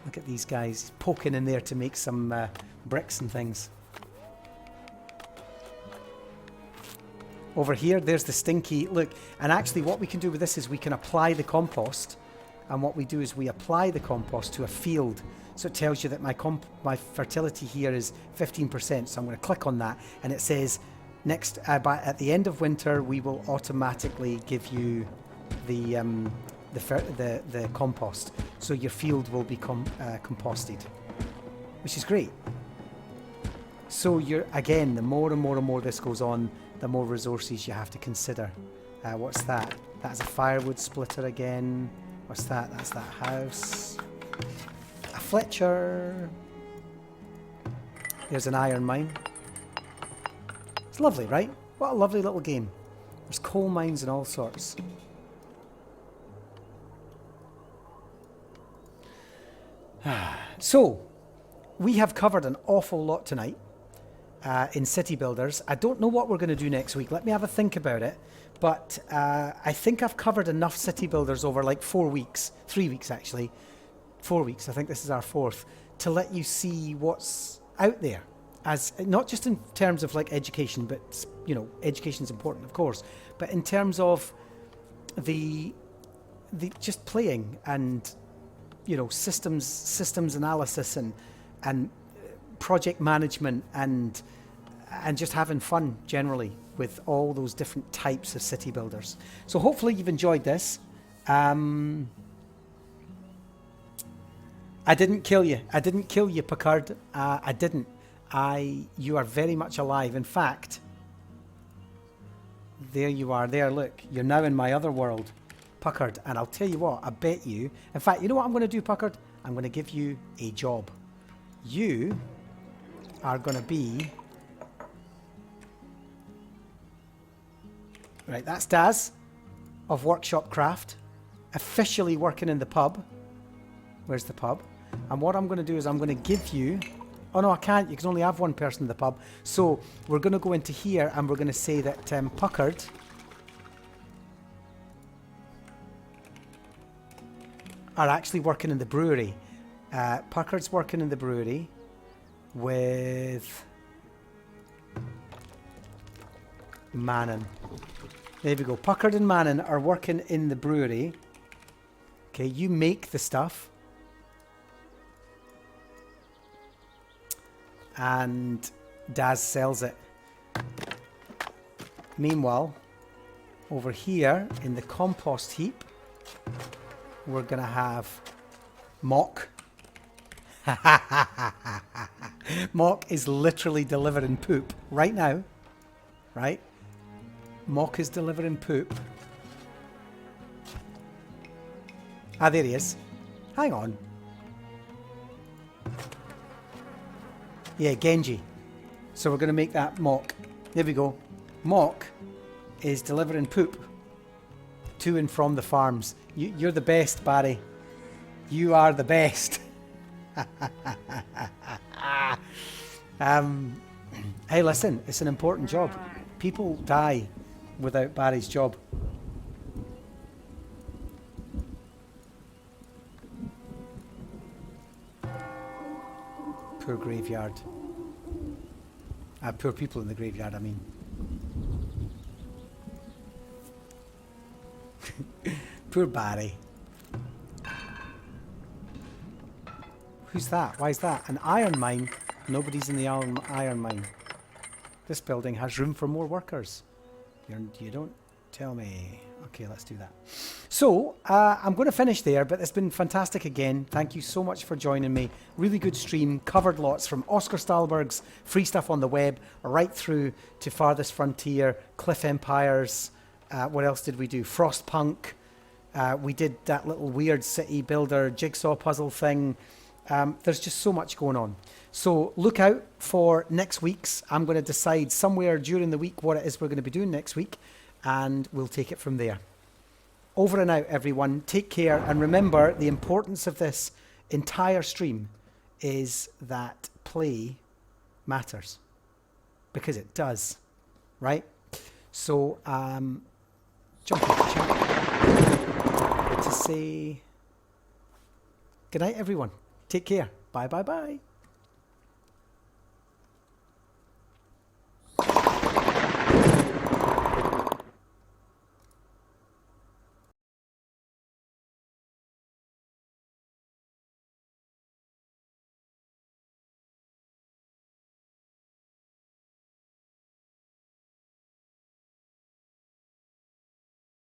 look at these guys poking in there to make some bricks and things. Over here, there's the stinky... Look, and actually what we can do with this is we can apply the compost. And what we do is we apply the compost to a field. So it tells you that my fertility here is 15%. So I'm going to click on that, and it says, at the end of winter, we will automatically give you the compost. So your field will become composted, which is great. So again, the more and more and more this goes on, the more resources you have to consider. What's that? That's a firewood splitter again. What's that? That's that house. A Fletcher. There's an iron mine. It's lovely, right? What a lovely little game. There's coal mines and all sorts. So, we have covered an awful lot tonight in City Builders. I don't know what we're going to do next week. Let me have a think about it. But I think I've covered enough City Builders over like 4 weeks. 3 weeks, actually. 4 weeks. I think this is our 4th. To let you see what's out there. As not just in terms of like education, but, you know, education's important, of course. But in terms of the just playing and... you know, systems analysis and project management and just having fun generally with all those different types of city builders. So hopefully you've enjoyed this. I didn't kill you. I didn't kill you, Picard. I didn't. You are very much alive. In fact, there you are. There, look. You're now in my other world, Puckard. And I'll tell you what, I bet you... In fact, you know what I'm going to do, Puckard? I'm going to give you a job. You are going to be... Right, that's Daz of Workshop Craft, officially working in the pub. Where's the pub? And what I'm going to do is I'm going to give you... Oh no, I can't. You can only have one person in the pub. So we're going to go into here and we're going to say that Puckard are actually working in the brewery. Puckard's working in the brewery with Manon. There we go. Puckard and Manon are working in the brewery. Okay, you make the stuff. And Daz sells it. Meanwhile, over here in the compost heap, we're going to have Mock. Mock is literally delivering poop right now. Right? Mock is delivering poop. Ah, there he is. Hang on. Yeah, Genji. So we're going to make that Mock. There we go. Mock is delivering poop to and from the farms. You're the best, Barry. You are the best. Hey, listen, it's an important job. People die without Barry's job. Poor graveyard. Poor people in the graveyard, I mean. Poor Barry. Who's that? Why is that? An iron mine? Nobody's in the iron mine. This building has room for more workers. You don't tell me. Okay, let's do that. So, I'm going to finish there, but it's been fantastic again. Thank you so much for joining me. Really good stream. Covered lots from Oskar Staberg's free stuff on the web, right through to Farthest Frontier, Cliff Empires. What else did we do? Frostpunk. We did that little weird city builder jigsaw puzzle thing. There's just so much going on. So look out for next week's. I'm going to decide somewhere during the week what it is we're going to be doing next week, and we'll take it from there. Over and out, everyone. Take care. And remember, the importance of this entire stream is that play matters. Because it does. Right? So, jump into chat to say good night, everyone. Take care. Bye, bye, bye.